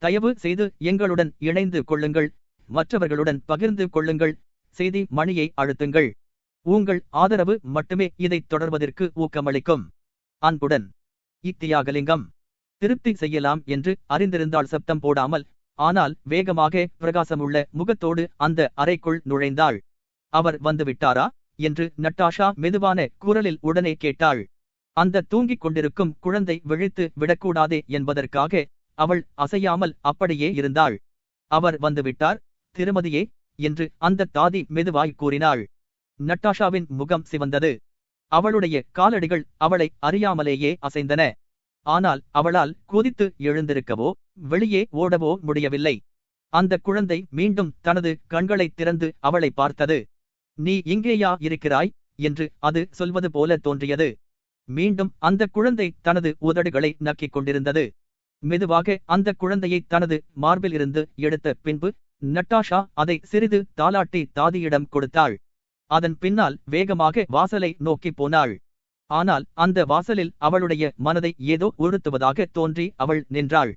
தயவு செய்து எங்களுடன் இணைந்து கொள்ளுங்கள், மற்றவர்களுடன் பகிர்ந்து கொள்ளுங்கள், செய்தி மணியை அழுத்துங்கள். உங்கள் ஆதரவு மட்டுமே இதைத் தொடர்வதற்கு ஊக்கமளிக்கும். அன்புடன் இத்தியாகலிங்கம். திருப்தி செய்யலாம் என்று அறிந்திருந்தாள் சப்தம் போடாமல். ஆனால் வேகமாக பிரகாசமுள்ள முகத்தோடு அந்த அறைக்குள் நுழைந்தாள். அவர் வந்துவிட்டாரா என்று நட்டாஷா மெதுவான குரலில் உடனே கேட்டாள். அந்த தூங்கிக் கொண்டிருக்கும் குழந்தை விழித்து விடக்கூடாதே என்பதற்காக அவள் அசையாமல் அப்படியே இருந்தாள். அவர் வந்துவிட்டார் திருமதியே என்று அந்த தாதி மெதுவாய் கூறினாள். நட்டாஷாவின் முகம் சிவந்தது. அவளுடைய காலடிகள் அவளை அறியாமலேயே அசைந்தன. ஆனால் அவளால் குதித்து எழுந்திருக்கவோ வெளியே ஓடவோ முடியவில்லை. அந்த குழந்தை மீண்டும் தனது கண்களை திறந்து அவளை பார்த்தது. நீ இங்கேயா இருக்கிறாய் என்று அது சொல்வது போல தோன்றியது. மீண்டும் அந்த குழந்தை தனது உதடுகளை நக்கிக் கொண்டிருந்தது. மெதுவாக அந்த குழந்தையை தனது மார்பில் இருந்து எடுத்த பின்பு நட்டாஷா அதை சிறிது தாலாட்டி தாதியிடம் கொடுத்தாள். அதன் பின்னால் வேகமாக வாசலை நோக்கி போனாள். ஆனால் அந்த வாசலில் அவளுடைய மனதை ஏதோ உறுத்துவதாக தோன்றி அவள் நின்றாள்.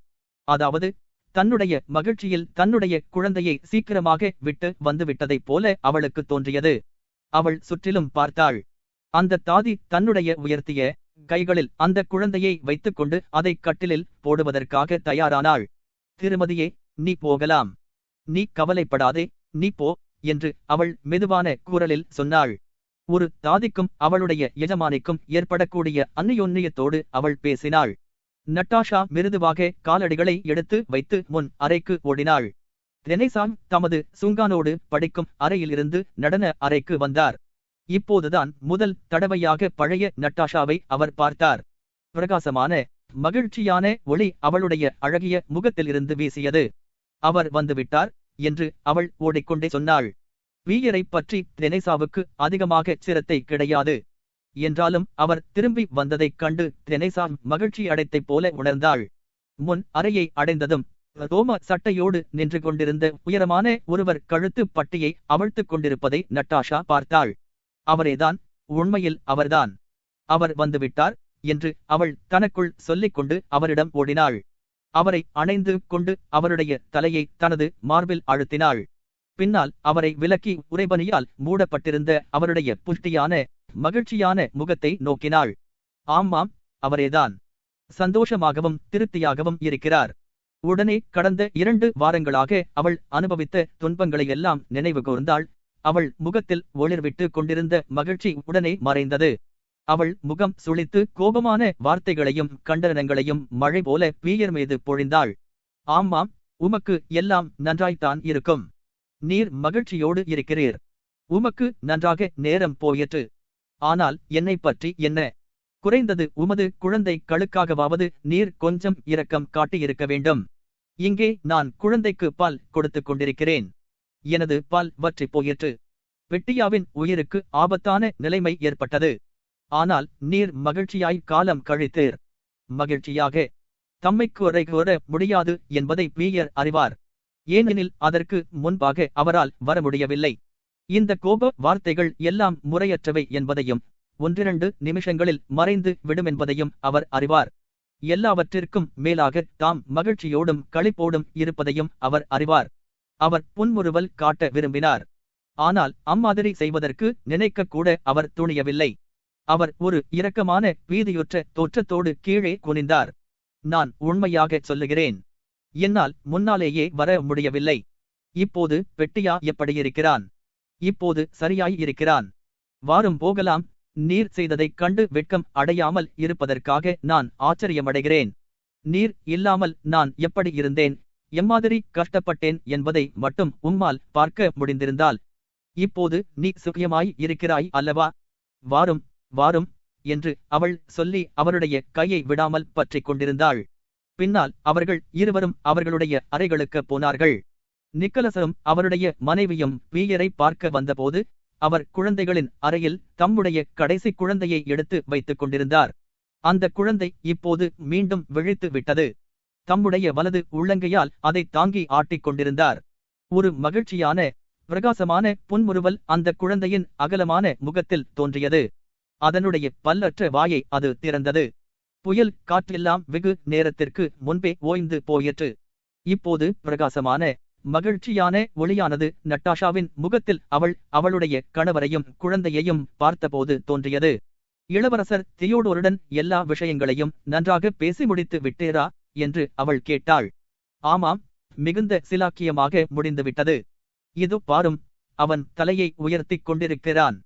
அதாவது தன்னுடைய மகிழ்ச்சியில் தன்னுடைய குழந்தையை சீக்கிரமாக விட்டு வந்துவிட்டதைப் போல அவளுக்கு தோன்றியது. அவள் சுற்றிலும் பார்த்தாள். அந்த தாதி தன்னுடைய உயர்த்திய கைகளில் அந்த குழந்தையை வைத்துக்கொண்டு அதை கட்டிலில் போடுவதற்காக தயாரானாள். திருமதியே, நீ போகலாம். நீ கவலைப்படாதே, நீ போ என்று அவள் மெதுவான குரலில் சொன்னாள். ஒரு தாதிக்கும் அவளுடைய எஜமானிக்கும் ஏற்படக்கூடிய அந்நியோன்னியத்தோடு அவள் பேசினாள். நட்டாஷா மிருதுவாக காலடிகளை எடுத்து வைத்து முன் அறைக்கு ஓடினாள். தெரேசா தமது சுங்கானோடு படிக்கும் அறையிலிருந்து நடன அறைக்கு வந்தார். இப்போதுதான் முதல் தடவையாக பழைய நட்டாஷாவை அவர் பார்த்தார். பிரகாசமான மகிழ்ச்சியான ஒளி அவளுடைய அழகிய முகத்திலிருந்து வீசியது. அவர் வந்துவிட்டார் என்று அவள் ஓடிக்கொண்டே சொன்னாள். வீயரை பற்றி தெரேசாவுக்கு அதிகமாக சிரத்தை கிடையாது. என்றாலும் அவர் திரும்பி வந்ததைக் கண்டு தெரேசா மகிழ்ச்சி அடைத்தைப் போல உணர்ந்தாள். முன் அறையை அடைந்ததும் ரோம சட்டையோடு நின்று கொண்டிருந்த உயரமான ஒருவர் கழுத்து பட்டியை அவிழ்த்துக் கொண்டிருப்பதை நட்டாஷா பார்த்தாள். அவரேதான், உண்மையில் அவர்தான். அவர் வந்துவிட்டார் என்று அவள் தனக்குள் சொல்லிக்கொண்டு அவரிடம் ஓடினாள். அவரை அணைந்து கொண்டு அவருடைய தலையை தனது மார்பில் அழுத்தினாள். பின்னால் அவரை விலக்கி உறைபனியால் மூடப்பட்டிருந்த அவருடைய புஷ்டியான மகிழ்ச்சியான முகத்தை நோக்கினாள். ஆமாம், அவரேதான். சந்தோஷமாகவும் திருப்தியாகவும் இருக்கிறார். உடனே கடந்த 2 வாரங்களாக அவள் அனுபவித்த துன்பங்களையெல்லாம் நினைவு கூர்ந்தாள். அவள் முகத்தில் ஒளிர்விட்டு கொண்டிருந்த மகிழ்ச்சி உடனே மறைந்தது. அவள் முகம் சுளித்து கோபமான வார்த்தைகளையும் கண்டனங்களையும் மழை போல பீயர் மீது பொழிந்தாள். ஆமாம், உமக்கு எல்லாம் நன்றாய்த்தான் இருக்கும். நீர் மகிழ்ச்சியோடு இருக்கிறீர். உமக்கு நன்றாக நேரம் போயிற்று. ஆனால் என்னை பற்றி என்ன? குறைந்தது உமது குழந்தை களுக்காகவாவது நீர் கொஞ்சம் இரக்கம் காட்டியிருக்க வேண்டும். இங்கே நான் குழந்தைக்கு பால் கொடுத்து கொண்டிருக்கிறேன். எனது பால் வற்றி போயிற்று. பெட்டியாவின் உயிருக்கு ஆபத்தான நிலைமை ஏற்பட்டது. ஆனால் நீர் மகிழ்ச்சியாய் காலம் கழித்தீர். மகிழ்ச்சியாக. தம்மை குறை கூற முடியாது என்பதை வீயர் அறிவார். ஏனெனில் அதற்கு முன்பாக அவரால் வர முடியவில்லை. இந்த கோப வார்த்தைகள் எல்லாம் முறையற்றவை என்பதையும் 1-2 நிமிஷங்களில் மறைந்து விடுமென்பதையும் அவர் அறிவார். எல்லாவற்றிற்கும் மேலாக தாம் மகிழ்ச்சியோடும் களிப்போடும் இருப்பதையும் அவர் அறிவார். அவர் புன்முறுவல் காட்ட விரும்பினார். ஆனால் அம்மாதிரி செய்வதற்கு நினைக்கக்கூட அவர் துணியவில்லை. அவர் ஒரு இரக்கமான பீதியுற்ற தோற்றத்தோடு கீழே குனிந்தார். நான் உண்மையாக சொல்லுகிறேன். என்னால் முன்னாலேயே வர முடியவில்லை. இப்போது பெட்டியா எப்படியிருக்கிறான்? இப்போது சரியாய் இருக்கிறான். வாரும் போகலாம். நீர் செய்ததைக் கண்டு வெட்கம் அடையாமல் இருப்பதற்காக நான் ஆச்சரியமடைகிறேன். நீர் இல்லாமல் நான் எப்படி இருந்தேன், எம்மாதிரி கஷ்டப்பட்டேன் என்பதை மட்டும் உம்மால் பார்க்க முடிந்திருந்தால். இப்போது நீ சுகியமாய் இருக்கிறாய் அல்லவா? வாரும் வாரும் என்று அவள் சொல்லி அவருடைய கையை விடாமல் பற்றிக் கொண்டிருந்தாள். பின்னால் அவர்கள் இருவரும் அவர்களுடைய அறைகளுக்கு போனார்கள். நிக்கலசரும் அவருடைய மனைவியும் வீயரை பார்க்க வந்தபோது அவர் குழந்தைகளின் அறையில் தம்முடைய கடைசி குழந்தையை எடுத்து வைத்துக் கொண்டிருந்தார். அந்த குழந்தை இப்போது மீண்டும் விழித்து விட்டது. தம்முடைய வலது உள்ளங்கையால் அதை தாங்கி ஆட்டிக் கொண்டிருந்தார். ஒரு மகிழ்ச்சியான பிரகாசமான புன்முறுவல் அந்த குழந்தையின் அகலமான முகத்தில் தோன்றியது. அதனுடைய பல்லற்ற வாயை அது திறந்தது. புயல் காற்றெல்லாம் வெகு நேரத்திற்கு முன்பே ஓய்ந்து போயிற்று. இப்போது பிரகாசமான மகிழ்ச்சியான ஒளியானது நட்டாஷாவின் முகத்தில் அவளுடைய கணவரையும் குழந்தையையும் பார்த்தபோது தோன்றியது. இளவரசர் தியோடோருடன் எல்லா விஷயங்களையும் நன்றாக பேசி முடித்து விட்டேரா என்று அவள் கேட்டாள். ஆமாம், மிகுந்த சிலாக்கியமாக முடிந்துவிட்டது. இதோ பாரும், அவன் தலையை உயர்த்திக் கொண்டிருக்கிறான்.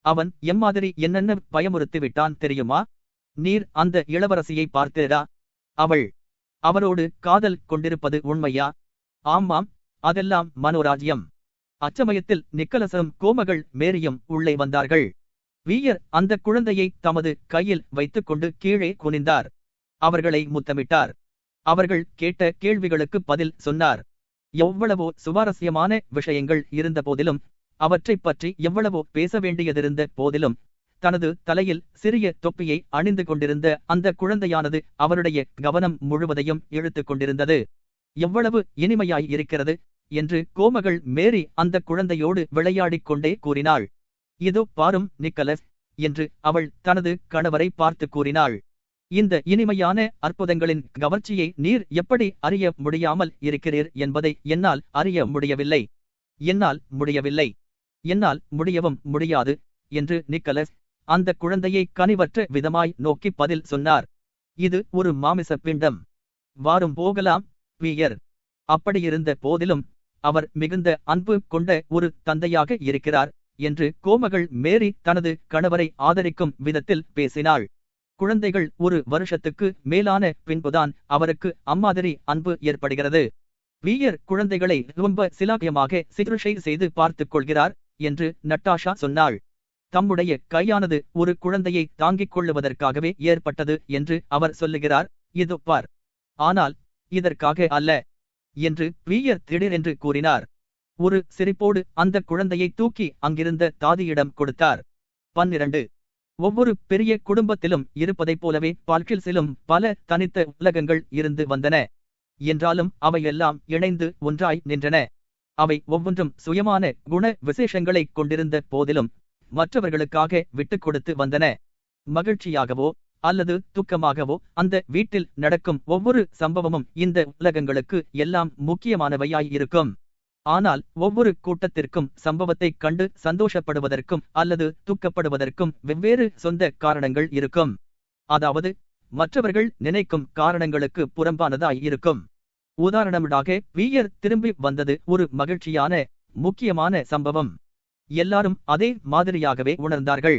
அவன் எம்மாதிரி என்னென்ன பயமுறுத்தி விட்டான் தெரியுமா? நீர் அந்த இளவரசியை பார்த்தேரா? அவரோடு காதல் கொண்டிருப்பது உண்மையா? ஆமாம், அதெல்லாம் மனோராஜ்யம். அச்சமயத்தில் நிக்கலசும் கோமகள் மேரியும் உள்ளே வந்தார்கள். வீயர் அந்த குழந்தையை தமது கையில் வைத்துக்கொண்டு கீழே குனிந்தார். அவர்களை முத்தமிட்டார். அவர்கள் கேட்ட கேள்விகளுக்கு பதில் சொன்னார். எவ்வளவோ சுவாரஸ்யமான விஷயங்கள் இருந்த போதிலும், அவற்றைப் பற்றி எவ்வளவோ பேச வேண்டியதிருந்த போதிலும், தனது தலையில் சிறிய தொப்பியை அணிந்து கொண்டிருந்த அந்த குழந்தையானது அவருடைய கவனம் முழுவதையும் இழுத்துக் கொண்டிருந்தது. எவ்வளவு இனிமையாய் இருக்கிறது என்று கோமகள் மேரி அந்த குழந்தையோடு விளையாடிக் கொண்டே கூறினாள். இதோ பாரும் நிக்கலஸ் என்று அவள் தனது கணவரை பார்த்து கூறினாள். இந்த இனிமையான அற்புதங்களின் கவர்ச்சியை நீர் எப்படி அறிய முடியாமல் இருக்கிறீர் என்பதை என்னால் அறிய முடியவில்லை. என்னால் முடியவும் முடியாது என்று நிக்கலஸ் அந்த குழந்தையை கனிவற்ற விதமாய் நோக்கி பதில் சொன்னார். இது ஒரு மாமிச பிண்டம். வாரும் போகலாம் வீயர். அப்படியிருந்த போதிலும் அவர் மிகுந்த அன்பு கொண்ட ஒரு தந்தையாக இருக்கிறார் என்று கோமகள் மேரி தனது கணவரை ஆதரிக்கும் விதத்தில் பேசினாள். குழந்தைகள் 1 வருஷத்துக்கு மேலான பின்புதான் அவருக்கு அம்மாதிரி அன்பு ஏற்படுகிறது. வீயர் குழந்தைகளை ரொம்ப சிலாக்கியமாக சிகிச்சை செய்து பார்த்துக் கொள்கிறார் என்று நட்டாஷா சொன்னாள். தம்முடைய கையானது ஒரு குழந்தையை தாங்கிக் கொள்ளுவதற்காகவே ஏற்பட்டது என்று அவர் சொல்லுகிறார். இதோ பார். ஆனால் இதற்காக அல்ல என்று வீயர் திடீரென்று கூறினார். ஒரு சிரிப்போடு அந்த குழந்தையை தூக்கி அங்கிருந்த தாதியிடம் கொடுத்தார். 12. ஒவ்வொரு பெரிய குடும்பத்திலும் இருப்பதைப் போலவே பால்கில்ஸிலும் பல தனித்த உலகங்கள் இருந்து வந்தன. என்றாலும் அவையெல்லாம் இணைந்து ஒன்றாய் நின்றன. அவை ஒவ்வொன்றும் சுயமான குண விசேஷங்களைக் கொண்டிருந்த போதிலும் மற்றவர்களுக்காக விட்டுக் கொடுத்து வந்தன. மகிழ்ச்சியாகவோ அல்லது துக்கமாகவோ அந்த வீட்டில் நடக்கும் ஒவ்வொரு சம்பவமும் இந்த உலகங்களுக்கு எல்லாம் முக்கியமானவையாய் இருக்கும். ஆனால் ஒவ்வொரு கூட்டத்திற்கும் சம்பவத்தைக் கண்டு சந்தோஷப்படுவதற்கும் அல்லது துக்கப்படுவதற்கும் வெவ்வேறு சொந்த காரணங்கள் இருக்கும். அதாவது மற்றவர்கள் நினைக்கும் காரணங்களுக்கு புறம்பானதாய் இருக்கும். உதாரணமாக வீயர் திரும்பி வந்தது ஒரு மகிழ்ச்சியான முக்கியமான சம்பவம். எல்லாரும் அதே மாதிரியாகவே உணர்ந்தார்கள்.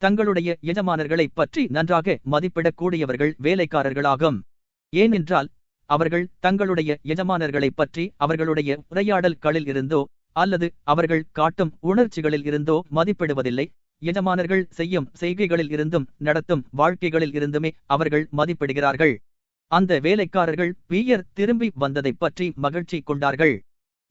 தங்களுடைய எஜமானர்களைப் பற்றி நன்றாக மதிப்பிடக்கூடியவர்கள் வேலைக்காரர்களாகும். ஏனென்றால் அவர்கள் தங்களுடைய எஜமானர்களைப் பற்றி அவர்களுடைய உரையாடல்களில் இருந்தோ அல்லது அவர்கள் காட்டும் உணர்ச்சிகளில் இருந்தோ மதிப்பிடுவதில்லை. எஜமானர்கள் செய்யும் செய்கைகளில் இருந்தும் நடத்தும் வாழ்க்கைகளில் இருந்துமே அவர்கள் மதிப்பிடுகிறார்கள். அந்த வேலைக்காரர்கள் வீயர் திரும்பி வந்ததைப் பற்றி மகிழ்ச்சி கொண்டார்கள்.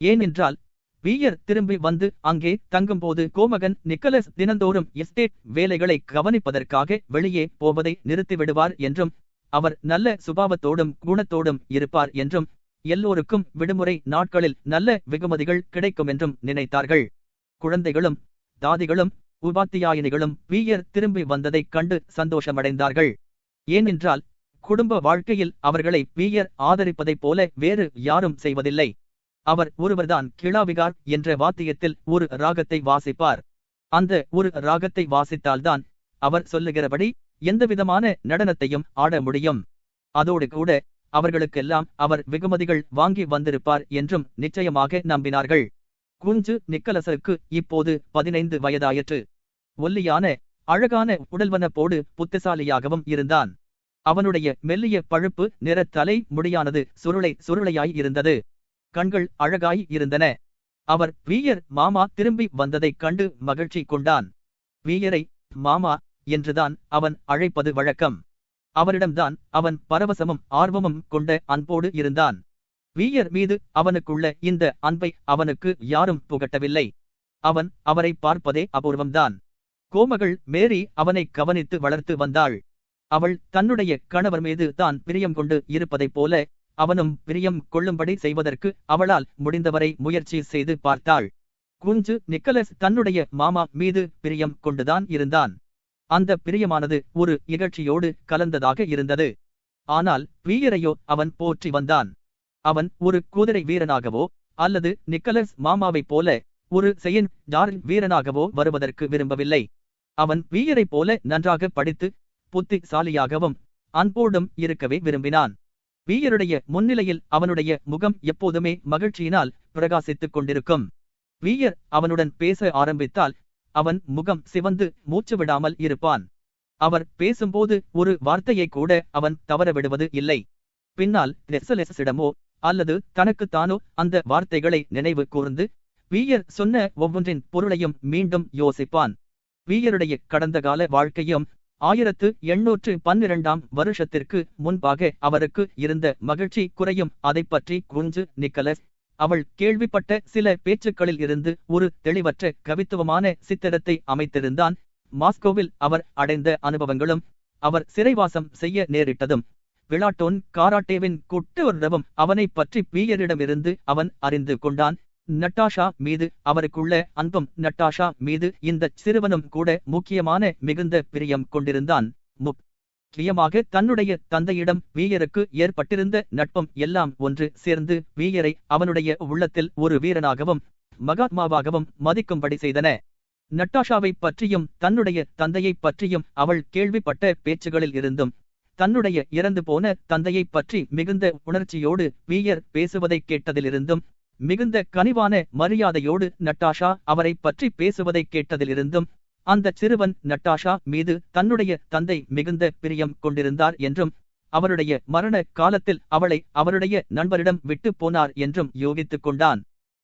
ஏனென்றால் வீயர் திரும்பி வந்து அங்கே தங்கும்போது கோமகன் நிக்கலஸ் தினந்தோறும் எஸ்டேட் வேலைகளை கவனிப்பதற்காக வெளியே போவதை நிறுத்திவிடுவார் என்றும், அவர் நல்ல சுபாவத்தோடும் குணத்தோடும் இருப்பார் என்றும், எல்லோருக்கும் விடுமுறை நாட்களில் நல்ல வெகுமதிகள் கிடைக்குமென்றும் நினைத்தார்கள். குழந்தைகளும் தாதிகளும் உபாத்தியாயினிகளும் வீயர் திரும்பி வந்ததைக் கண்டு சந்தோஷமடைந்தார்கள். ஏனென்றால் குடும்ப வாழ்க்கையில் அவர்களை வீயர் ஆதரிப்பதைப் போல வேறு யாரும் செய்வதில்லை. அவர் ஒருவர்தான் கிளாவிகார் என்ற வாத்தியத்தில் ஒரு ராகத்தை வாசிப்பார். அந்த ஒரு ராகத்தை வாசித்தால்தான் அவர் சொல்லுகிறபடி எந்தவிதமான நடனத்தையும் ஆட முடியும். அதோடு கூட அவர்களுக்கெல்லாம் அவர் வெகுமதிகள் வாங்கி வந்திருப்பார் என்றும் நிச்சயமாக நம்பினார்கள். குஞ்சு நிக்கலசருக்கு இப்போது 15 வயதாயிற்று. ஒல்லியான அழகான உடல்வனப்போடு புத்திசாலியாகவும் இருந்தான். அவனுடைய மெல்லிய பழுப்பு நிற தலை முடியானது சுருளையாய் இருந்தது. கண்கள் அழகாய் இருந்தன. அவர் வீயர் மாமா திரும்பி வந்ததைக் கண்டு மகிழ்ச்சி கொண்டான். வீயரை மாமா என்றுதான் அவன் அழைப்பது வழக்கம். அவரிடம்தான் அவன் பரவசமும் ஆர்வமும் கொண்ட அன்போடு இருந்தான். வீயர் மீது அவனுக்குள்ள இந்த அன்பை அவனுக்கு யாரும் புகட்டவில்லை. அவன் அவரை பார்ப்பதே அபூர்வம்தான். கோமகள் மேரி அவனை கவனித்து வளர்த்து வந்தாள். அவள் தன்னுடைய கணவர் மீது தான் பிரியம் கொண்டு இருப்பதைப் போல அவனும் பிரியம் கொள்ளும்படி செய்வதற்கு அவளால் முடிந்தவரை முயற்சி செய்து பார்த்தாள். குஞ்சு நிக்கலஸ் தன்னுடைய மாமா மீது பிரியம் கொண்டுதான் இருந்தான். அந்த பிரியமானது ஒரு இகழ்ச்சியோடு கலந்ததாக இருந்தது. ஆனால் வீயரையோ அவன் போற்றி வந்தான். அவன் ஒரு குதிரை வீரனாகவோ அல்லது நிக்கலஸ் மாமாவைப் போல ஒரு செயின்ட் ஜார்ஜ் வீரனாகவோ வருவதற்கு விரும்பவில்லை. அவன் வீயரைப் போல நன்றாக படித்து புத்திசாலியாகவும் அன்போடும் இருக்கவே விரும்பினான். வீயருடைய முன்னிலையில் அவனுடைய முகம் எப்போதுமே மகிழ்ச்சியினால் பிரகாசித்துக் கொண்டிருக்கும். வீயர் அவனுடன் பேச ஆரம்பித்தால் அவன் முகம் சிவந்து மூச்சு விடாமல் இருப்பான். அவர் பேசும்போது ஒரு வார்த்தையை கூட அவன் தவற விடுவது இல்லை. பின்னால் ரெசலெஸிடமோ அல்லது தனக்குத்தானோ அந்த வார்த்தைகளை நினைவு கூர்ந்து வீயர் சொன்ன ஒவ்வொன்றின் பொருளையும் மீண்டும் யோசிப்பான். வீயருடைய கடந்த கால வாழ்க்கையும் 1812 வருஷத்திற்கு முன்பாக அவருக்கு இருந்த மகிழ்ச்சி குறையும் அதைப்பற்றி குஞ்சு நிக்கலஸ் அவள் கேள்விப்பட்ட சில பேச்சுக்களில் இருந்து ஒரு தெளிவற்ற கவித்துவமான சித்திரத்தை அமைத்திருந்தான். மாஸ்கோவில் அவர் அடைந்த அனுபவங்களும் அவர் சிறைவாசம் செய்ய நேரிட்டதும் பிளாட்டோன் காராட்டேவின் குற்றவுறவும் அவனை பற்றி வீயரிடமிருந்து அவன் அறிந்து கொண்டான். நட்டாஷா மீது அவருக்குள்ள அன்பும் நட்டாஷா மீது இந்த சிறுவனும் கூட முக்கியமான மிகுந்த பிரியம் கொண்டிருந்தான். முக்கியமாக தன்னுடைய தந்தையிடம் வீயருக்கு ஏற்பட்டிருந்த நட்பும் எல்லாம் ஒன்று சேர்ந்து வீயரை அவனுடைய உள்ளத்தில் ஒரு வீரனாகவும் மகாத்மாவாகவும் மதிக்கும்படி செய்தன. நட்டாஷாவை பற்றியும் தன்னுடைய தந்தையை பற்றியும் அவள் கேள்விப்பட்ட பேச்சுகளில் இருந்தும் தன்னுடைய இறந்து போன தந்தையை பற்றி மிகுந்த உணர்ச்சியோடு வீயர் பேசுவதை கேட்டதிலிருந்தும் மிகுந்த கனிவான மரியாதையோடு நட்டாஷா அவரை பற்றி பேசுவதை கேட்டதிலிருந்தும் அந்த சிறுவன் நட்டாஷா மீது தன்னுடைய தந்தை மிகுந்த பிரியம் கொண்டிருந்தார் என்றும் அவருடைய மரண காலத்தில் அவளை அவருடைய நண்பரிடம் விட்டு போனார் என்றும் யோகித்துக் கொண்டான்.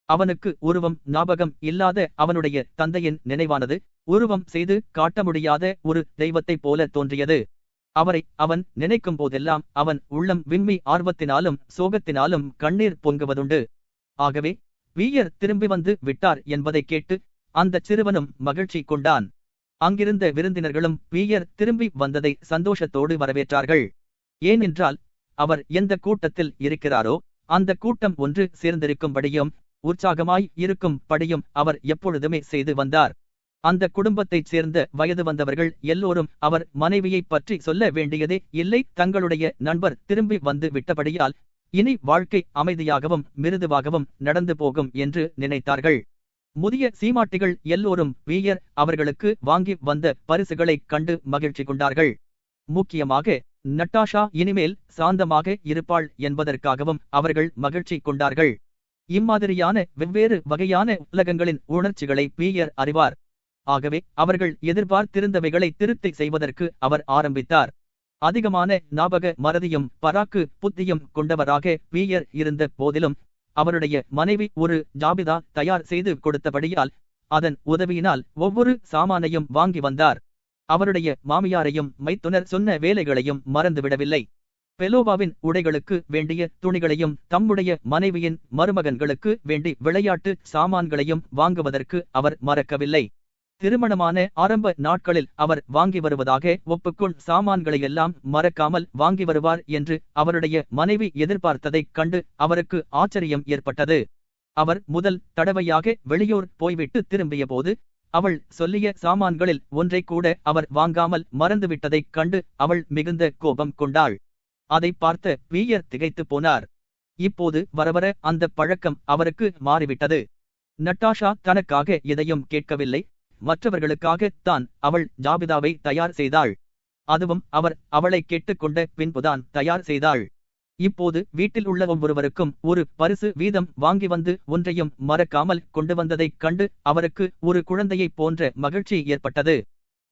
அவனுக்கு உருவம் ஞாபகம் இல்லாத அவனுடைய தந்தையின் நினைவானது உருவம் செய்து காட்ட முடியாத ஒரு தெய்வத்தைப் போல தோன்றியது. அவரை அவன் நினைக்கும் போதெல்லாம் அவன் உள்ளம் விம்மி ஆர்வத்தினாலும் சோகத்தினாலும் கண்ணீர் பொங்குவதுண்டு. ஆகவே வீயர் திரும்பி வந்து விட்டார் என்பதை கேட்டு அந்த சிறுவனும் மகிழ்ச்சி கொண்டான். அங்கிருந்த விருந்தினர்களும் வீயர் திரும்பி வந்ததை சந்தோஷத்தோடு வரவேற்றார்கள். ஏனென்றால் அவர் எந்த கூட்டத்தில் இருக்கிறாரோ அந்த கூட்டம் ஒன்று சேர்ந்திருக்கும்படியும் உற்சாகமாய் இருக்கும் படியும் அவர் எப்பொழுதுமே செய்து வந்தார். அந்த குடும்பத்தைச் சேர்ந்த வயது வந்தவர்கள் எல்லோரும் அவர் மனைவியை பற்றி சொல்ல வேண்டியதே இல்லை. தங்களுடைய நண்பர் திரும்பி வந்து விட்டபடியால் இனி வாழ்க்கை அமைதியாகவும் மிருதுவாகவும் நடந்து போகும் என்று நினைத்தார்கள். முதிய சீமாட்டிகள் எல்லோரும் வீயர் அவர்களுக்கு வாங்கி வந்த பரிசுகளைக் கண்டு மகிழ்ச்சி கொண்டார்கள். முக்கியமாக நட்டாஷா இனிமேல் சாந்தமாக இருப்பாள் என்பதற்காகவும் அவர்கள் மகிழ்ச்சி கொண்டார்கள். இம்மாதிரியான வெவ்வேறு வகையான உலகங்களின் உணர்ச்சிகளை வீயர் அறிவார். ஆகவே அவர்கள் எதிர்பார்த்திருந்தவைகளை திருத்தி செய்வதற்கு அவர் ஆரம்பித்தார். அதிகமான ஞாபக மறதியும் பராக்கு புத்தியும் கொண்டவராக வீயர் இருந்த போதிலும் அவருடைய மனைவி ஒரு ஜாபிதா தயார் செய்து கொடுத்தபடியால் அதன் உதவியினால் ஒவ்வொரு சாமானையும் வாங்கி வந்தார். அவருடைய மாமியாரையும் மைத்துனர் சொன்ன வேலைகளையும் மறந்துவிடவில்லை. பெலோவாவின் உடைகளுக்கு வேண்டிய துணிகளையும் தம்முடைய மனைவியின் மருமகன்களுக்கு வேண்டி விளையாட்டு சாமான்களையும் வாங்குவதற்கு அவர் மறக்கவில்லை. திருமணமான ஆரம்ப நாட்களில் அவர் வாங்கி வருவதாக ஒப்புக்கொள் சாமான்களையெல்லாம் மறக்காமல் வாங்கி வருவார் என்று அவருடைய மனைவி எதிர்பார்த்ததைக் கண்டு அவருக்கு ஆச்சரியம் ஏற்பட்டது. அவர் முதல் தடவையாக வெளியூர் போய்விட்டு திரும்பிய போது அவள் சொல்லிய சாமான்களில் ஒன்றை கூட அவர் வாங்காமல் மறந்துவிட்டதைக் கண்டு அவள் மிகுந்த கோபம் கொண்டாள். அதை பார்த்த வீயர் திகைத்து போனார். இப்போது வரவர அந்த பழக்கம் அவருக்கு மாறிவிட்டது. நட்டாஷா தனக்காக எதையும் கேட்கவில்லை, மற்றவர்களுக்காக தான் அவள் ஜாபிதாவை தயார் செய்தாள். அதுவும் அவர் அவளை கேட்டுக்கொண்ட பின்புதான் தயார் செய்தாள். இப்போது வீட்டில் உள்ள ஒவ்வொருவருக்கும் ஒரு பரிசு வீதம் வாங்கி வந்து ஒன்றையும் மறக்காமல் கொண்டு வந்ததைக் கண்டு அவருக்கு ஒரு குழந்தையைப் போன்ற மகிழ்ச்சி ஏற்பட்டது.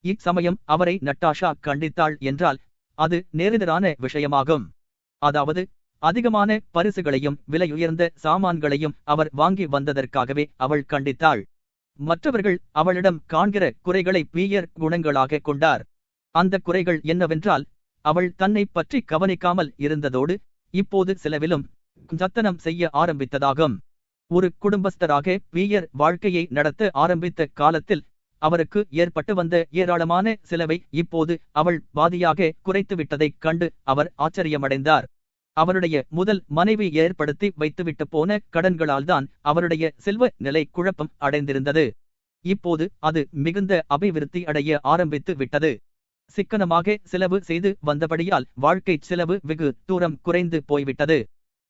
இச்சமயம் அவரை நட்டாஷா கண்டித்தாள் என்றால் அது நேரெதிரான விஷயமாகும். அதாவது அதிகமான பரிசுகளையும் விலையுயர்ந்த சாமான்களையும் அவர் வாங்கி வந்ததற்காகவே அவள் கண்டித்தாள். மற்றவர்கள் அவளிடம் காண்கிற குறைகளை வீயர் குணங்களாக கொண்டார். அந்த குறைகள் என்னவென்றால் அவள் தன்னை பற்றி கவனிக்காமல் இருந்ததோடு இப்போது செலவிலும் ஜத்தனம் செய்ய ஆரம்பித்ததாகும். ஒரு குடும்பஸ்தராக வீயர் வாழ்க்கையை நடத்த ஆரம்பித்த காலத்தில் அவருக்கு ஏற்பட்டு வந்த ஏராளமான செலவை இப்போது அவள் பாதியாக குறைத்துவிட்டதைக் கண்டு அவர் ஆச்சரியமடைந்தார். அவருடைய முதல் மனைவி ஏற்படுத்தி வைத்துவிட்டு போன கடன்களால்தான் அவருடைய செல்வ நிலை குழப்பம் அடைந்திருந்தது. இப்போது அது மிகுந்த அபிவிருத்தி அடைய ஆரம்பித்து விட்டது. சிக்கனமாக செலவு செய்து வந்தபடியால் வாழ்க்கை செலவு வெகு தூரம் குறைந்து போய்விட்டது.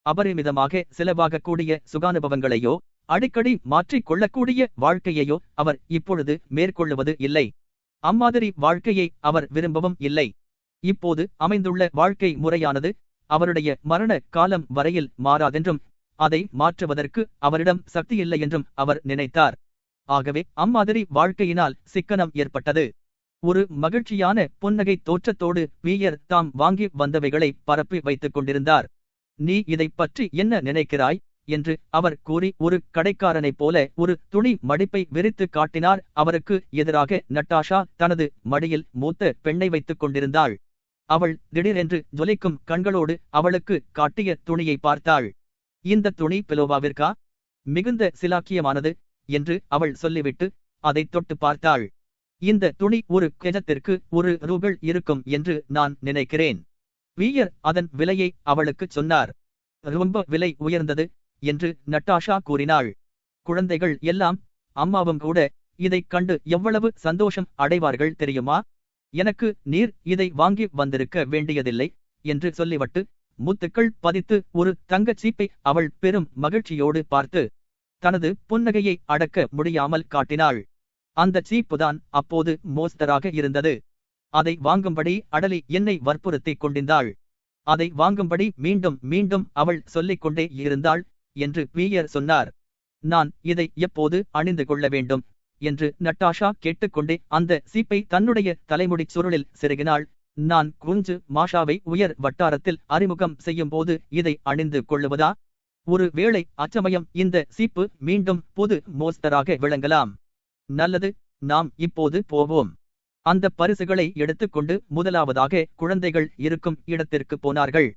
அபரிமிதமாக செலவாகக்கூடிய சுகானுபவங்களையோ அடிக்கடி மாற்றிக் கொள்ளக்கூடிய வாழ்க்கையையோ அவர் இப்பொழுது மேற்கொள்ளுவது இல்லை. அம்மாதிரி வாழ்க்கையை அவர் விரும்பவும் இல்லை. இப்போது அமைந்துள்ள வாழ்க்கை முறையானது அவருடைய மரண காலம் வரையில் மாறாதென்றும் அதை மாற்றுவதற்கு அவரிடம் சக்தியில்லை என்றும் அவர் நினைத்தார். ஆகவே அம்மாதிரி வாழ்க்கையினால் சிக்கனம் ஏற்பட்டது. ஒரு மகிழ்ச்சியான புன்னகை தோற்றத்தோடு பீயர் தாம் வாங்கி வந்தவைகளை பரப்பி வைத்துக் கொண்டிருந்தார். நீ இதைப் பற்றி என்ன நினைக்கிறாய் என்று அவர் கூறி ஒரு கடைக்காரனைப் போல ஒரு துணி மடிப்பை விரித்து காட்டினார். அவருக்கு எதிராக நட்டாஷா தனது மடியில் மூத்த பெண்ணை வைத்துக் கொண்டிருந்தாள். அவள் திடீரென்று ஜொலிக்கும் கண்களோடு அவளுக்கு காட்டிய துணியை பார்த்தாள். இந்த துணி பெலோவாவிற்கா? மிகுந்த சிலாக்கியமானது என்று அவள் சொல்லிவிட்டு அதை தொட்டு பார்த்தாள். இந்த துணி ஒரு கெஜத்திற்கு 1 ரூபிள் இருக்கும் என்று நான் நினைக்கிறேன். பீயர் அதன் விலையை அவளுக்குச் சொன்னார். ரொம்ப விலை உயர்ந்தது என்று நட்டாஷா கூறினாள். குழந்தைகள் எல்லாம், அம்மாவும் கூட இதைக் கண்டு எவ்வளவு சந்தோஷம் அடைவார்கள் தெரியுமா? எனக்கு நீர் இதை வாங்கி வந்திருக்க வேண்டியதில்லை என்று சொல்லிவிட்டு முத்துக்கள் பதித்து ஒரு தங்கச் சீப்பை அவள் பெரும் மகிழ்ச்சியோடு பார்த்து தனது புன்னகையை அடக்க முடியாமல் காட்டினாள். அந்த சீப்புதான் அப்போது மோஸ்தராக இருந்தது. அதை வாங்கும்படி அடலி என்னை வற்புறுத்திக் கொண்டிருந்தாள். அதை வாங்கும்படி மீண்டும் மீண்டும் அவள் சொல்லிக் கொண்டே இருந்தாள் என்று பீயர் சொன்னார். நான் இதை எப்போது அணிந்து கொள்ள வேண்டும் என்று நட்டாஷா கேட்டுக்கொண்டே அந்த சீப்பை தன்னுடைய தலைமுடிச் சுருளில் செருகினாள். நான் குஞ்சு மாஷாவை உயர் வட்டாரத்தில் அறிமுகம் செய்யும் போது இதை அணிந்து கொள்ளுவதா? ஒரு வேளை அச்சமயம் இந்த சீப்பு மீண்டும் புது மோஸ்தராக விளங்கலாம். நல்லது, நாம் இப்போது போவோம். அந்த பரிசுகளை எடுத்துக்கொண்டு முதலாவதாக குழந்தைகள் இருக்கும் இடத்திற்கு போனார்கள்.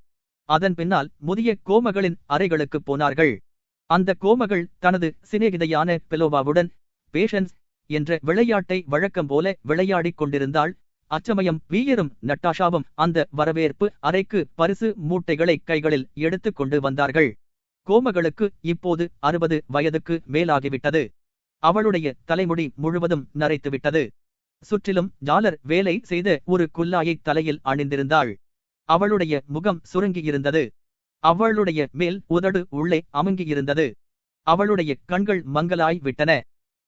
அதன் பின்னால் முதிய கோமகளின் அறைகளுக்கு போனார்கள். அந்த கோமகள் தனது சிநேகிதையான பெலோவாவுடன் பேஷன்ஸ் என்ற விளையாட்டை வழக்கம் போல விளையாடிக் கொண்டிருந்தாள். அச்சமயம் பீயரும் நட்டாஷாவும் அந்த வரவேற்பு அறைக்கு பரிசு மூட்டைகளை கைகளில் எடுத்துக் கொண்டு வந்தார்கள். கோமகளுக்கு இப்போது 60 வயதுக்கு மேலாகிவிட்டது. அவளுடைய தலைமுடி முழுவதும் நரைத்துவிட்டது. சுற்றிலும் ஜாலர் வேலை செய்த ஒரு குல்லாயை தலையில் அணிந்திருந்தாள். அவளுடைய முகம் சுருங்கியிருந்தது. அவளுடைய மேல் உதடு உள்ளே அமுங்கியிருந்தது. அவளுடைய கண்கள் மங்கலாய் விட்டன.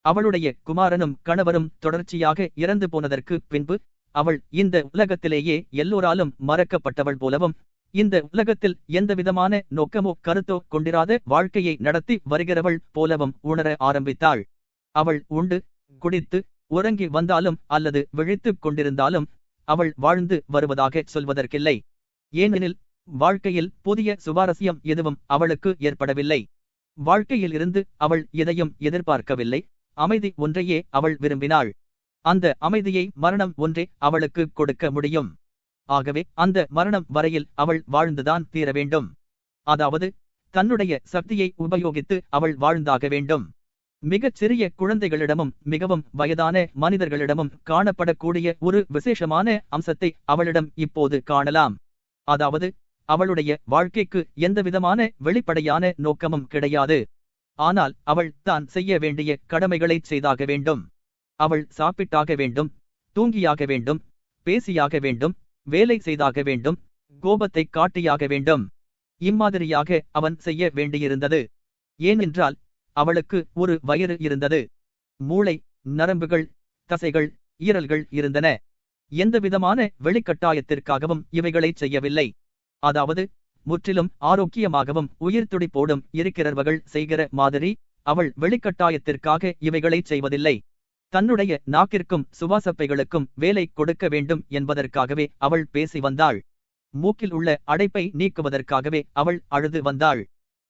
அவளுடைய குமாரனும் கணவரும் தொடர்ச்சியாக இறந்து போனதற்கு பின்பு அவள் இந்த உலகத்திலேயே எல்லோராலும் மறக்கப்பட்டவள் போலவும், இந்த உலகத்தில் எந்தவிதமான நோக்கமோ கருத்தோ கொண்டிராத வாழ்க்கையை நடத்தி வருகிறவள் போலவும் உணர ஆரம்பித்தாள். அவள் உண்டு குடித்து உறங்கி வந்தாலும் அல்லது விழித்துக் கொண்டிருந்தாலும் அவள் வாழ்ந்து வருவதாக சொல்வதற்கில்லை. ஏனெனில் வாழ்க்கையில் புதிய சுவாரஸ்யம் எதுவும் அவளுக்கு ஏற்படவில்லை. வாழ்க்கையில் இருந்து அவள் எதையும் எதிர்பார்க்கவில்லை. அமைதி ஒன்றையே அவள் விரும்பினாள். அந்த அமைதியை மரணம் ஒன்றே அவளுக்கு கொடுக்க முடியும். ஆகவே அந்த மரணம் வரையில் அவள் வாழ்ந்துதான் தீர வேண்டும். அதாவது தன்னுடைய சக்தியை உபயோகித்து அவள் வாழ்ந்தாக வேண்டும். மிகச் சிறிய குழந்தைகளிடமும் மிகவும் வயதான மனிதர்களிடமும் காணப்படக்கூடிய ஒரு விசேஷமான அம்சத்தை அவளிடம் இப்போது காணலாம். அதாவது அவளுடைய வாழ்க்கைக்கு எந்தவிதமான வெளிப்படையான நோக்கமும் கிடையாது. ஆனால் அவள் தான் செய்ய வேண்டிய கடமைகளை செய்தாக வேண்டும். அவள் சாப்பிட்டாக வேண்டும், தூங்கியாக வேண்டும், பேசியாக வேண்டும், வேலை செய்தாக வேண்டும், கோபத்தை காட்டியாக வேண்டும். இம்மாதிரியாக அவன் செய்ய வேண்டியிருந்தது. ஏனென்றால் அவளுக்கு ஒரு வயிறு இருந்தது. மூளை, நரம்புகள், தசைகள், ஈரல்கள் இருந்தன. எந்தவிதமான வெளிக்கட்டாயத்திற்காகவும் இவைகளை செய்யவில்லை. அதாவது முற்றிலும் ஆரோக்கியமாகவும் உயிர் துடிப்போடும் இருக்கிறவர்கள் செய்கிற மாதிரி அவள் வெளிக்கட்டாயத்திற்காக இவைகளை செய்வதில்லை. தன்னுடைய நாக்கிற்கும் சுவாசப்பைகளுக்கும் வேலை கொடுக்க வேண்டும் என்பதற்காகவே அவள் பேசி வந்தாள். மூக்கில் உள்ள அடைப்பை நீக்குவதற்காகவே அவள் அழுது வந்தாள்.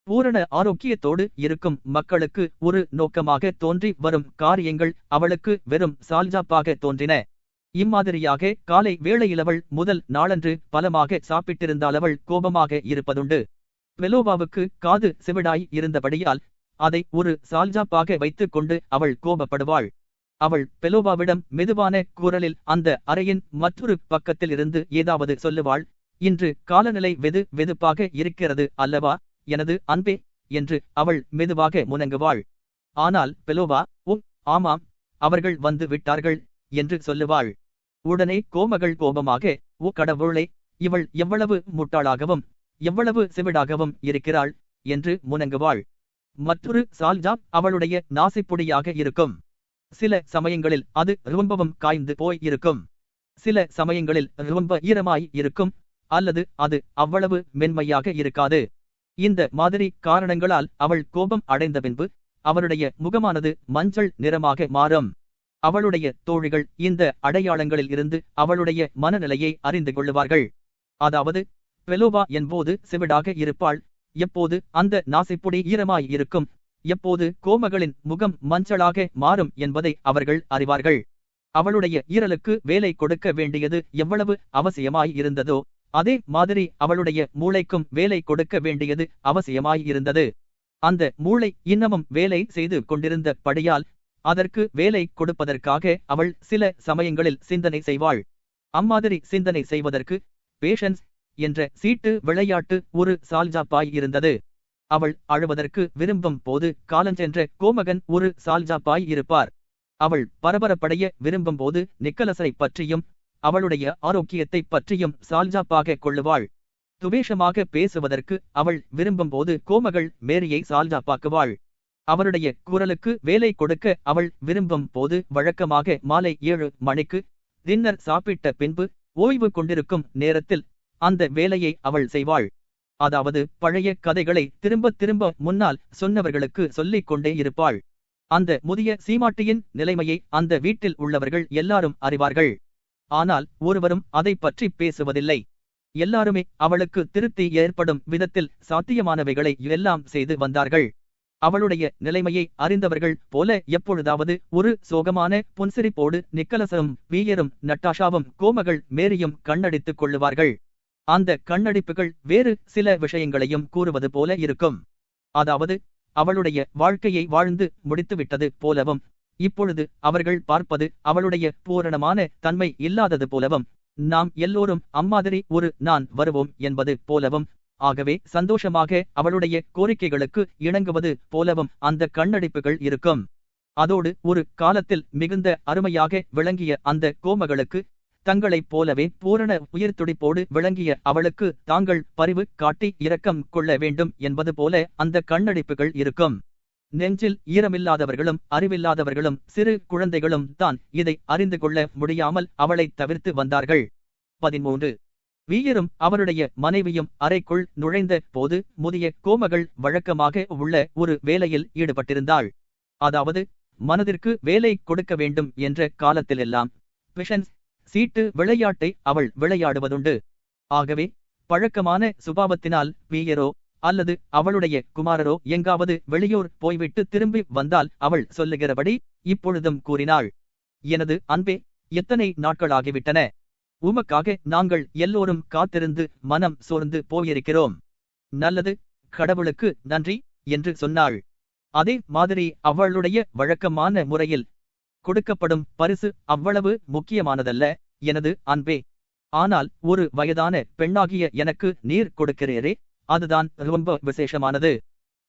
பூரண ஆரோக்கியத்தோடு இருக்கும் மக்களுக்கு ஒரு நோக்கமாக தோன்றி வரும் காரியங்கள் அவளுக்கு வெறும் சால்ஜாப்பாக தோன்றின. இம்மாதிரியாக காலை வேளையிலவள் முதல் நாளன்று பலமாக சாப்பிட்டிருந்தாலவள் கோபமாக இருப்பதுண்டு. பெலோவாவுக்கு காது செவிடாய் இருந்தபடியால் அதை ஒரு சால்ஜாப்பாக வைத்துக் கொண்டு அவள் கோபப்படுவாள். அவள் பெலோவாவிடம் மெதுவான குரலில் அந்த அறையின் மற்றொரு பக்கத்தில் இருந்து ஏதாவது சொல்லுவாள். இன்று காலநிலை வெதுப்பாக இருக்கிறது அல்லவா எனது அன்பே என்று அவள் மெதுவாக முனங்குவாள். ஆனால் பெலோவா, ஆமாம், அவர்கள் வந்து விட்டார்கள் என்று சொல்லுவாள். உடனே கோமகள் கோபமாக, கடவுளே, இவள் எவ்வளவு முட்டாளாகவும் எவ்வளவு செவிடாகவும் இருக்கிறாள் என்று முனங்குவாள். மற்றொரு சால்ஜாப் அவளுடைய நாசிப்புடியாக இருக்கும். சில சமயங்களில் அது ரொம்பவும் காய்ந்து போய் இருக்கும். சில சமயங்களில் ரொம்ப ஈரமாய் இருக்கும், அல்லது அது அவ்வளவு மென்மையாக இருக்காது. இந்த மாதிரி காரணங்களால் அவள் கோபம் அடைந்த பின்பு அவளுடைய முகமானது மஞ்சள் நிறமாக மாறும். அவளுடைய தோழிகள் இந்த அடையாளங்களில் இருந்து அவளுடைய மனநிலையை அறிந்து கொள்ளுவார்கள். அதாவது பெலோவா என்போது செவிடாக இருப்பாள், எப்போது அந்த நாசிப்புடி ஈரமாய் இருக்கும், எப்போது கோமகளின் முகம் மஞ்சளாக மாறும் என்பதை அவர்கள் அறிவார்கள். அவளுடைய ஈரலுக்கு வேலை கொடுக்க வேண்டியது எவ்வளவு அவசியமாய் இருந்ததோ அதே மாதிரி அவளுடைய மூளைக்கும் வேலை கொடுக்க வேண்டியது அவசியமாய் இருந்தது. அந்த மூளை இன்னமும் வேலை செய்து கொண்டிருந்த படியால் அதற்கு வேலை கொடுப்பதற்காக அவள் சில சமயங்களில் சிந்தனை செய்வாள். அம்மாதிரி சிந்தனை செய்வதற்கு பேஷன்ஸ் என்ற சீட்டு விளையாட்டு ஒரு சால்ஜாப்பாய் இருந்தது. அவள் அழுவதற்கு விரும்பும் போது காலஞ்சென்ற கோமகன் ஒரு சால்ஜாப்பாய் இருப்பார். அவள் பரபரப்படைய விரும்பும் போது நிக்கலஸை பற்றியும் அவளுடைய ஆரோக்கியத்தை பற்றியும் சால்ஜாப்பாக கொள்ளுவாள். துவேஷமாக பேசுவதற்கு அவள் விரும்பும் போது கோமகள் மேரியை சால்ஜாப்பாக்குவாள். அவளுடைய குரலுக்கு வேலை கொடுக்க அவள் விரும்பும் போது வழக்கமாக மாலை 7 மணிக்கு டின்னர் சாப்பிட்ட பின்பு ஓய்வு கொண்டிருக்கும் நேரத்தில் அந்த வேலையை அவள் செய்வாள். அதாவது பழைய கதைகளை திரும்ப திரும்ப முன்னால் சொன்னவர்களுக்கு சொல்லிக் கொண்டே இருப்பாள். அந்த முதிய சீமாட்டியின் நிலைமையை அந்த வீட்டில் உள்ளவர்கள் எல்லாரும் அறிவார்கள். ஆனால் ஒருவரும் அதை பற்றி பேசுவதில்லை. எல்லாருமே அவளுக்கு திருப்தி ஏற்படும் விதத்தில் சாத்தியமானவைகளை எல்லாம் செய்து வந்தார்கள். அவளுடைய நிலைமையை அறிந்தவர்கள் போல எப்பொழுதாவது ஒரு சோகமான புன்சிரிப்போடு நிக்கலஸும் பீயரும் நட்டாஷாவும் கோமகள் மேரியும் கண்ணடித்துக் கொள்ளுவார்கள். அந்த கண்ணடிப்புகள் வேறு சில விஷயங்களையும் கூறுவது போல இருக்கும். அதாவது அவளுடைய வாழ்க்கையை வாழ்ந்து முடித்துவிட்டது போலவும், இப்பொழுது அவர்கள் பார்ப்பது அவளுடைய பூரணமான தன்மை இல்லாதது போலவும், நாம் எல்லோரும் அம்மாதிரி ஒரு நான் வருவோம் என்பது போலவும், ஆகவே சந்தோஷமாக அவளுடைய கோரிக்கைகளுக்கு இணங்குவது போலவும் அந்த கண்ணடிப்புகள் இருக்கும். அதோடு ஒரு காலத்தில் மிகுந்த அருமையாக விளங்கிய அந்த கோமகளுக்கு தங்களைப் போலவே பூரண உயிர்த்துடிப்போடு விளங்கிய அவளுக்கு தாங்கள் பரிவு காட்டி இரக்கம் கொள்ள வேண்டும் என்பது போல அந்த கண்ணடிப்புகள் இருக்கும். நெஞ்சில் ஈரமில்லாதவர்களும் அறிவில்லாதவர்களும் சிறு குழந்தைகளும் தான் இதை அறிந்து கொள்ள முடியாமல் அவளை தவிர்த்து வந்தார்கள். 13. வீயரும் அவருடைய மனைவியும் அறைக்குள் நுழைந்த போது முதிய கோமகள் வழக்கமாக உள்ள ஒரு வேலையில் ஈடுபட்டிருந்தாள். அதாவது மனதிற்கு வேலை கொடுக்க வேண்டும் என்ற காலத்திலெல்லாம் பிஷன்ஸ் சீட்டு விளையாட்டை அவள் விளையாடுவதுண்டு. ஆகவே பழக்கமான சுபாவத்தினால் வீயரோ அல்லது அவளுடைய குமாரரோ எங்காவது வெளியூர் போய்விட்டு திரும்பி வந்தால் அவள் சொல்லுகிறபடி இப்பொழுதும் கூறினாள், எனது அன்பே, எத்தனை நாட்களாகிவிட்டன, உமக்காக நாங்கள் எல்லோரும் காத்திருந்து மனம் சோர்ந்து போயிருக்கிறோம். நல்லது, கடவுளுக்கு நன்றி என்று சொன்னாள். அதே மாதிரி அவளுடைய வழக்கமான முறையில், கொடுக்கப்படும் பரிசு அவ்வளவு முக்கியமானதல்ல எனது அன்பே, ஆனால் ஒரு வயதான பெண்ணாகிய எனக்கு நீர் கொடுக்கிறீரே, அதுதான் ரொம்ப விசேஷமானது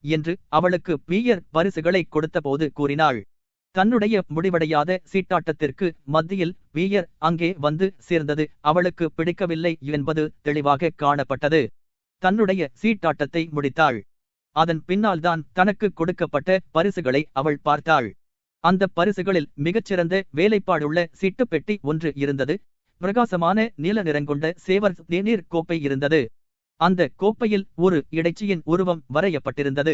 என்று அவளுக்கு பீயர் பரிசுகளை கொடுத்தபோது கூறினாள். தன்னுடைய முடிவடையாத சீட்டாட்டத்திற்கு மத்தியில் பீயர் அங்கே வந்து சேர்ந்தது அவளுக்கு பிடிக்கவில்லை என்பது தெளிவாக காணப்பட்டது. தன்னுடைய சீட்டாட்டத்தை முடித்தாள். அதன் பின்னால்தான் தனக்கு கொடுக்கப்பட்ட பரிசுகளை அவள் பார்த்தாள். அந்த பரிசுகளில் மிகச்சிறந்த வேலைப்பாடுள்ள சீட்டுப்பெட்டி ஒன்று இருந்தது. பிரகாசமான நீல நிறங்கொண்ட சேவர் தேநீர் கோப்பை இருந்தது. அந்த கோப்பையில் ஒரு இடைச்சியின் உருவம் வரையப்பட்டிருந்தது.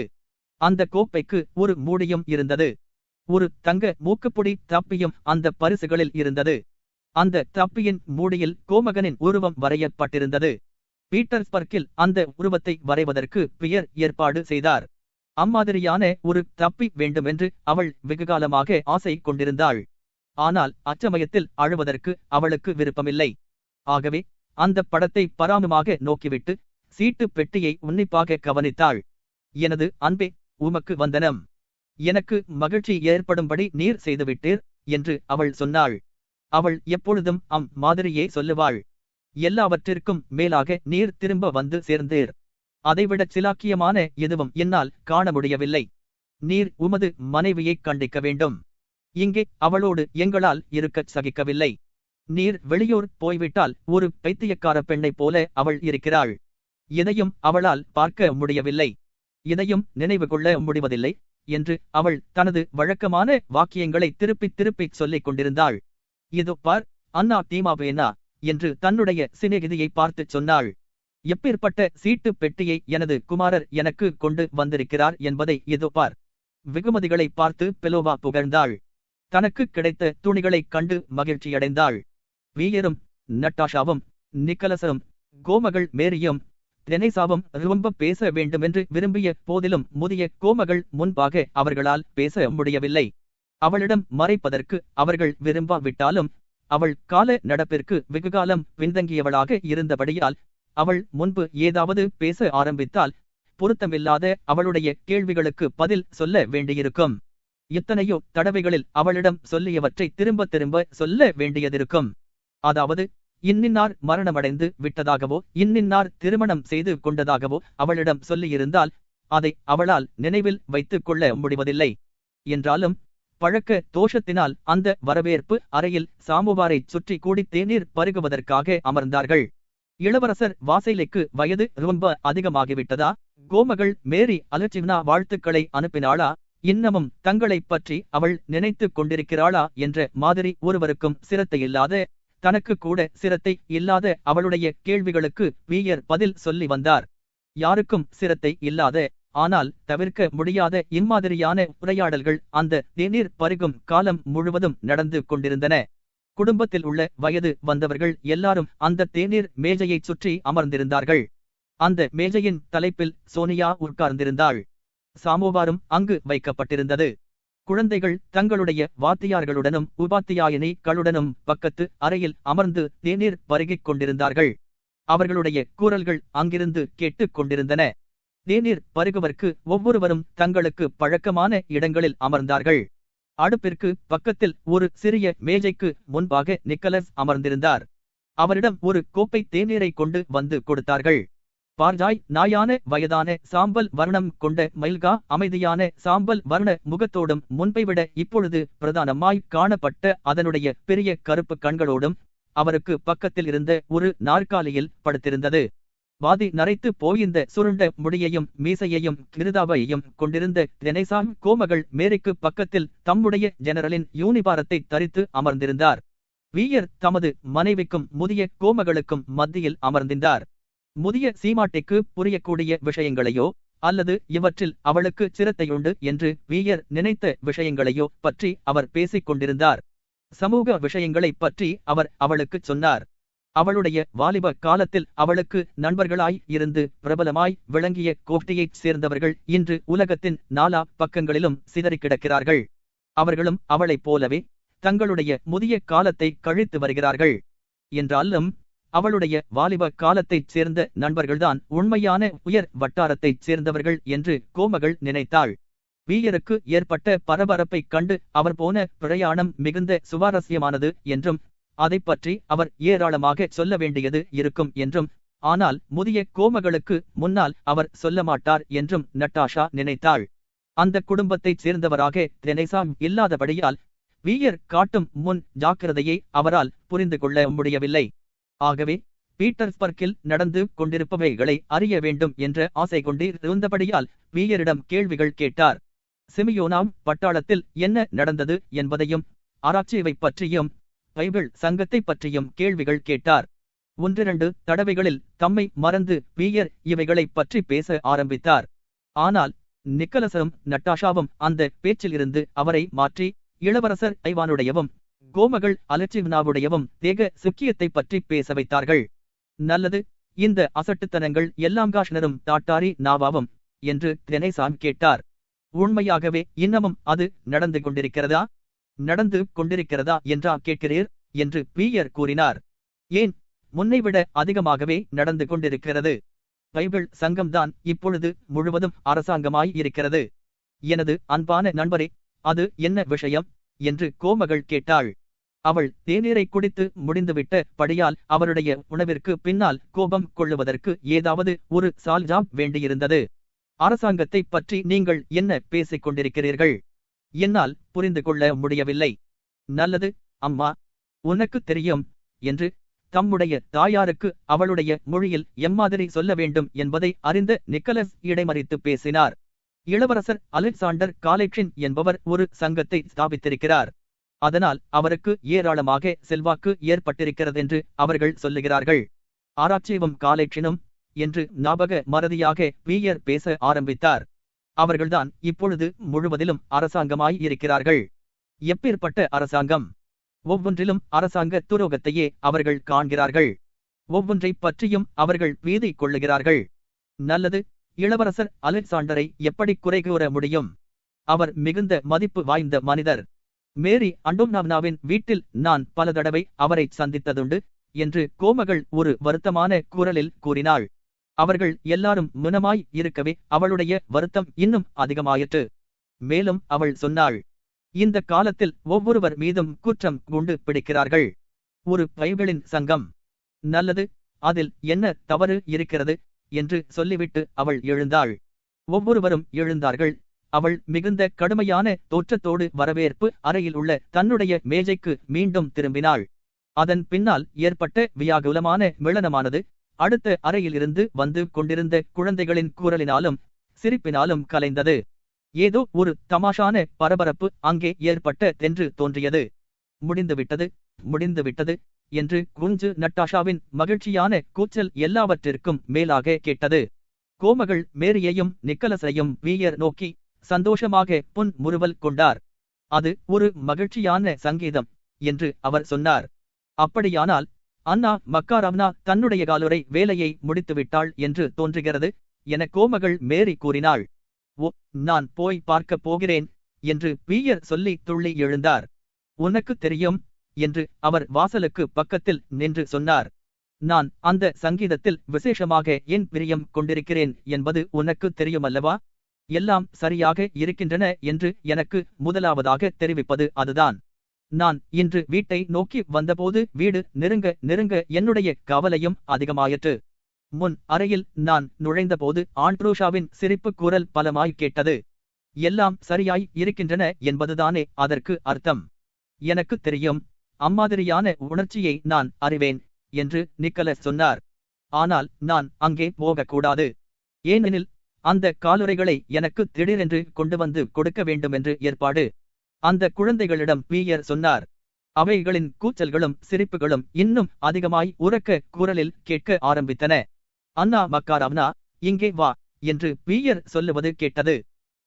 அந்த கோப்பைக்கு ஒரு மூடியும் இருந்தது. ஒரு தங்க மூக்குப்பொடி தப்பியும் அந்த பரிசுகளில் இருந்தது. அந்த தப்பியின் மூடியில் கோமகனின் உருவம் வரையப்பட்டிருந்தது. பீட்டர்ஸ்பர்க்கில் அந்த உருவத்தை வரைவதற்கு பியர் ஏற்பாடு செய்தார். அம்மாதிரியான ஒரு தப்பி வேண்டுமென்று அவள் வெகுகாலமாக ஆசை கொண்டிருந்தாள். ஆனால் அச்சமயத்தில் அழுவதற்கு அவளுக்கு விருப்பமில்லை. ஆகவே அந்த படத்தை பராமமாக நோக்கிவிட்டு சீட்டு பெட்டியை உன்னிப்பாக கவனித்தாள். எனது அன்பே, உமக்கு வந்தனம். எனக்கு மகிழ்ச்சி ஏற்படும்படி நீர் செய்துவிட்டீர் என்று அவள் சொன்னாள். அவள் எப்பொழுதும் மாதிரியே சொல்லுவாள். எல்லாவற்றிற்கும் மேலாக நீர் திரும்ப வந்து சேர்ந்தீர். அதைவிடச் சிலாக்கியமான எதுவும் என்னால் காண முடியவில்லை. நீர் உமது மனைவியை கண்டிக்க வேண்டும். இங்கே அவளோடு எங்களால் இருக்கச் சகிக்கவில்லை. நீர் வெளியூர் போய்விட்டால் ஒரு பைத்தியக்கார பெண்ணைப் போல அவள் இருக்கிறாள். எதையும் அவளால் பார்க்க முடியவில்லை. இதையும் நினைவு கொள்ள முடிவதில்லை என்று அவள் தனது வழக்கமான வாக்கியங்களை திருப்பித் திருப்பிச் சொல்லிக் கொண்டிருந்தாள். இதோ பார், அண்ணா தீமாவேனா என்று தன்னுடைய சிநேகிதியை பார்த்துச் சொன்னாள். எப்பேற்பட்ட சீட்டு பெட்டியை எனது குமாரர் எனக்கு கொண்டு வந்திருக்கிறார் என்பதை இதோ பார். வெகுமதிகளை பார்த்து பெலோவா புகழ்ந்தாள். தனக்கு கிடைத்த துணிகளைக் கண்டு மகிழ்ச்சியடைந்தாள். வீயரும் நட்டாஷாவும் நிக்கலசரும் கோமகள் மேரியும் தெரேசாவும் ரொம்ப பேச வேண்டுமென்று விரும்பிய போதிலும் முதிய கோமகள் முன்பாக அவர்களால் பேச முடியவில்லை. அவளிடம் மறைப்பதற்கு அவர்கள் விரும்பாவிட்டாலும் அவள் கால நடப்பிற்கு வெகுகாலம் பின்தங்கியவளாக இருந்தபடியால் அவள் முன்பு ஏதாவது பேச ஆரம்பித்தால் பொருத்தமில்லாத அவளுடைய கேள்விகளுக்கு பதில் சொல்ல வேண்டியிருக்கும். எத்தனையோ தடவைகளில் அவளிடம் சொல்லியவற்றை திரும்ப திரும்ப சொல்ல வேண்டியதிருக்கும். அதாவது, இன்னின்னார் மரணமடைந்து விட்டதாகவோ இன்னின்னார் திருமணம் செய்து கொண்டதாகவோ அவளிடம் சொல்லியிருந்தால் அதை அவளால் நினைவில் வைத்துக் கொள்ள முடிவதில்லை. என்றாலும் பழக்க தோஷத்தினால் அந்த வரவேற்பு அறையில் சாமுவாரைச் சுற்றி கூடி தேநீர் பருகுவதற்காக அமர்ந்தார்கள். இளவரசர் வாசைலைக்கு வயது ரொம்ப அதிகமாகிவிட்டதா? கோமகள் மேரி அலட்சிவ்னா வாழ்த்துக்களை அனுப்பினாளா? இன்னமும் தங்களைப் பற்றி அவள் நினைத்து கொண்டிருக்கிறாளா என்ற மாதிரி ஒருவருக்கும் சிரத்தையில்லாத, தனக்கு கூட சிரத்தை இல்லாத அவளுடைய கேள்விகளுக்கு வீயர் பதில் சொல்லி வந்தார். யாருக்கும் சிரத்தை இல்லாத, ஆனால் தவிர்க்க முடியாத இம்மாதிரியான உரையாடல்கள் அந்த தேநீர் பருகும் காலம் முழுவதும் நடந்து கொண்டிருந்தன. குடும்பத்தில் உள்ள வயது வந்தவர்கள் எல்லாரும் அந்த தேநீர் மேஜையைச் சுற்றி அமர்ந்திருந்தார்கள். அந்த மேஜையின் தலைப்பில் சோனியா உட்கார்ந்திருந்தாள். சாமோவாரும் அங்கு வைக்கப்பட்டிருந்தது. குழந்தைகள் தங்களுடைய வாத்தியார்களுடனும் உபாத்தியாயினிகளுடனும் பக்கத்து அறையில் அமர்ந்து தேநீர் பருகிக் கொண்டிருந்தார்கள். அவர்களுடைய கூறல்கள் அங்கிருந்து கேட்டுக் கொண்டிருந்தன. தேநீர் பருகுவதற்கு ஒவ்வொருவரும் தங்களுக்கு பழக்கமான இடங்களில் அமர்ந்தார்கள். அடுப்பிற்கு பக்கத்தில் ஒரு சிறிய மேஜைக்கு முன்பாக நிக்கலஸ் அமர்ந்திருந்தார். அவரிடம் ஒரு கோப்பை தேநீரை கொண்டு வந்து கொடுத்தார்கள். பார்ஜாய் நாயான வயதான சாம்பல் வர்ணம் கொண்ட மைல்கா அமைதியான சாம்பல் வர்ண முகத்தோடும் முன்பைவிட இப்பொழுது பிரதானமாய் காணப்பட்ட அதனுடைய பெரிய கருப்பு கண்களோடும் அவருக்கு பக்கத்தில் இருந்த ஒரு நாற்காலியில் படுத்திருந்தது. வாதி நரைத்து போயிந்த சுருண்ட முடியையும் மீசையையும் கிருதாவையும் கொண்டிருந்த தெரேசா கோமகள் மேரிக்கு பக்கத்தில் தம்முடைய ஜெனரலின் யூனிபாரத்தை தரித்து அமர்ந்திருந்தார். வீயர் தமது மனைவிக்கும் முதிய கோமகளுக்கும் மத்தியில் அமர்ந்திருந்தார். முதிய சீமாட்டிக்கு புரியக்கூடிய விஷயங்களையோ அல்லது இவற்றில் அவளுக்கு சிரத்தையுண்டு என்று வீயர் நினைத்த விஷயங்களையோ பற்றி அவர் பேசிக் கொண்டிருந்தார். சமூக விஷயங்களைப் பற்றி அவர் அவளுக்குச் சொன்னார். அவளுடைய வாலிப காலத்தில் அவளுக்கு நண்பர்களாய் இருந்து பிரபலமாய் விளங்கிய கோஷ்டியைச் சேர்ந்தவர்கள் இன்று உலகத்தின் நாலா பக்கங்களிலும் சிதறிக் கிடக்கிறார்கள். அவர்களும் அவளைப் போலவே தங்களுடைய முதிய காலத்தை கழித்து வருகிறார்கள். என்றாலும் அவளுடைய வாலிப காலத்தைச் சேர்ந்த நண்பர்கள்தான் உண்மையான உயர் வட்டாரத்தைச் சேர்ந்தவர்கள் என்று கோமகள் நினைத்தாள். வீயருக்கு ஏற்பட்ட பரபரப்பைக் கண்டு அவர் போன பிரயாணம் மிகுந்த சுவாரஸ்யமானது என்றும் அதைப் பற்றி அவர் ஏராளமாக சொல்ல வேண்டியது இருக்கும் என்றும், ஆனால் முதிய கோமகளுக்கு முன்னால் அவர் சொல்ல மாட்டார் என்றும் நட்டாஷா நினைத்தாள். அந்த குடும்பத்தைச் சேர்ந்தவராக தெரேசா இல்லாதபடியால் வீயர் காட்டும் முன் ஜாக்கிரதையை அவரால் புரிந்து கொள்ள முடியவில்லை. ஆகவே பீட்டர்ஸ்பர்க்கில் நடந்து கொண்டிருப்பவைகளை அறிய வேண்டும் என்ற ஆசை கொண்டிருந்தபடியால் வீயரிடம் கேள்விகள் கேட்டார். சிமியோனாம் பட்டாளத்தில் என்ன நடந்தது என்பதையும் ஆராய்ச்சியை பற்றியும் பைபிள் சங்கத்தை பற்றியும் கேள்விகள் கேட்டார். ஒன்றிரண்டு தடவைகளில் தம்மை மறந்து வீயர் இவைகளை பற்றி பேச ஆரம்பித்தார். ஆனால் நிக்கலசரும் நட்டாஷாவும் அந்த பேச்சில் இருந்து அவரை மாற்றி இளவரசர் ஐவானுடையவும் கோமகள் அலட்சிவ்னாவுடையவும் தேக சுக்கியத்தை பற்றி பேச வைத்தார்கள். நல்லது, இந்த அசட்டுத்தனங்கள் எல்லாம் காஷ்ணரும் தாட்டாரி நாவாவும் என்று தெரேசா கேட்டார். உண்மையாகவே இன்னமும் அது நடந்து கொண்டிருக்கிறதா? நடந்து கொண்டிருக்கிறதா என்றா கேட்கிறீர் என்று வீயர் கூறினார். ஏன், முன்னைவிட அதிகமாகவே நடந்து கொண்டிருக்கிறது. பைபிள் சங்கம்தான் இப்பொழுது முழுவதும் அரசாங்கமாய் இருக்கிறது. எனது அன்பான நண்பரே, அது என்ன விஷயம் என்று கோமகள் கேட்டாள். அவள் தேநீரை குடித்து முடிந்துவிட்ட படியால் அவருடைய உணவிற்கு பின்னால் கோபம் கொள்ளுவதற்கு ஏதாவது ஒரு சால்ஜாப் வேண்டியிருந்தது. அரசாங்கத்தை பற்றி நீங்கள் என்ன பேசிக் கொண்டிருக்கிறீர்கள்? என்னால் புரிந்து கொள்ள முடியவில்லை. நல்லது அம்மா, உனக்கு தெரியும் என்று தம்முடைய தாயாருக்கு அவளுடைய மொழியில் எம்மாதிரி சொல்ல வேண்டும் என்பதை அறிந்த நிக்கலஸ் இடைமறித்து பேசினார். இளவரசர் அலெக்சாண்டர் காலேக்ஷின் என்பவர் ஒரு சங்கத்தை ஸ்தாபித்திருக்கிறார். அதனால் அவருக்கு ஏராளமாக செல்வாக்கு ஏற்பட்டிருக்கிறதென்று அவர்கள் சொல்லுகிறார்கள். ஆராய்ச்சியும் காலேக்ஷினும் என்று ஞாபக மறதியாக பீயர் பேச ஆரம்பித்தார். அவர்கள்தான் இப்பொழுது முழுவதிலும் அரசாங்கமாய் இருக்கிறார்கள். எப்பேற்பட்ட அரசாங்கம்! ஒவ்வொன்றிலும் அரசாங்க துரோகத்தையே அவர்கள் காண்கிறார்கள். ஒவ்வொன்றைப் பற்றியும் அவர்கள் பீதி கொள்ளுகிறார்கள். நல்லது, இளவரசர் அலெக்சாண்டரை எப்படி குறை கூற முடியும்? அவர் மிகுந்த மதிப்பு வாய்ந்த மனிதர். மேரி அண்டோம்னாவின் வீட்டில் நான் பல தடவை அவரை சந்தித்ததுண்டு என்று கோமகள் ஒரு வருத்தமான குரலில் கூறினாள். அவர்கள் எல்லாரும் முனமாய் இருக்கவே அவளுடைய வருத்தம் இன்னும் அதிகமாயிற்று. மேலும் அவள் சொன்னாள், இந்த காலத்தில் ஒவ்வொருவர் மீதும் குற்றம் குண்டு பிடிக்கிறார்கள். ஒரு பைபிளின் சங்கம். நல்லது, அதில் என்ன தவறு இருக்கிறது என்று சொல்லிவிட்டு அவள் எழுந்தாள். ஒவ்வொருவரும் எழுந்தார்கள். அவள் மிகுந்த கடுமையான தோற்றத்தோடு வரவேற்பு அறையில் உள்ள தன்னுடைய மேஜைக்கு மீண்டும் திரும்பினாள். அதன் பின்னால் ஏற்பட்ட வியாகுலமான மிளனமானது அடுத்த அறையிலிருந்து வந்து கொண்டிருந்த குழந்தைகளின் குரலினாலும் சிரிப்பினாலும் கலைந்தது. ஏதோ ஒரு தமாஷான பரபரப்பு அங்கே ஏற்பட்டதென்று தோன்றியது. முடிந்துவிட்டது, முடிந்துவிட்டது என்று குஞ்சு நட்டாஷாவின் மகிழ்ச்சியான கூச்சல் எல்லாவற்றிற்கும் மேலாக கேட்டது. கோமகள் மேரியையும் நிக்கலஸையும் பீயர் நோக்கி சந்தோஷமாக புன் முறுவல் கொண்டார். அது ஒரு மகிழ்ச்சியான சங்கீதம் என்று அவர் சொன்னார். அப்படியானால் அன்னா மக்காராவ்னா தன்னுடைய காலுரை வேலையை முடித்துவிட்டாள் என்று தோன்றுகிறது என கோமகள் மேரி கூறினாள். ஓ, நான் போய் பார்க்கப் போகிறேன் என்று பீயர் சொல்லி துள்ளி எழுந்தார். உனக்கு தெரியும் என்று அவர் வாசலுக்கு பக்கத்தில் நின்று சொன்னார். நான் அந்த சங்கீதத்தில் விசேஷமாக என் பிரியம் கொண்டிருக்கிறேன் என்பது உனக்கு தெரியுமல்லவா? எல்லாம் சரியாக இருக்கின்றன என்று எனக்கு முதலாவதாக தெரிவிப்பது அதுதான். நான் இன்று வீட்டை நோக்கி வந்தபோது வீடு நெருங்க நெருங்க என்னுடைய கவலையும் அதிகமாயிற்று. முன் அறையில் நான் நுழைந்தபோது ஆண்ட்ரூஷாவின் சிரிப்பு குரல் பலமாய் கேட்டது. எல்லாம் சரியாய் இருக்கின்றன என்பதுதானே அதற்கு அர்த்தம்? எனக்கு தெரியும், அம்மாதிரியான உணர்ச்சியை நான் அறிவேன் என்று நிக்கலஸ் சொன்னார். ஆனால் நான் அங்கே போகக்கூடாது. ஏனெனில் அந்த காலுரைகளை எனக்கு திடீரென்று கொண்டு வந்து கொடுக்க வேண்டுமென்று ஏற்பாடு. அந்த குழந்தைகளிடம் பீயர் சொன்னார். அவைகளின் கூச்சல்களும் சிரிப்புகளும் இன்னும் அதிகமாய் உரக்க குரலில் கேட்க ஆரம்பித்தன. அன்னா மக்காராவ்னா, இங்கே வா என்று பீயர் சொல்லுவது கேட்டது.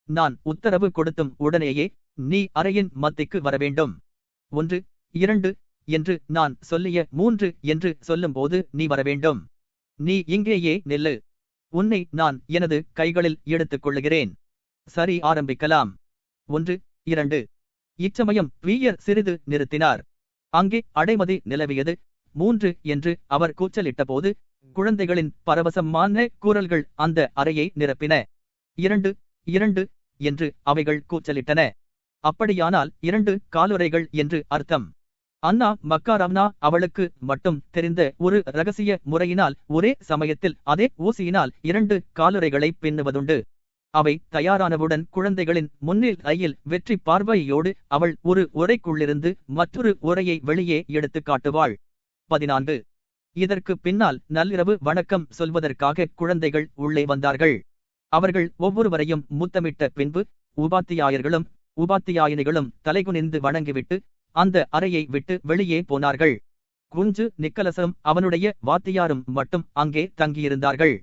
நான் உத்தரவு கொடுத்தும் உடனேயே நீ அறையின் மத்திக்கு வரவேண்டும். 1, 2 என்று நான் சொல்லிய 3 என்று சொல்லும்போது நீ வரவேண்டும். நீ இங்கேயே நில்லு. உன்னை நான் எனது கைகளில் எடுத்துக் கொள்ளுகிறேன். சரி, ஆரம்பிக்கலாம். 1, 2. இச்சமயம் பீயர் சிறிது நிறுத்தினார். அங்கே அடைமதி நிலவியது. 3 என்று அவர் கூச்சலிட்டபோது குழந்தைகளின் பரவசமான குரல்கள் அந்த அறையை நிரப்பின. 2, 2 என்று அவைகள் கூச்சலிட்டன. அப்படியானால் 2 காலுரைகள் என்று அர்த்தம். அன்னா மக்காராவ்னா அவளுக்கு மட்டும் தெரிந்த ஒரு இரகசிய முறையினால் ஒரே சமயத்தில் அதே ஊசியினால் 2 காலுரைகளை பின்னுவதுண்டு. அவை தயாரானவுடன் குழந்தைகளின் முன்னில் ரயில் வெற்றி பார்வையோடு அவள் ஒரு உரைக்குள்ளிருந்து மற்றொரு உரையை வெளியே எடுத்து காட்டுவாள். 14. இதற்கு பின்னால் நள்ளிரவு வணக்கம் சொல்வதற்காக குழந்தைகள் உள்ளே வந்தார்கள். அவர்கள் ஒவ்வொருவரையும் முத்தமிட்ட பின்பு உபாத்தியாயர்களும் உபாத்தியாயினிகளும் தலைகுனிந்து வணங்கிவிட்டு அந்த அறையை விட்டு வெளியே போனார்கள். குஞ்சு நிக்கலஸும் அவனுடைய வாத்தியாரும் மட்டும் அங்கே தங்கியிருந்தார்கள்.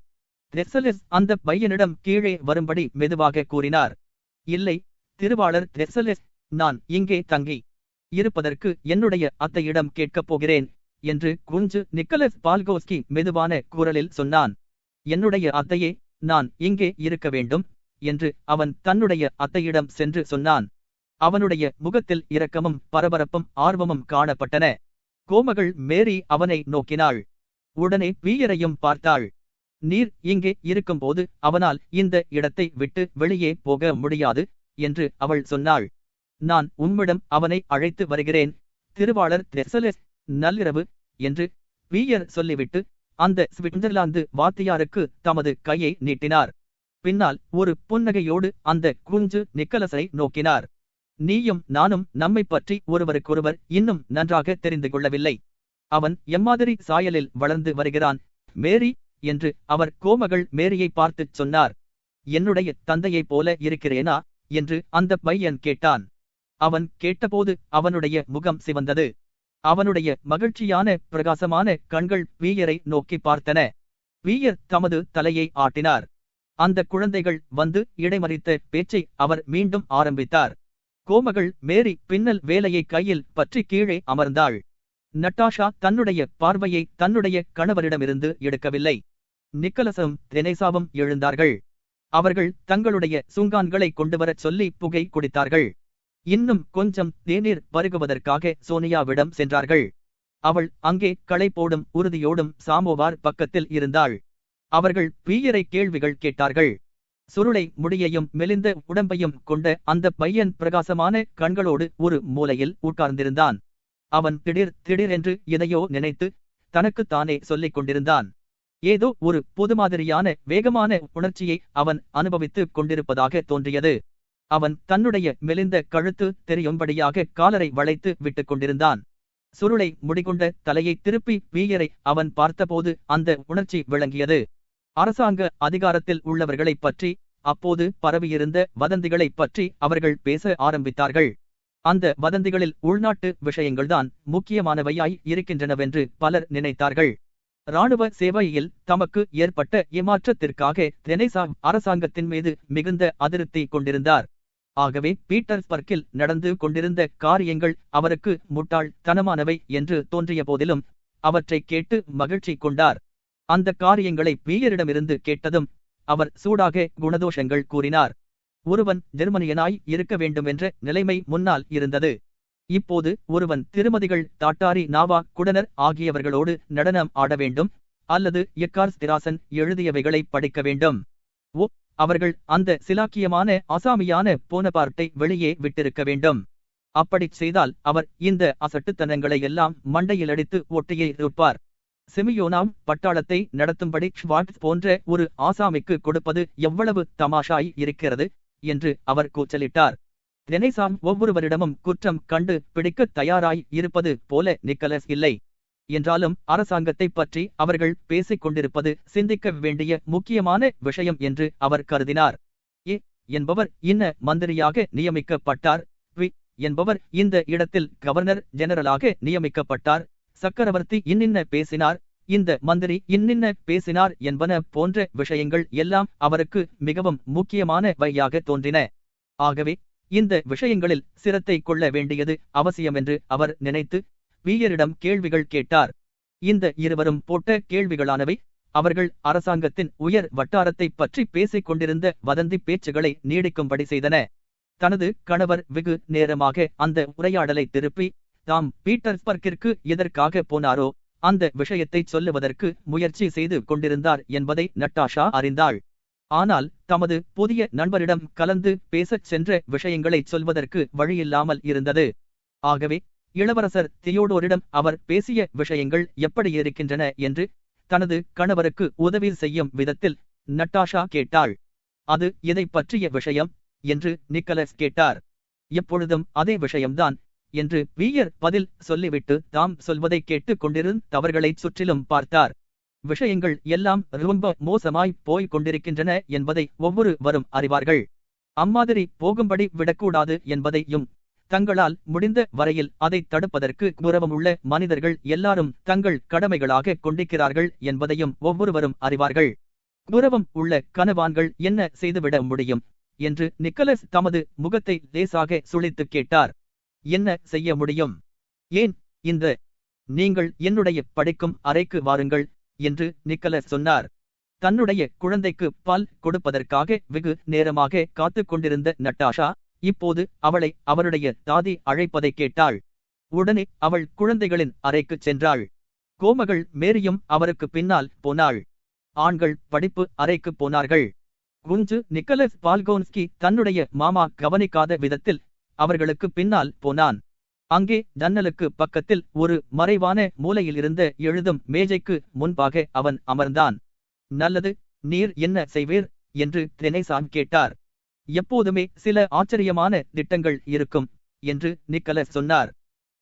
தெர்சலெஸ் அந்த பையனிடம் கீழே வரும்படி மெதுவாக கூறினார். இல்லை, திருவாளர் தெர்சலெஸ், நான் இங்கே தங்கி இருப்பதற்கு என்னுடைய அத்தையிடம் கேட்கப் போகிறேன் என்று குஞ்சு நிக்கலஸ் பால்கோஸ்கி மெதுவான குரலில் சொன்னான். என்னுடைய அத்தையே, நான் இங்கே இருக்க வேண்டும் என்று அவன் தன்னுடைய அத்தையிடம் சென்று சொன்னான். அவனுடைய முகத்தில் இரக்கமும் பரபரப்பும் ஆர்வமும் காணப்பட்டன. கோமகள் மேரி அவனை நோக்கினாள். உடனே பீயரையும் பார்த்தாள். நீர் இங்கே இருக்கும்போது அவனால் இந்த இடத்தை விட்டு வெளியே போக முடியாது என்று அவள் சொன்னாள். நான் உம்மிடம் அவனை அழைத்து வருகிறேன், திருவாளர் தெர்சலெஸ், நள்ளிரவு என்று பீயர் சொல்லிவிட்டு அந்த ஸ்விட்சர்லாந்து வாத்தியாருக்கு தமது கையை நீட்டினார். பின்னால் ஒரு புன்னகையோடு அந்த குஞ்சு நிக்கலஸை நோக்கினார். நீயும் நானும் நம்மை பற்றி ஒருவருக்கொருவர் இன்னும் நன்றாக தெரிந்து கொள்ளவில்லை. அவன் எம்மாதிரி சாயலில் வளர்ந்து வருகிறான் மேரி என்று அவர் கோமகள் மேரியை பார்த்துச் சொன்னார். என்னுடைய தந்தையைப் போல இருக்கிறேனா என்று அந்த பையன் கேட்டான். அவன் கேட்டபோது அவனுடைய முகம் சிவந்தது. அவனுடைய மகிழ்ச்சியான பிரகாசமான கண்கள் பீயரை நோக்கி பார்த்தன. பீயர் தமது தலையை ஆட்டினார். அந்த குழந்தைகள் வந்து இடைமறித்த பேச்சை அவர் மீண்டும் ஆரம்பித்தார். கோமகள் மேரி பின்னல் வேலையை கையில் பற்றி கீழே அமர்ந்தாள். நட்டாஷா தன்னுடைய பார்வையை தன்னுடைய கணவரிடமிருந்து எடுக்கவில்லை. நிக்கலசும் தெரேசாவும் எழுந்தார்கள். அவர்கள் தங்களுடைய சுங்கான்களை கொண்டுவரச் சொல்லி புகை குடித்தார்கள். இன்னும் கொஞ்சம் தேநீர் பருகுவதற்காக சோனியாவிடம் சென்றார்கள். அவள் அங்கே களை போடும் உறுதியோடும் சாமோவார் பக்கத்தில் இருந்தாள். அவர்கள் பீயரை கேள்விகள் கேட்டார்கள். சுருளை முடியையும் மெலிந்த உடம்பையும் கொண்ட அந்த பையன் பிரகாசமான கண்களோடு ஒரு மூலையில் உட்கார்ந்திருந்தான். அவன் திடீரென்று எதையோ நினைத்து தனக்குத்தானே சொல்லிக் கொண்டிருந்தான். ஏதோ ஒரு புதுமாதிரியான வேகமான உணர்ச்சியை அவன் அனுபவித்துக் கொண்டிருப்பதாக தோன்றியது. அவன் தன்னுடைய மெலிந்த கழுத்து தெரியும்படியாக காலரை வளைத்து விட்டுக் கொண்டிருந்தான். சுருளை முடிகொண்ட தலையை திருப்பி பீயரை அவன் பார்த்தபோது அந்த உணர்ச்சி விளங்கியது. அரசாங்க அதிகாரத்தில் உள்ளவர்களைப் பற்றி அப்போது பரவியிருந்த வதந்திகளைப் பற்றி அவர்கள் பேச ஆரம்பித்தார்கள். அந்த வதந்திகளில் உள்நாட்டு விஷயங்கள்தான் முக்கியமானவையாய் இருக்கின்றனவென்று பலர் நினைத்தார்கள். இராணுவ சேவையில் தமக்கு ஏற்பட்ட ஏமாற்றத்திற்காக தெரேசா அரசாங்கத்தின் மீது மிகுந்த அதிருப்தி கொண்டிருந்தார். ஆகவே பீட்டர்ஸ்பர்க்கில் நடந்து கொண்டிருந்த காரியங்கள் அவருக்கு முட்டாள் தனமானவை என்று தோன்றிய போதிலும் அவற்றை கேட்டு மகிழ்ச்சி கொண்டார். அந்த காரியங்களை பீயரிடமிருந்து கேட்டதும் அவர் சூடாக குணதோஷங்கள் கூறினார். ஒருவன் ஜெர்மனியனாய் இருக்க வேண்டுமென்ற நிலைமை முன்னால் இருந்தது. இப்போது ஒருவன் திருமதிகள் தாட்டாரி நாவா குடனர் ஆகியவர்களோடு நடனம் ஆட வேண்டும், அல்லது எக்கார்ஸ் திராசன் எழுதியவைகளை படிக்க வேண்டும். அவர்கள் அந்த சிலாக்கியமான ஆசாமியான போனபார்ட்டை வெளியே விட்டிருக்க வேண்டும். அப்படிச் செய்தால் அவர் இந்த அசட்டுத்தனங்களை எல்லாம் மண்டையில் அடித்து ஒட்டியே இருப்பார். சிமியோனாம் பட்டாளத்தை நடத்தும்படி ஷ்வார்ட்ஸ் போன்ற ஒரு ஆசாமிக்கு கொடுப்பது எவ்வளவு தமாஷாய் இருக்கிறது என்று அவர் கூச்சலிட்டார். தெரேசா ஒவ்வொருவரிடமும் குற்றம் கண்டு பிடிக்க தயாராய் இருப்பது போல நிக்கலஸ் இல்லை. என்றாலும் அரசாங்கத்தை பற்றி அவர்கள் பேசிக் கொண்டிருப்பது சிந்திக்க வேண்டிய முக்கியமான விஷயம் என்று அவர் கருதினார். ஏ என்பவர் இன்ன மந்திரியாக நியமிக்கப்பட்டார். வி என்பவர் இந்த இடத்தில் கவர்னர் ஜெனரலாக நியமிக்கப்பட்டார். சக்கரவர்த்தி இன்னின்ன பேசினார், இந்த மந்திரி இன்னின்ன பேசினார் என்பன போன்ற விஷயங்கள் எல்லாம் அவருக்கு மிகவும் முக்கியமானவையாக தோன்றின. ஆகவே இந்த விஷயங்களில் சிரத்தை கொள்ள வேண்டியது அவசியமென்று அவர் நினைத்து பீயரிடம் கேள்விகள் கேட்டார். இந்த இருவரும் போட்ட கேள்விகளானவை அவர்கள் அரசாங்கத்தின் உயர் வட்டாரத்தை பற்றி பேசிக் கொண்டிருந்த வதந்தி பேச்சுகளை நீடிக்கும்படி செய்தன. தனது கணவர் வெகு நேரமாக அந்த உரையாடலை திருப்பி தாம் பீட்டர்ஸ்பர்க்கிற்கு எதற்காக போனாரோ அந்த விஷயத்தை சொல்லுவதற்கு முயற்சி செய்து கொண்டிருந்தார் என்பதை நட்டாஷா அறிந்தாள். ஆனால் தமது புதிய நண்பரிடம் கலந்து பேசச் சென்ற விஷயங்களை சொல்வதற்கு வழியில்லாமல் இருந்தது. ஆகவே இளவரசர் தியோடோரிடம் அவர் பேசிய விஷயங்கள் எப்படி இருக்கின்றன என்று தனது கணவருக்கு உதவி செய்யும் விதத்தில் நட்டாஷா கேட்டாள். அது எதை பற்றிய விஷயம் என்று நிக்கலஸ் கேட்டார். எப்பொழுதும் அதே விஷயம்தான் என்று பீயர் பதில் சொல்லிவிட்டு தாம் சொல்வதை கேட்டுக் கொண்டிருந்தவர்களைச் சுற்றிலும் பார்த்தார். விஷயங்கள் எல்லாம் ரொம்ப மோசமாய் போய்க் கொண்டிருக்கின்றன என்பதை ஒவ்வொருவரும் அறிவார்கள். அம்மாதிரி போகும்படி விடக்கூடாது என்பதையும் தங்களால் முடிந்த வரையில் அதை தடுப்பதற்கு குரவமுள்ள மனிதர்கள் எல்லாரும் தங்கள் கடமைகளாக கொண்டிருக்கிறார்கள் என்பதையும் ஒவ்வொருவரும் அறிவார்கள். குரவம் உள்ள கனவான்கள் என்ன செய்துவிட முடியும் என்று நிக்கலஸ் தமது முகத்தை லேசாக சுழித்து கேட்டார். என்ன செய்ய முடியும்? ஏன் நீங்கள் என்னுடைய படிக்கும் அறைக்கு வாருங்கள் என்று நிக்கலஸ் சொன்னார். தன்னுடைய குழந்தைக்கு பால் கொடுப்பதற்காக வெகு நேரமாக காத்து கொண்டிருந்த நட்டாஷா இப்போது அவளை அவருடைய தாதி அழைப்பதை கேட்டாள். உடனே அவள் குழந்தைகளின் அறைக்குச் சென்றாள். கோமகள் மேரியும் அவருக்கு பின்னால் போனாள். ஆண்கள் படிப்பு அறைக்கு போனார்கள். குஞ்சு நிக்கலஸ் பால்கோன்ஸ்கி தன்னுடைய மாமா கவனிக்காத விதத்தில் அவர்களுக்கு பின்னால் போனான். அங்கே ஜன்னலுக்கு பக்கத்தில் ஒரு மறைவான மூலையில் இருந்த எழுதும் மேஜைக்கு முன்பாக அவன் அமர்ந்தான். நல்லது, நீர் என்ன செய்வீர் என்று தெரேசா கேட்டார். எப்போதுமே சில ஆச்சரியமான திட்டங்கள் இருக்கும் என்று நிக்கலஸ் சொன்னார்.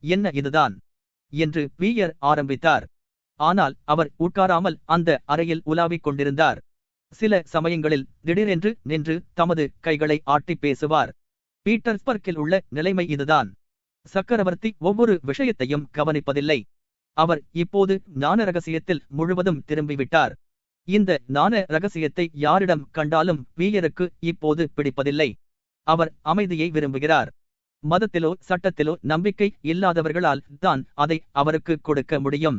என்ன இதுதான்? என்று பீயர் ஆரம்பித்தார். ஆனால் அவர் உட்காராமல் அந்த அறையில் உலாவிக் கொண்டிருந்தார். சில சமயங்களில் திடீரென்று நின்று தமது கைகளை ஆட்டி பேசுவார். பீட்டர்ஸ்பர்க்கில் உள்ள நிலைமை இதுதான். சக்கரவர்த்தி ஒவ்வொரு விஷயத்தையும் கவனிப்பதில்லை. அவர் இப்போது ஞான ரகசியத்தில் முழுவதும் திரும்பிவிட்டார். இந்த ஞான ரகசியத்தை யாரிடம் கண்டாலும் பீயருக்கு இப்போது பிடிப்பதில்லை. அவர் அமைதியை விரும்புகிறார். மதத்திலோ சட்டத்திலோ நம்பிக்கை இல்லாதவர்களால் தான் அதை அவருக்கு கொடுக்க முடியும்.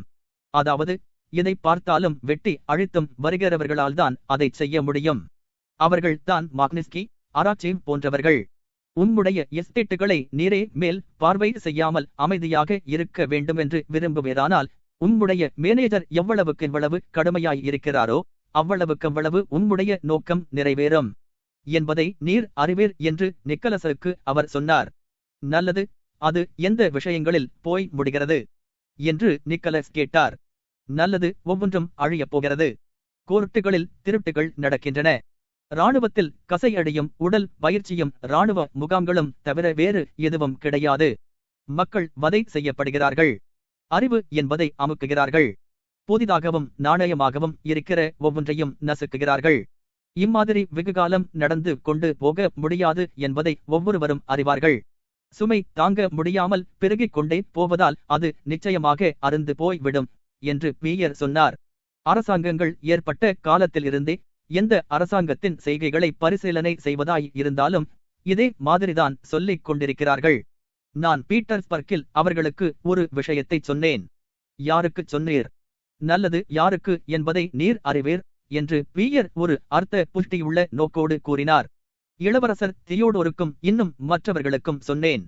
அதாவது இதை பார்த்தாலும் வெட்டி அழித்தும் வருகிறவர்களால் தான் அதை செய்ய முடியும். அவர்கள் தான் மாக்னிஸ்கி, ஆராய்ச்சி போன்றவர்கள். உம்முடைய எஸ்டேட்டுகளை நீரே மேல் பார்வை செய்யாமல் அமைதியாக இருக்க வேண்டுமென்று விரும்புவீரானால் உம்முடைய மேனேஜர் எவ்வளவுக்கெவ்வளவு கடுமையாய் இருக்கிறாரோ அவ்வளவுக்கவ்வளவு உம்முடைய நோக்கம் நிறைவேறும் என்பதை நீர் அறிவீர் என்று நிக்கலஸுக்கு அவர் சொன்னார். நல்லது, அது எந்த விஷயங்களில் போய் முடிகிறது என்று நிக்கலஸ் கேட்டார். நல்லது, ஒவ்வொன்றும் அழியப் போகிறது. கோர்ட்டுகளில் திருட்டுகள் நடக்கின்றன. இராணுவத்தில் கசையடியும் உடல் பயிற்சியும் இராணுவ முகாம்களும் தவிர வேறு எதுவும் கிடையாது. மக்கள் வதை செய்யப்படுகிறார்கள். அறிவு என்பதை அமுக்குகிறார்கள். புதிதாகவும் நாணயமாகவும் இருக்கிற ஒவ்வொன்றையும் நசுக்குகிறார்கள். இம்மாதிரி வெகுகாலம் நடந்து கொண்டு போக முடியாது என்பதை ஒவ்வொருவரும் அறிவார்கள். சுமை தாங்க முடியாமல் பெருகிக் கொண்டே போவதால் அது நிச்சயமாக அருந்து போய் விடும் என்று பீயர் சொன்னார். அரசாங்கங்கள் ஏற்பட்ட காலத்திலிருந்தே எந்த அரசாங்கத்தின் செய்கைகளை பரிசீலனை செய்வதாய் இருந்தாலும் இதே மாதிரிதான் சொல்லிக் கொண்டிருக்கிறார்கள். நான் பீட்டர்ஸ்பர்க்கில் அவர்களுக்கு ஒரு விஷயத்தை சொன்னேன். யாருக்குச் சொன்னீர்? நல்லது, யாருக்கு என்பதை நீர் அறிவீர் என்று பீயர் ஒரு அர்த்த புஷ்டியுள்ள நோக்கோடு கூறினார். இளவரசர் தியோடோருக்கும் இன்னும் மற்றவர்களுக்கும் சொன்னேன்.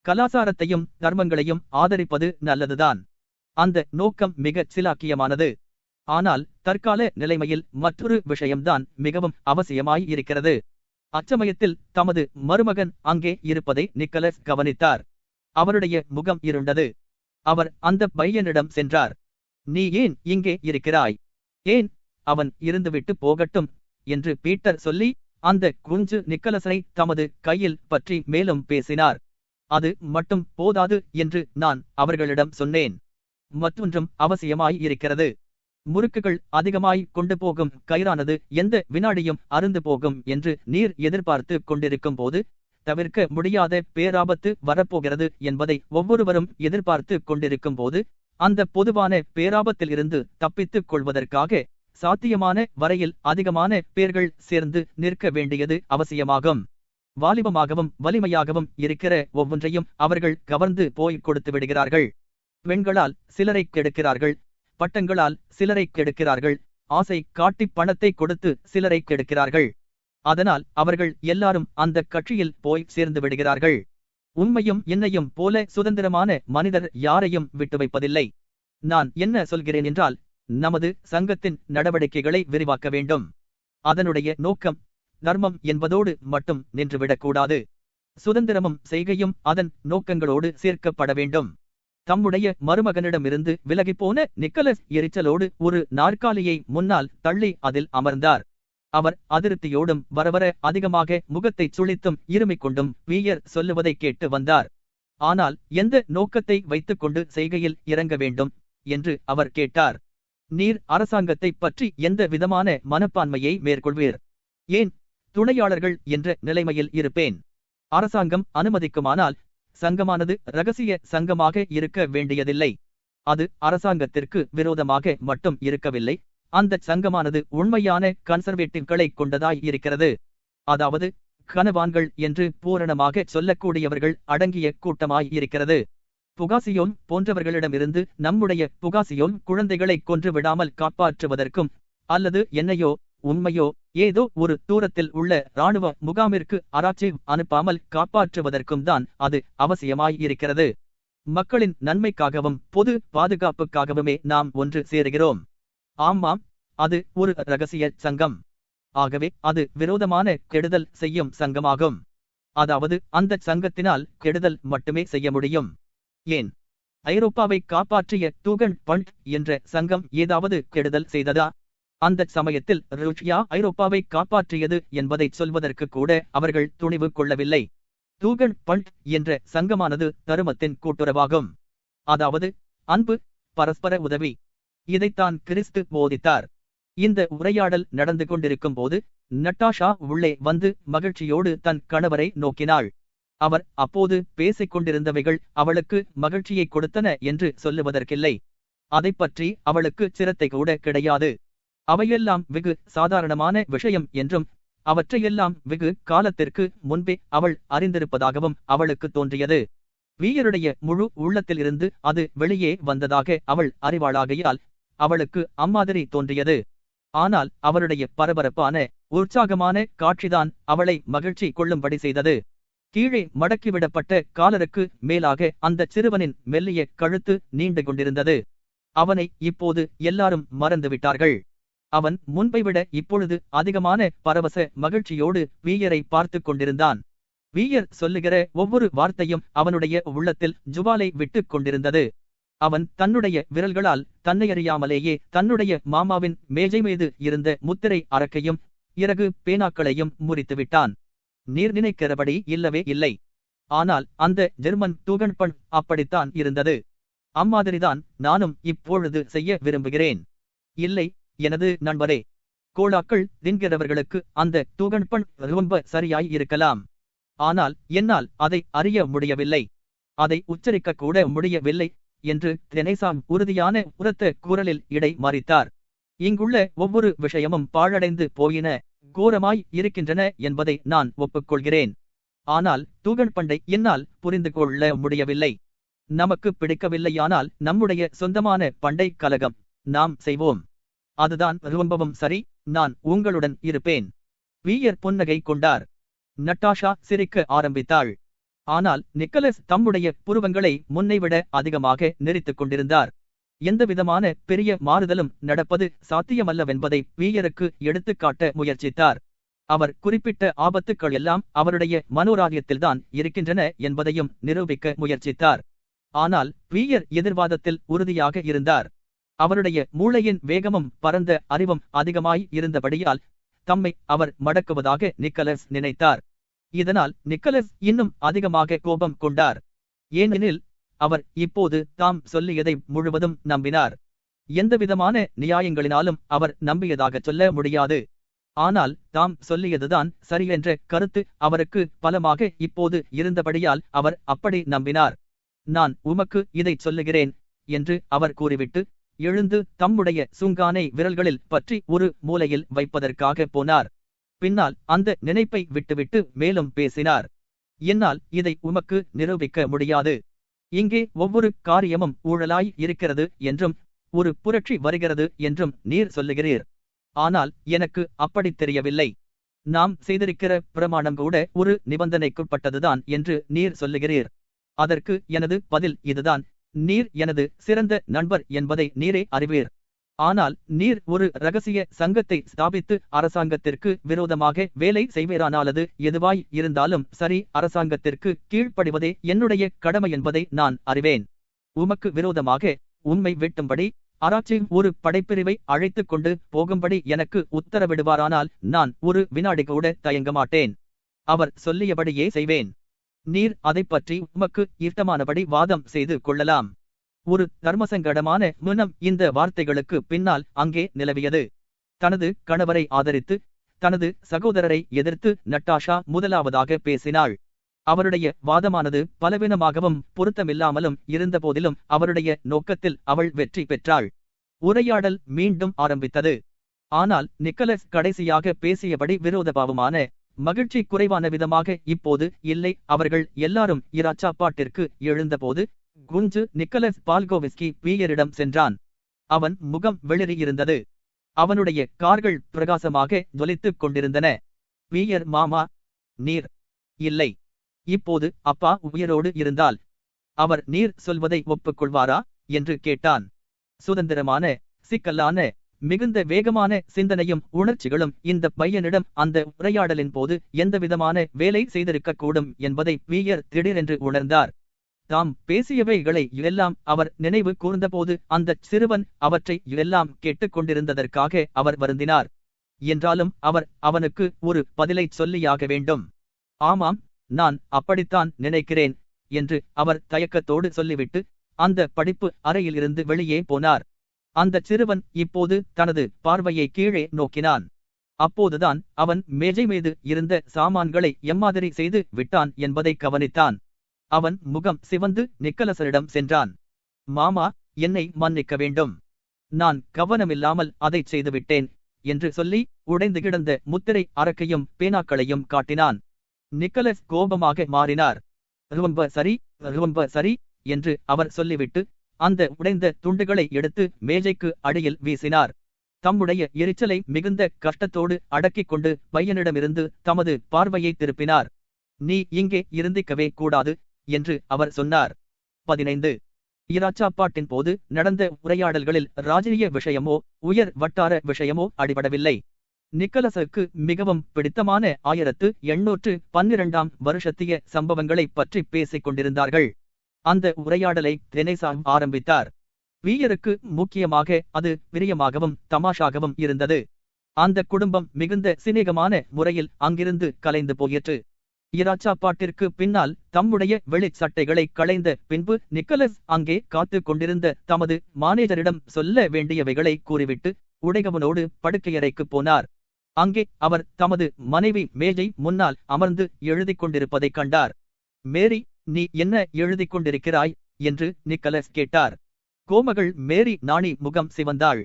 கலாசாரத்தையும் தர்மங்களையும் ஆதரிப்பது நல்லதுதான். அந்த நோக்கம் மிக சிலாக்கியமானது. ஆனால் தற்கால நிலைமையில் மற்றொரு விஷயம்தான் மிகவும் அவசியமாய் இருக்கிறது. அச்சமயத்தில் தமது மருமகன் அங்கே இருப்பதை நிக்கலஸ் கவனித்தார். அவருடைய முகம் இருண்டது. அவர் அந்த பையனிடம் சென்றார். நீ ஏன் இங்கே இருக்கிறாய்? ஏன்? அவன் இருந்துவிட்டு போகட்டும் என்று பீட்டர் சொல்லி அந்த குஞ்சு நிக்கலஸை தமது கையில் பற்றி மேலும் பேசினார். அது மட்டும் போதாது என்று நான் அவர்களிடம் சொன்னேன். மற்றொன்றும் அவசியமாய் இருக்கிறது. முறுக்குகள் அதிகமாய் கொண்டு போகும் கயிறானது எந்த வினாடியும் அருந்து போகும் என்று நீர் எதிர்பார்த்து கொண்டிருக்கும் போது தவிர்க்க முடியாத பேராபத்து வரப்போகிறது என்பதை ஒவ்வொருவரும் எதிர்பார்த்து கொண்டிருக்கும் போது அந்த பொதுவான பேராபத்தில் இருந்து தப்பித்துக் கொள்வதற்காக சாத்தியமான வரையில் அதிகமான பேர்கள் சேர்ந்து நிற்க வேண்டியது அவசியமாகும். வாலிபமாகவும் வலிமையாகவும் இருக்கிற ஒவ்வொன்றையும் அவர்கள் கவர்ந்து போய் கொடுத்து விடுகிறார்கள். பெண்களால் சிலரை கெடுக்கிறார்கள். பட்டங்களால் சிலரை கெடுக்கிறார்கள். ஆசை காட்டி பணத்தை கொடுத்து சிலரை கெடுக்கிறார்கள். அதனால் அவர்கள் எல்லாரும் அந்த கட்சியில் போய் சேர்ந்து விடுகிறார்கள். உண்மையும் என்னையும் போல சுதந்திரமான மனிதர் யாரையும் விட்டு வைப்பதில்லை. நான் என்ன சொல்கிறேன் என்றால் நமது சங்கத்தின் நடவடிக்கைகளை விரிவாக்க வேண்டும். அதனுடைய நோக்கம் தர்மம் என்பதோடு மட்டும் நின்றுவிடக்கூடாது. சுதந்திரமும் செய்கையும் அதன் நோக்கங்களோடு சேர்க்கப்பட வேண்டும். தம்முடைய மருமகனிடமிருந்து விலகிப்போன நிக்கலஸ் எரிச்சலோடு ஒரு நாற்காலியை முன்னால் தள்ளி அதில் அமர்ந்தார். அவர் அதிருப்தியோடும் வரவர அதிகமாக முகத்தைச் சுளித்தும் இருமிக் கொண்டும் பீயர் சொல்லுவதை கேட்டு வந்தார். ஆனால் எந்த நோக்கத்தை வைத்துக்கொண்டு செய்கையில் இறங்க வேண்டும் என்று அவர் கேட்டார். நீர் அரசாங்கத்தை பற்றி எந்த விதமான மனப்பான்மையை மேற்கொள்வீர்? ஏன், துணையாளர்கள் என்ற நிலைமையில் இருப்பேன். அரசாங்கம் அனுமதிக்குமானால் சங்கமானது இரகசிய சங்கமாக இருக்க வேண்டியதில்லை. அது அரசாங்கத்திற்கு விரோதமாக மட்டும் இருக்கவில்லை. அந்த சங்கமானது உண்மையான கன்சர்வேட்டிவ்களை கொண்டதாய் இருக்கிறது. அதாவது கனவான்கள் என்று பூரணமாக சொல்லக்கூடியவர்கள் அடங்கிய கூட்டமாய் இருக்கிறது. புகாசியோன் போன்றவர்களிடமிருந்து நம்முடைய புகாசியோன் குழந்தைகளை கொன்று விடாமல் காப்பாற்றுவதற்கும் அல்லது என்னையோ உண்மையோ ஏதோ ஒரு தூரத்தில் உள்ள இராணுவ முகாமிற்கு ஆராய்ச்சி அனுப்பாமல் காப்பாற்றுவதற்கும் தான் அது அவசியமாய் இருக்கிறது. மக்களின் நன்மைக்காகவும் பொது பாதுகாப்புக்காகவுமே நாம் ஒன்று சேருகிறோம். ஆமாம், அது ஒரு இரகசிய சங்கம். ஆகவே அது விரோதமான கெடுதல் செய்யும் சங்கமாகும். அதாவது அந்த சங்கத்தினால் கெடுதல் மட்டுமே செய்ய முடியும். ஏன், ஐரோப்பாவை காப்பாற்றிய தூகன் பண்ட் என்ற சங்கம் ஏதாவது கெடுதல் செய்ததா? அந்த சமயத்தில் ரஷ்யா ஐரோப்பாவை காப்பாற்றியது என்பதை சொல்வதற்கு கூட அவர்கள் துணிவு கொள்ளவில்லை. தூகன் பண்ட் என்ற சங்கமானது தருமத்தின் கூட்டுறவாகும். அதாவது அன்பு, பரஸ்பர உதவி. இதைத்தான் கிறிஸ்து போதித்தார். இந்த உரையாடல் நடந்து கொண்டிருக்கும் போது நட்டாஷா உள்ளே வந்து மகிழ்ச்சியோடு தன் கணவரை நோக்கினாள். அவர் அப்போது பேசிக் கொண்டிருந்தவைகள் அவளுக்கு மகிழ்ச்சியை கொடுத்தன என்று சொல்லுவதற்கில்லை. அதைப்பற்றி அவளுக்கு சிரத்தை கூட கிடையாது. அவையெல்லாம் வெகு சாதாரணமான விஷயம் என்றும் அவற்றையெல்லாம் வெகு காலத்திற்கு முன்பே அவள் அறிந்திருப்பதாகவும் அவளுக்கு தோன்றியது. வீயருடைய முழு உள்ளத்திலிருந்து அது வெளியே வந்ததாக அவள் அறிவாளாகையால் அவளுக்கு அம்மாதிரி தோன்றியது. ஆனால் அவருடைய பரபரப்பான உற்சாகமான காட்சிதான் அவளை மகிழ்ச்சி கொள்ளும்படி செய்தது. கீழே மடக்கிவிடப்பட்ட காலருக்கு மேலாக அந்த சிறுவனின் மெல்லிய கழுத்து நீண்டு கொண்டிருந்தது. அவனை இப்போது எல்லாரும் மறந்துவிட்டார்கள். அவன் முன்பை விட இப்பொழுது அதிகமான பரவச மகிழ்ச்சியோடு வீயரை பார்த்து கொண்டிருந்தான். வீயர் சொல்லுகிற ஒவ்வொரு வார்த்தையும் அவனுடைய உள்ளத்தில் ஜுவாலை விட்டுக் கொண்டிருந்தது. அவன் தன்னுடைய விரல்களால் தன்னையறியாமலேயே தன்னுடைய மாமாவின் மேஜை மீது இருந்த முத்திரை அரக்கையும் இறகு பேனாக்களையும் முறித்துவிட்டான். நீர் நினைக்கிறபடி இல்லவே இல்லை. ஆனால் அந்த ஜெர்மன் தூகன்பண் அப்படித்தான் இருந்தது. அம்மாதிரிதான் நானும் இப்பொழுது செய்ய விரும்புகிறேன். இல்லை எனது நண்பரே, கோளாக்கள் தின்கிறவர்களுக்கு அந்த தூகன்பண் ரொம்ப சரியாய் இருக்கலாம். ஆனால் என்னால் அதை அறிய முடியவில்லை, அதை உச்சரிக்க கூட முடியவில்லை என்று தெரேசா உறுதியான உரத்த குரலில் இடை மறித்தார். இங்குள்ள ஒவ்வொரு விஷயமும் பாழடைந்து போயின, கோரமாய் இருக்கின்றன என்பதை நான் ஒப்புக்கொள்கிறேன். ஆனால் தூகன்பண்டை என்னால் புரிந்து கொள்ள முடியவில்லை. நமக்கு பிடிக்கவில்லையானால் நம்முடைய சொந்தமான பண்டை கலகம் நாம் செய்வோம். அதுதான் ரொம்பவும் சரி, நான் உங்களுடன் இருப்பேன். வீயர் புன்னகை கொண்டார். நட்டாஷா சிரிக்க ஆரம்பித்தாள். ஆனால் நிக்கலஸ் தம்முடைய புருவங்களை முன்னைவிட அதிகமாக நெரித்துக் கொண்டிருந்தார். எந்தவிதமான பெரிய மாறுதலும் நடப்பது சாத்தியமல்லவென்பதை வீயருக்கு எடுத்துக்காட்ட முயற்சித்தார். அவர் குறிப்பிட்ட ஆபத்துக்கள் எல்லாம் அவருடைய மனோராகியத்தில்தான் இருக்கின்றன என்பதையும் நிரூபிக்க முயற்சித்தார். ஆனால் வீயர் எதிர்வாதத்தில் உறுதியாக இருந்தார். அவருடைய மூளையின் வேகமும் பரந்த அறிவும் அதிகமாய் இருந்தபடியால் தம்மை அவர் மடக்குவதாக நிக்கலஸ் நினைத்தார். இதனால் நிக்கலஸ் இன்னும் அதிகமாக கோபம் கொண்டார். ஏனெனில் அவர் இப்போது தாம் சொல்லியதை முழுவதும் நம்பினார். எந்தவிதமான நியாயங்களினாலும் அவர் நம்பியதாகச் சொல்ல முடியாது. ஆனால் தாம் சொல்லியதுதான் சரியென்ற கருத்து அவருக்கு பலமாக இப்போது இருந்தபடியால் அவர் அப்படி நம்பினார். நான் உமக்கு இதைச் சொல்லுகிறேன் என்று அவர் கூறிவிட்டு எழுந்து தம்முடைய சுங்கானை விரல்களில் பற்றி ஒரு மூலையில் வைப்பதற்காக போனார். பின்னால் அந்த நினைப்பை விட்டுவிட்டு மேலும் பேசினார். என்னால் இதை உமக்கு நிரூபிக்க முடியாது. இங்கே ஒவ்வொரு காரியமும் ஊழலாய் இருக்கிறது என்றும் ஒரு புரட்சி வருகிறது என்றும் நீர் சொல்லுகிறீர். ஆனால் எனக்கு அப்படி தெரியவில்லை. நாம் செய்திருக்கிற பிரமாணம் கூட ஒரு நிபந்தனைக்குட்பட்டதுதான் என்று நீர் சொல்லுகிறீர். அதற்கு எனது பதில் இதுதான்: நீர் எனது சிறந்த நண்பர் என்பதை நீரே அறிவீர். ஆனால் நீர் ஒரு இரகசிய சங்கத்தை ஸ்தாபித்து அரசாங்கத்திற்கு விரோதமாக வேலை செய்வீரானாலது எதுவாய் இருந்தாலும் சரி, அரசாங்கத்திற்கு கீழ்ப்படிவதே என்னுடைய கடமை என்பதை நான் அறிவேன். உமக்கு விரோதமாக உண்மை வெட்டும்படி ஆராய்ச்சி ஒரு படைப்பிரிவை அழைத்துக் கொண்டு போகும்படி எனக்கு உத்தரவிடுவாரானால் நான் ஒரு வினாடி கூட தயங்க மாட்டேன். அவர் சொல்லியபடியே செய்வேன். நீர் அதைப் பற்றி உமக்கு இஷ்டமானபடி வாதம் செய்து கொள்ளலாம். ஒரு தர்மசங்கடமான மனம் இந்த வார்த்தைகளுக்கு பின்னால் அங்கே நிலவியது. தனது கணவரை ஆதரித்து தனது சகோதரரை எதிர்த்து நட்டாஷா முதலாவதாக பேசினாள். அவருடைய வாதமானது பலவீனமாகவும் பொருத்தமில்லாமலும் இருந்தபோதிலும் அவருடைய நோக்கத்தில் அவள் வெற்றி பெற்றாள். உரையாடல் மீண்டும் ஆரம்பித்தது. ஆனால் நிக்கலஸ் கடைசியாக பேசியபடி விரோதபாவமான மகிழ்ச்சி குறைவான விதமாக இப்போது இல்லை. அவர்கள் எல்லாரும் இராச்சாப்பாட்டிற்கு எழுந்தபோது குஞ்சு நிக்கலஸ் பால்கோவிஸ்கி வீயரிடம் சென்றான். அவன் முகம் வெளிரி இருந்தது. அவனுடைய கார்கள் பிரகாசமாக ஜொலித்துக் கொண்டிருந்தன. வீயர், மாமா, நீர் இல்லை. இப்போது அப்பா உயிரோடு இருந்தால் அவர் நீர் சொல்வதை ஒப்புக்கொள்வாரா என்று கேட்டான். சுதந்திரமான, சிக்கலான, மிகுந்த வேகமான சிந்தனையும் உணர்ச்சிகளும் இந்த பையனிடம் அந்த உரையாடலின் போது எந்தவிதமான வேலை செய்திருக்கக்கூடும் என்பதை வீயர் திடீரென்று உணர்ந்தார். தாம் பேசியவைகளை எல்லாம் அவர் நினைவு கூர்ந்தபோது அந்த சிறுவன் அவற்றை எல்லாம் கேட்டுக்கொண்டிருந்ததற்காக அவர் வருந்தினார். என்றாலும் அவர் அவனுக்கு ஒரு பதிலைச் சொல்லியாக வேண்டும். ஆமாம், நான் அப்படித்தான் நினைக்கிறேன் என்று அவர் தயக்கத்தோடு சொல்லிவிட்டு அந்த படிப்பு அறையிலிருந்து வெளியே போனார். அந்த சிறுவன் இப்போது தனது பார்வையை கீழே நோக்கினான். அப்போதுதான் அவன் மேஜை மீது இருந்த சாமான்களை எம்மாதிரி செய்து விட்டான் என்பதை கவனித்தான். அவன் முகம் சிவந்து நிக்கலசரிடம் சென்றான். மாமா, என்னை மன்னிக்க வேண்டும். நான் கவனமில்லாமல் அதைச் செய்துவிட்டேன் என்று சொல்லி உடைந்து கிடந்த முத்திரை அரக்கையும் பேனாக்களையும் காட்டினான். நிக்கலஸ் கோபமாக மாறினார். ரொம்ப சரி, ரொம்ப சரி என்று அவர் சொல்லிவிட்டு அந்த உடைந்த துண்டுகளை எடுத்து மேஜைக்கு அடியில் வீசினார். தம்முடைய எரிச்சலை மிகுந்த கஷ்டத்தோடு அடக்கிக் கொண்டு பையனிடமிருந்து தமது பார்வையை திருப்பினார். நீ இங்கே இருந்திக்கவே கூடாது என்று அவர் சொன்னார். 15. இராச்சாப்பாட்டின் போது நடந்த உரையாடல்களில் ராஜரிய விஷயமோ உயர் வட்டார விஷயமோ அடிபடவில்லை. நிக்கலசுக்கு மிகவும் பிடித்தமான 1812 வருஷத்திய சம்பவங்களைப் பற்றி பேசிக் கொண்டிருந்தார்கள். அந்த உரையாடலை தெரேசா ஆரம்பித்தார். வீயருக்கு முக்கியமாக அது பிரியமாகவும் தமாஷாகவும் இருந்தது. அந்த குடும்பம் மிகுந்த சிநேகமான முறையில் அங்கிருந்து கலைந்து போயிற்று. இராச்சாப்பாட்டிற்கு பின்னால் தம்முடைய வெளிச் சட்டைகளை களைந்த பின்பு நிக்கலஸ் அங்கே காத்து கொண்டிருந்த தமது மானேஜரிடம் சொல்ல வேண்டியவைகளை கூறிவிட்டு உடைகவனோடு படுக்கையறைக்கு போனார். அங்கே அவர் தமது மனைவி மேஜை முன்னால் அமர்ந்து எழுதிக் கொண்டிருப்பதைக் கண்டார். மேரி, நீ என்ன எழுதிக் கொண்டிருக்கிறாய் என்று நிக்கலஸ் கேட்டார். கோமகள் மேரி நாணி முகம் சிவந்தாள்.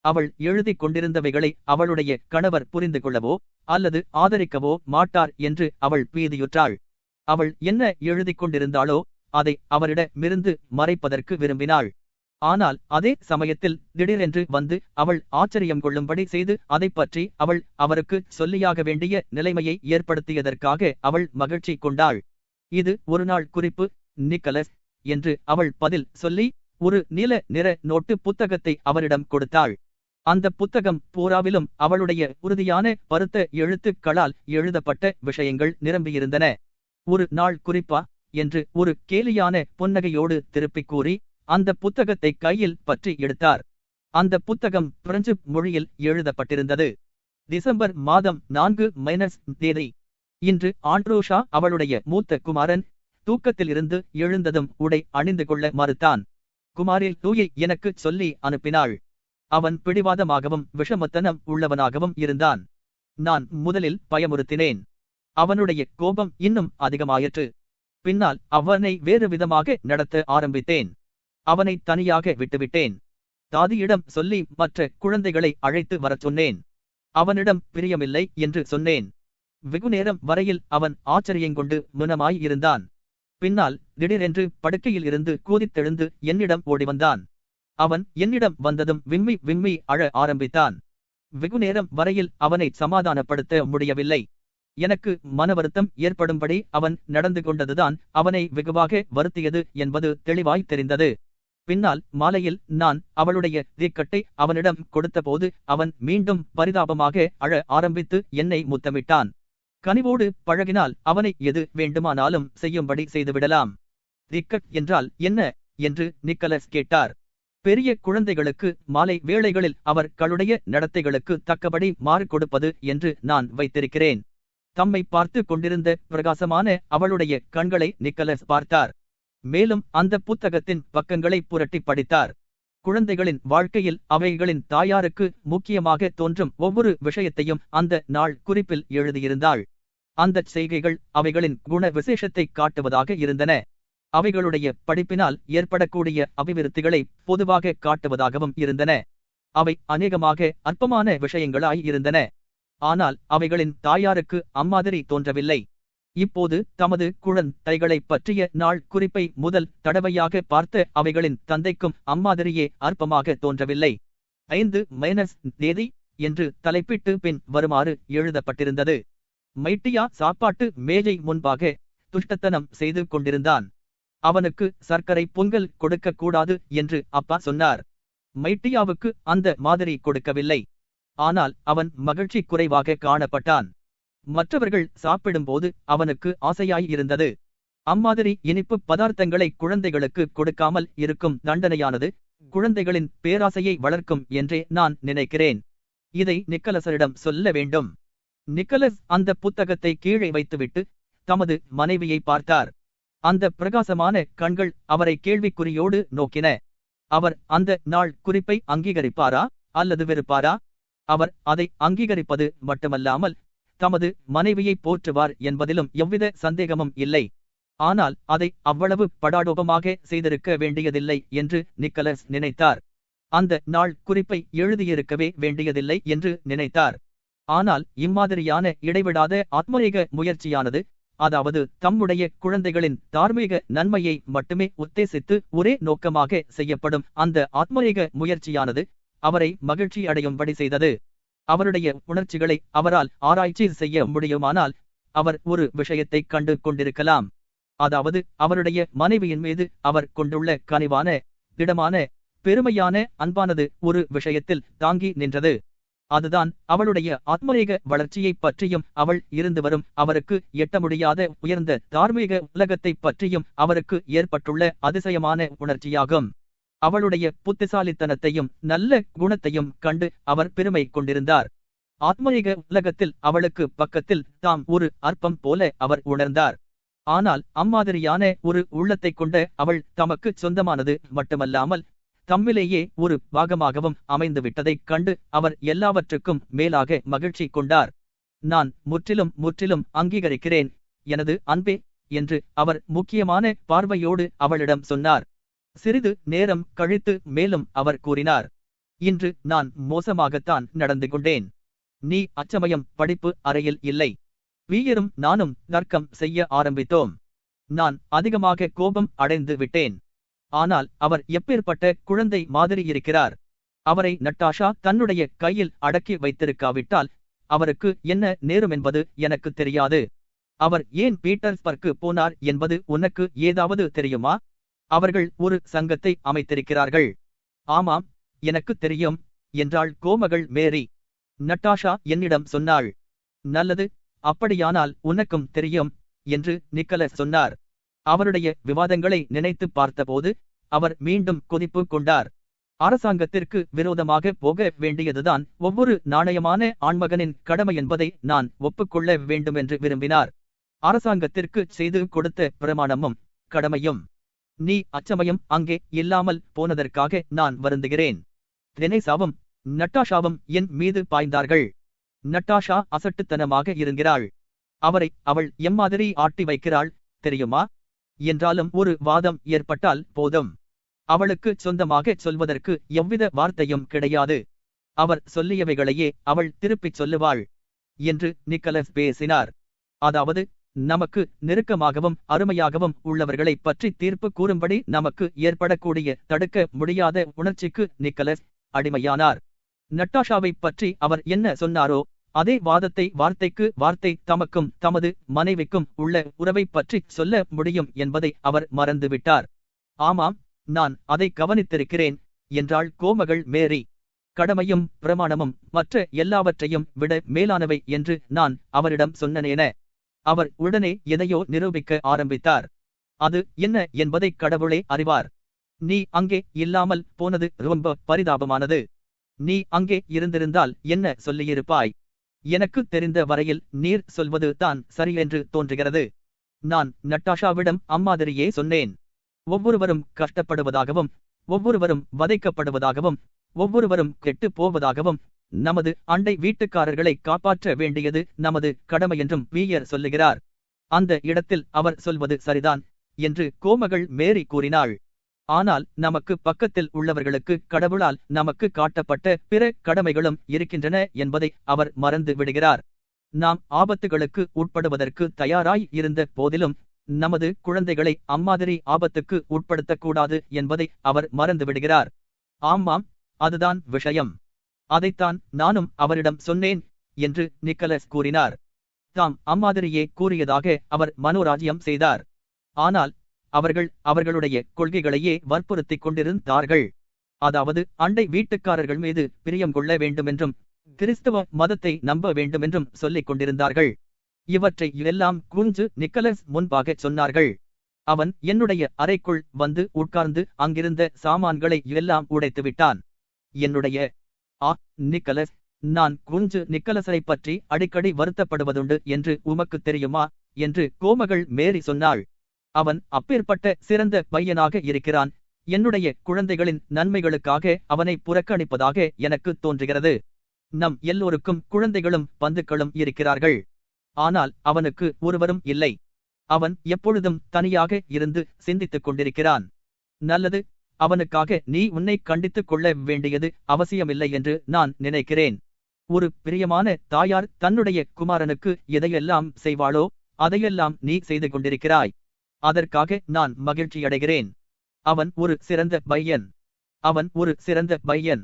அவள் எழுதிக் கொண்டிருந்தவைகளை அவளுடைய கணவர் புரிந்து கொள்ளவோ அல்லது ஆதரிக்கவோ மாட்டார் என்று அவள் பீதியுற்றாள். அவள் என்ன எழுதிக் கொண்டிருந்தாளோ அதை அவரிடமிருந்து மறைப்பதற்கு விரும்பினாள். ஆனால் அதே சமயத்தில் திடீரென்று வந்து அவள் ஆச்சரியம் கொள்ளும்படி செய்து அதைப்பற்றி அவள் அவருக்கு சொல்லியாக வேண்டிய நிலைமையை ஏற்படுத்தியதற்காக அவள் மகிழ்ச்சி கொண்டாள். இது ஒரு நாள் குறிப்பு, நிக்கலஸ் என்று அவள் பதில் சொல்லி ஒரு நீல நிற நோட்டு புத்தகத்தை அவரிடம் கொடுத்தாள். அந்த புத்தகம் பூராவிலும் அவளுடைய உறுதியான பருத்த எழுத்துக்களால் எழுதப்பட்ட விஷயங்கள் நிரம்பியிருந்தன. ஒரு நாள் குறிப்பா என்று ஒரு கேலியான புன்னகையோடு திருப்பிக் கூறி அந்த புத்தகத்தை கையில் பற்றி எடுத்தார். அந்த புத்தகம் பிரெஞ்சு மொழியில் எழுதப்பட்டிருந்தது. டிசம்பர் மாதம் 4 தேதி. இன்று ஆண்ட்ரூஷா அவளுடைய மூத்த குமாரன் தூக்கத்திலிருந்து எழுந்ததும் உடை அணிந்து கொள்ள மறுத்தான். குமாரி லூயை எனக்கு சொல்லி அனுப்பினாள். அவன் பிடிவாதமாகவும் விஷமத்தனம் உள்ளவனாகவும் இருந்தான். நான் முதலில் பயமுறுத்தினேன். அவனுடைய கோபம் இன்னும் அதிகமாயிற்று. பின்னால் அவனை வேறு விதமாக நடத்த ஆரம்பித்தேன். அவனை தனியாக விட்டுவிட்டேன். தாதியிடம் சொல்லி மற்ற குழந்தைகளை அழைத்து வரச் சொன்னேன். அவனிடம் பிரியமில்லை என்று சொன்னேன். வெகுநேரம் வரையில் அவன் ஆச்சரியங்கொண்டு முனமாய் இருந்தான். பின்னால் திடீரென்று படுக்கையில் இருந்து கூதித்தெழுந்து என்னிடம் ஓடிவந்தான். அவன் என்னிடம் வந்ததும் விம்மி விம்மி அழ ஆரம்பித்தான். வெகுநேரம் வரையில் அவனை சமாதானப்படுத்த முடியவில்லை. எனக்கு மனவருத்தம் ஏற்படும்படி அவன் நடந்து கொண்டதுதான் அவனை வெகுவாக வருத்தியது என்பது தெளிவாய் தெரிந்தது. பின்னால் மாலையில் நான் அவளுடைய தீக்கட்டை அவனிடம் கொடுத்தபோது அவன் மீண்டும் பரிதாபமாக அழ ஆரம்பித்து என்னை முத்தமிட்டான். கனிவோடு பழகினால் அவனை எது வேண்டுமானாலும் செய்யும்படி செய்துவிடலாம். தீக்கட் என்றால் என்ன என்று நிக்கலஸ் கேட்டார். பெரிய குழந்தைகளுக்கு மாலை வேளைகளில் அவர்களுடைய நடத்தைகளுக்கு தக்கபடி மாறு கொடுப்பது என்று நான் வைத்திருக்கிறேன். தம்மை பார்த்து கொண்டிருந்த பிரகாசமான அவளுடைய கண்களை நிக்கலஸ் பார்த்தார். மேலும் அந்த புத்தகத்தின் பக்கங்களை புரட்டி படித்தார். குழந்தைகளின் வாழ்க்கையில் அவைகளின் தாயாருக்கு முக்கியமாக தோன்றும் ஒவ்வொரு விஷயத்தையும் அந்த நாள் குறிப்பில் எழுதியிருந்தாள். அந்தச் செய்கைகள் அவைகளின் குண விசேஷத்தை காட்டுவதாக இருந்தன. அவைகளுடைய படிப்பினால் ஏற்படக்கூடிய அபிவிருத்திகளை பொதுவாக காட்டுவதாகவும் இருந்தன. அவை அநேகமாக அற்பமான விஷயங்களாய் இருந்தன. ஆனால் அவைகளின் தாயாருக்கு அம்மாதிரி தோன்றவில்லை. இப்போது தமது குழந்தைகளைப் பற்றிய நாள் குறிப்பை முதல் தடவையாக பார்த்த அவைகளின் தந்தைக்கும் அம்மாதிரியே அற்பமாக தோன்றவில்லை. 5 தேதி என்று தலைப்பிட்டு பின் வருமாறு எழுதப்பட்டிருந்தது. மைட்டியா சாப்பாட்டு மேஜை முன்பாக துஷ்டத்தனம் செய்து கொண்டிருந்தான். அவனுக்கு சர்க்கரை பொங்கல் கொடுக்க கூடாது என்று அப்பா சொன்னார். மைட்டியாவுக்கு அந்த மாதிரி கொடுக்கவில்லை. ஆனால் அவன் மகிழ்ச்சி குறைவாக காணப்பட்டான். மற்றவர்கள் சாப்பிடும்போது அவனுக்கு ஆசையாய் இருந்தது. அம்மாதிரி இனிப்பு பதார்த்தங்களை குழந்தைகளுக்கு கொடுக்காமல் இருக்கும் தண்டனையானது குழந்தைகளின் பேராசையை வளர்க்கும் என்றே நான் நினைக்கிறேன். இதை நிக்கலசரிடம் சொல்ல வேண்டும். நிக்கலஸ் அந்த புத்தகத்தை கீழே வைத்துவிட்டு தமது மனைவியை பார்த்தார். அந்த பிரகாசமான கண்கள் அவரை கேள்விக்குறியோடு நோக்கின. அவர் அந்த நாள் குறிப்பை அங்கீகரிப்பாரா அல்லது வெறுப்பாரா? அவர் அதை அங்கீகரிப்பது மட்டுமல்லாமல் தமது மனைவியை போற்றுவார் என்பதிலும் எவ்வித சந்தேகமும் இல்லை. ஆனால் அதை அவ்வளவு படாடோபமாக செய்திருக்க வேண்டியதில்லை என்று நிக்கலஸ் நினைத்தார். அந்த நாள் குறிப்பை எழுதியிருக்கவே வேண்டியதில்லை என்று நினைத்தார். ஆனால் இம்மாதிரியான இடைவிடாத ஆத்மீக முயற்சியானது, அதாவது தம்முடைய குழந்தைகளின் தார்மீக நன்மையை மட்டுமே உத்தேசித்து ஒரே நோக்கமாக செய்யப்படும் அந்த ஆத்மீக முயற்சியானது அவரை மகிழ்ச்சி அடையும்படி செய்தது. அவருடைய உணர்ச்சிகளை அவரால் ஆராய்ச்சி செய்ய முடியுமானால் அவர் ஒரு விஷயத்தை கண்டு கொண்டிருக்கலாம். அதாவது அவருடைய மனைவியின் மீது அவர் கொண்டுள்ள கனிவான, திடமான, பெருமையான அன்பானது ஒரு விஷயத்தில் தாங்கி நின்றது. அதுதான் அவளுடைய ஆத்மீக வளர்ச்சியை பற்றியும் அவள் இருந்து வரும் அவருக்கு எட்ட முடியாத உயர்ந்த தார்மீக உலகத்தை பற்றியும் அவருக்கு ஏற்பட்டுள்ள அதிசயமான உணர்ச்சியாகும். அவளுடைய புத்திசாலித்தனத்தையும் நல்ல குணத்தையும் கண்டு அவர் பெருமை கொண்டிருந்தார். ஆத்மீக உலகத்தில் அவளுக்கு பக்கத்தில் தாம் ஒரு அற்பம் போல அவர் உணர்ந்தார். ஆனால் அம்மாதிரியான ஒரு உள்ளத்தை கொண்ட அவள் தமக்கு சொந்தமானது மட்டுமல்லாமல் தம்மிலேயே ஒரு பாகமாகவும் அமைந்து விட்டதைக் கண்டு அவர் எல்லாவற்றுக்கும் மேலாக மகிழ்ச்சி கொண்டார். நான் முற்றிலும் அங்கீகரிக்கிறேன் எனது அன்பே என்று அவர் முக்கியமான பார்வையோடு அவளிடம் சொன்னார். சிறிது நேரம் கழித்து மேலும் அவர் கூறினார், இன்று நான் மோசமாகத்தான் நடந்து கொண்டேன். நீ அச்சமயம் படிப்பு அறையில் இல்லை. வீயரும் நானும் தர்க்கம் செய்ய ஆரம்பித்தோம். நான் அதிகமாக கோபம் அடைந்து விட்டேன். ஆனால் அவர் எப்பேற்பட்ட குழந்தை மாதிரி இருக்கிறார். அவரை நட்டாஷா தன்னுடைய கையில் அடக்கி வைத்திருக்காவிட்டால் அவருக்கு என்ன நேரும் என்பது எனக்கு தெரியாது. அவர் ஏன் பீட்டர்ஸ்பர்க்கு போனார் என்பது உனக்கு ஏதாவது தெரியுமா? அவர்கள் ஒரு சங்கத்தை அமைத்திருக்கிறார்கள். ஆமாம், எனக்கு தெரியும் என்றாள் கோமகள் மேரி. நட்டாஷா என்னிடம் சொன்னாள். நல்லது, அப்படியானால் உனக்கும் தெரியும் என்று நிக்கலஸ் சொன்னார். அவருடைய விவாதங்களை நினைத்து பார்த்தபோது அவர் மீண்டும் கொதிப்பு கொண்டார். அரசாங்கத்திற்கு விரோதமாக போக வேண்டியதுதான் ஒவ்வொரு நாணயமான ஆண்மகனின் கடமை என்பதை நான் ஒப்புக்கொள்ள வேண்டுமென்று விரும்பினார். அரசாங்கத்திற்கு செய்து கொடுத்த பிரமாணமும் கடமையும். நீ அச்சமயம் அங்கே இல்லாமல் போனதற்காக நான் வருந்துகிறேன். தெனேசாவும் நட்டாஷாவும் என் மீது பாய்ந்தார்கள். நட்டாஷா அசட்டுத்தனமாக இருக்கிறாள். அவரை அவள் எம்மாதிரி ஆட்டி வைக்கிறாள் தெரியுமா? என்றாலும் ஒரு வாதம் ஏற்பட்டால் போதும். அவளுக்கு சொந்தமாக சொல்வதற்கு எவ்வித வார்த்தையும் கிடையாது. அவர் சொல்லியவைகளையே அவள் திருப்பிச் சொல்லுவாள் என்று நிக்கலஸ் பேசினார். அதாவது நமக்கு நெருக்கமாகவும் அருமையாகவும் உள்ளவர்களை பற்றி தீர்ப்பு கூறும்படி நமக்கு ஏற்படக்கூடிய தடுக்க முடியாத உணர்ச்சிக்கு நிக்கலஸ் அடிமையானார். நட்டாஷாவை பற்றி அவர் என்ன சொன்னாரோ அதே வாதத்தை வார்த்தைக்கு வார்த்தை தமக்கும் தமது மனைவிக்கும் உள்ள உறவை பற்றி சொல்ல முடியும் என்பதை அவர் மறந்துவிட்டார். ஆமாம், நான் அதை கவனித்திருக்கிறேன் என்றாள் கோமகள் மேரி. கடமையும் பிரமாணமும் மற்ற எல்லாவற்றையும் விட மேலானவை என்று நான் அவரிடம் சொன்னனேன. அவர் உடனே எதையோ நிரூபிக்க ஆரம்பித்தார். அது என்ன என்பதை கடவுளே அறிவார். நீ அங்கே இல்லாமல் போனது ரொம்ப பரிதாபமானது. நீ அங்கே இருந்திருந்தால் என்ன சொல்லியிருப்பாய்? எனக்கு தெரிந்த வரையில் நீர் சொல்வது தான் சரியென்று தோன்றுகிறது. நான் நட்டாஷாவிடம் அம்மாதிரியே சொன்னேன். ஒவ்வொருவரும் கஷ்டப்படுவதாகவும் ஒவ்வொருவரும் வதைக்கப்படுவதாகவும் ஒவ்வொருவரும் கெட்டு போவதாகவும் நமது அண்டை வீட்டுக்காரர்களை காப்பாற்ற வேண்டியது நமது கடமை என்றும் வீயர் சொல்லுகிறார். அந்த இடத்தில் அவர் சொல்வது சரிதான் என்று கோமகள் மேரி கூறினாள். ஆனால் நமக்கு பக்கத்தில் உள்ளவர்களுக்கு கடவுளால் நமக்கு காட்டப்பட்ட பிற கடமைகளும் இருக்கின்றன என்பதை அவர் மறந்து விடுகிறார். நாம் ஆபத்துகளுக்கு உட்படுவதற்கு தயாராய் இருந்த போதிலும் நமது குழந்தைகளை அம்மாதிரி ஆபத்துக்கு உட்படுத்தக்கூடாது என்பதை அவர் மறந்து விடுகிறார். ஆமாம், அதுதான் விஷயம். அதைத்தான் நானும் அவரிடம் சொன்னேன் என்று நிக்கலஸ் கூறினார். தாம் அம்மாதிரியே கூறியதாக அவர் மனோராஜ்யம் செய்தார். ஆனால் அவர்கள் அவர்களுடைய கொள்கைகளையே வற்புறுத்திக் கொண்டிருந்தார்கள். அதாவது அண்டை வீட்டுக்காரர்கள் மீது பிரியம் கொள்ள வேண்டுமென்றும் கிறிஸ்தவ மதத்தை நம்ப வேண்டுமென்றும் சொல்லிக் கொண்டிருந்தார்கள். இவற்றை எல்லாம் குஞ்சு நிக்கலஸ் முன்பாக சொன்னார்கள். அவன் என்னுடைய அறைக்குள் வந்து உட்கார்ந்து அங்கிருந்த சாமான்களை எல்லாம் உடைத்து விட்டான். என்னுடைய நிக்கலஸ், நான் குஞ்சு நிக்கலஸை பற்றி அடிக்கடி வருத்தப்படுவதுண்டு என்று உமக்கு தெரியுமா என்று கோமகள் மேரி சொன்னாள். அவன் அப்பேற்பட்ட சிறந்த பையனாக இருக்கிறான். என்னுடைய குழந்தைகளின் நன்மைகளுக்காக அவனை புறக்கணிப்பதாக எனக்கு தோன்றுகிறது. நம் எல்லோருக்கும் குழந்தைகளும் பந்துக்களும் இருக்கிறார்கள். ஆனால் அவனுக்கு ஒருவரும் இல்லை. அவன் எப்பொழுதும் தனியாக இருந்து சிந்தித்துக் கொண்டிருக்கிறான். நல்லது, அவனுக்காக நீ உன்னை கண்டித்துக் கொள்ள வேண்டியது அவசியமில்லை என்று நான் நினைக்கிறேன். ஒரு பிரியமான தாயார் தன்னுடைய குமாரனுக்கு எதையெல்லாம் செய்வாளோ அதையெல்லாம் நீ செய்து கொண்டிருக்கிறாய். அதற்காக நான் மகிழ்ச்சியடைகிறேன். அவன் ஒரு சிறந்த பையன். அவன் ஒரு சிறந்த பையன்.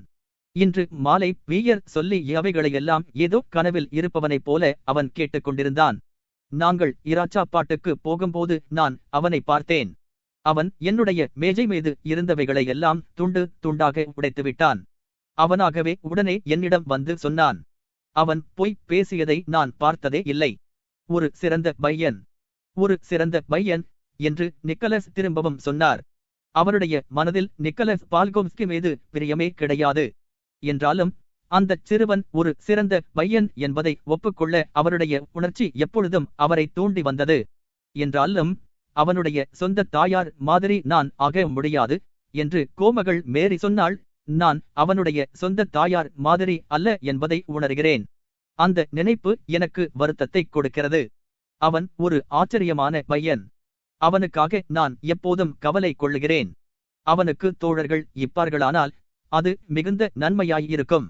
இன்று மாலை பீயர் சொல்லி அவைகளையெல்லாம் ஏதோ கனவில் இருப்பவனைப் போல அவன் கேட்டுக்கொண்டிருந்தான். நாங்கள் இராச்சாப்பாட்டுக்கு போகும்போது நான் அவனை பார்த்தேன். அவன் என்னுடைய மேஜை மீது இருந்தவைகளை எல்லாம் துண்டு துண்டாக உடைத்துவிட்டான். அவனாகவே உடனே என்னிடம் வந்து சொன்னான். அவன் பொய் பேசியதை நான் பார்த்ததே இல்லை. ஒரு சிறந்த பையன், ஒரு சிறந்த பையன் என்று நிக்கலஸ் திரும்பவும் சொன்னார். அவருடைய மனதில் நிக்கலஸ் பால்கோம்ஸ்கி மீது பிரியமே கிடையாது. என்றாலும் அந்தச் சிறுவன் ஒரு சிறந்த பையன் என்பதை ஒப்புக்கொள்ள அவருடைய உணர்ச்சி எப்பொழுதும் அவரை தூண்டி வந்தது. என்றாலும் அவனுடைய சொந்த தாயார் மாதிரி நான் ஆக முடியாது என்று கோமகள் மேரி சொன்னாள். நான் அவனுடைய சொந்த தாயார் மாதிரி அல்ல என்பதை உணர்கிறேன். அந்த நினைப்பு எனக்கு வருத்தத்தை கொடுக்கிறது. அவன் ஒரு ஆச்சரியமான பையன். அவனுக்காக நான் எப்போதும் கவலை கொள்ளுகிறேன். அவனுக்கு தோழர்கள் இப்பார்களானால் அது மிகுந்த நன்மையாயிருக்கும்.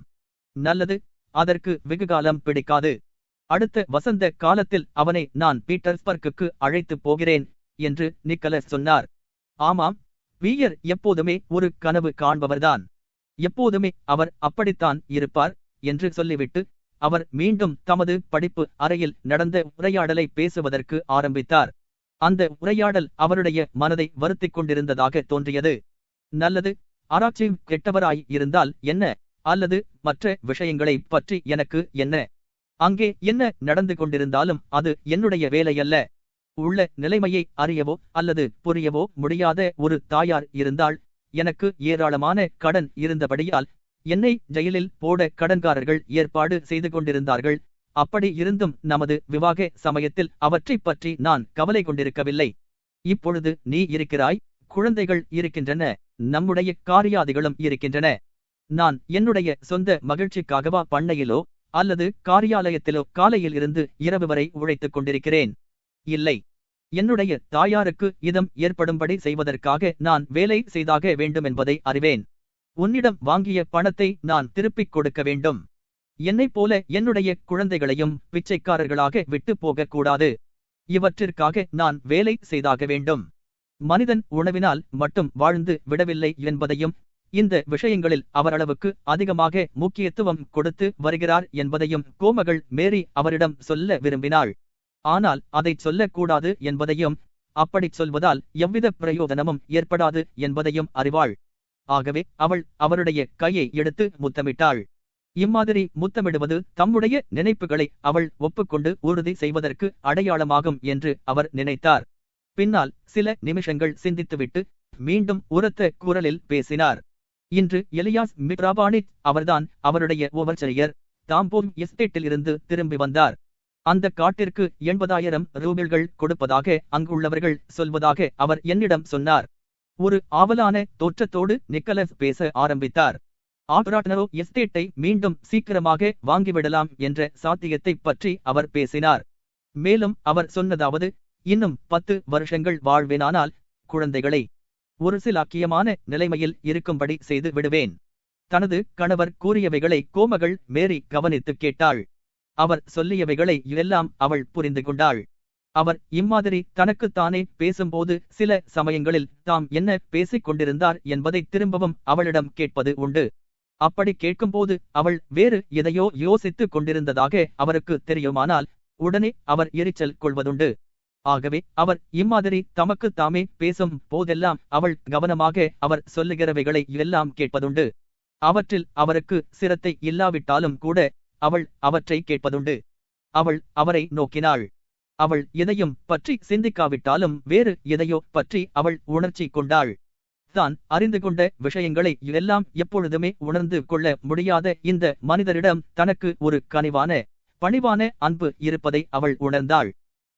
நல்லது, அதற்கு வெகுகாலம் பிடிக்காது. அடுத்த வசந்த காலத்தில் அவனை நான் பீட்டர்ஸ்பர்க்குக்கு அழைத்துப் போகிறேன் என்று நிக்கலஸ் சொன்னார். ஆமாம், பீயர் எப்போதுமே ஒரு கனவு காண்பவர்தான். எப்போதுமே அவர் அப்படித்தான் இருப்பார் என்று சொல்லிவிட்டு அவர் மீண்டும் தமது படிப்பு அறையில் நடந்த உரையாடலை பேசுவதற்கு ஆரம்பித்தார். அந்த உரையாடல் அவருடைய மனதை வருத்திக் கொண்டிருந்ததாக தோன்றியது. நல்லது, ஆராய்ச்சி கெட்டவராய் இருந்தால் என்ன, அல்லது மற்ற விஷயங்களை பற்றி எனக்கு என்ன? அங்கே என்ன நடந்து கொண்டிருந்தாலும் அது என்னுடைய வேலையல்ல. உள்ள நிலைமையை அறியவோ அல்லது புரியவோ முடியாத ஒரு தாயார் இருந்தால், எனக்கு ஏராளமான கடன் இருந்தபடியால் என்னை ஜெயிலில் போட கடன்காரர்கள் ஏற்பாடு செய்து கொண்டிருந்தார்கள். அப்படி இருந்தும் நமது விவாக சமயத்தில் அவற்றைப் பற்றி நான் கவலை கொண்டிருக்கவில்லை. இப்பொழுது நீ இருக்கிறாய், குழந்தைகள் இருக்கின்றன, நம்முடைய காரியாதிகளும் இருக்கின்றன. நான் என்னுடைய சொந்த மகிழ்ச்சிக்காகவா பண்ணையிலோ அல்லது காரியாலயத்திலோ காலையில் இருந்து இரவு வரை உழைத்துக் கொண்டிருக்கிறேன்? இல்லை. என்னுடைய தாயாருக்கு இதம் ஏற்படும்படி செய்வதற்காக நான் வேலை செய்தாக வேண்டும் என்பதை அறிவேன். உன்னிடம் வாங்கிய பணத்தை நான் திருப்பிக் கொடுக்க வேண்டும். என்னைப் போல என்னுடைய குழந்தைகளையும் பிச்சைக்காரர்களாக விட்டு போகக்கூடாது. இவற்றிற்காக நான் வேலை செய்தாக வேண்டும். மனிதன் உணவினால் மட்டும் வாழ்ந்து விடவில்லை என்பதையும், இந்த விஷயங்களில் அவரளவுக்கு அதிகமாக முக்கியத்துவம் கொடுத்து வருகிறார் என்பதையும் கோமகள் மேரி அவரிடம் சொல்ல விரும்பினாள். ஆனால் அதைச் சொல்லக்கூடாது என்பதையும், அப்படிச் சொல்வதால் எவ்வித பிரயோஜனமும் ஏற்படாது என்பதையும் அறிவாள். ஆகவே அவள் அவருடைய கையை எடுத்து முத்தமிட்டாள். இம்மாதிரி முத்தமிடுவது தம்முடைய நினைப்புகளை அவள் ஒப்புக்கொண்டு உறுதி செய்வதற்கு அடையாளமாகும் என்று அவர் நினைத்தார். பின்னால் சில நிமிஷங்கள் சிந்தித்துவிட்டு மீண்டும் உரத்த குரலில் பேசினார். இன்று எலியாஸ் மிட்ராபானிச் அவர்தான் அவருடைய ஓவர்சரியர். தாம்போம் எஸ்டேட்டில் இருந்து திரும்பி வந்தார். அந்த காட்டிற்கு 80,000 ரூபிள்கள் கொடுப்பதாக அங்குள்ளவர்கள் சொல்வதாக அவர் என்னிடம் சொன்னார். ஒரு ஆவலான தோற்றத்தோடு நிக்கலஸ் பேச ஆரம்பித்தார். ஆக்ராட்னரோ எஸ்டேட்டை மீண்டும் சீக்கிரமாக வாங்கிவிடலாம் என்ற சாத்தியத்தை பற்றி அவர் பேசினார். மேலும் அவர் சொன்னதாவது, இன்னும் 10 வருஷங்கள் வாழ்வேனானால் குழந்தைகளை ஒரு சிலாக்கியமான நிலைமையில் இருக்கும்படி செய்து விடுவேன். தனது கணவர் கூறியவைகளை கோமகள் மேரி கவனித்து கேட்டாள். அவர் சொல்லியவைகளை எல்லாம் அவள் புரிந்து கொண்டாள். அவர் இம்மாதிரி தனக்குத்தானே பேசும்போது சில சமயங்களில் தாம் என்ன பேசிக் கொண்டிருந்தார் என்பதை திரும்பவும் அவளிடம் கேட்பது உண்டு. அப்படி கேட்கும்போது அவள் வேறு எதையோ யோசித்துக் கொண்டிருந்ததாக அவருக்கு தெரியுமானால் உடனே அவர் எரிச்சல் கொள்வதுண்டு. ஆகவே அவர் இம்மாதிரி தமக்கு தாமே பேசும் போதெல்லாம் அவள் கவனமாக அவர் சொல்லுகிறவைகளை எல்லாம் கேட்பதுண்டு. அவற்றில் அவருக்கு சிரத்தை இல்லாவிட்டாலும் கூட அவள் அவற்றை கேட்பதுண்டு. அவள் அவரை நோக்கினாள். அவள் எதையும் பற்றி சிந்திக்காவிட்டாலும் வேறு எதையோ பற்றி அவள் உணர்ச்சி கொண்டாள். தான் அறிந்து கொண்ட விஷயங்களை எல்லாம் எப்பொழுதுமே உணர்ந்து கொள்ள முடியாத இந்த மனிதரிடம் தனக்கு ஒரு கனிவான பணிவான அன்பு இருப்பதை அவள் உணர்ந்தாள்.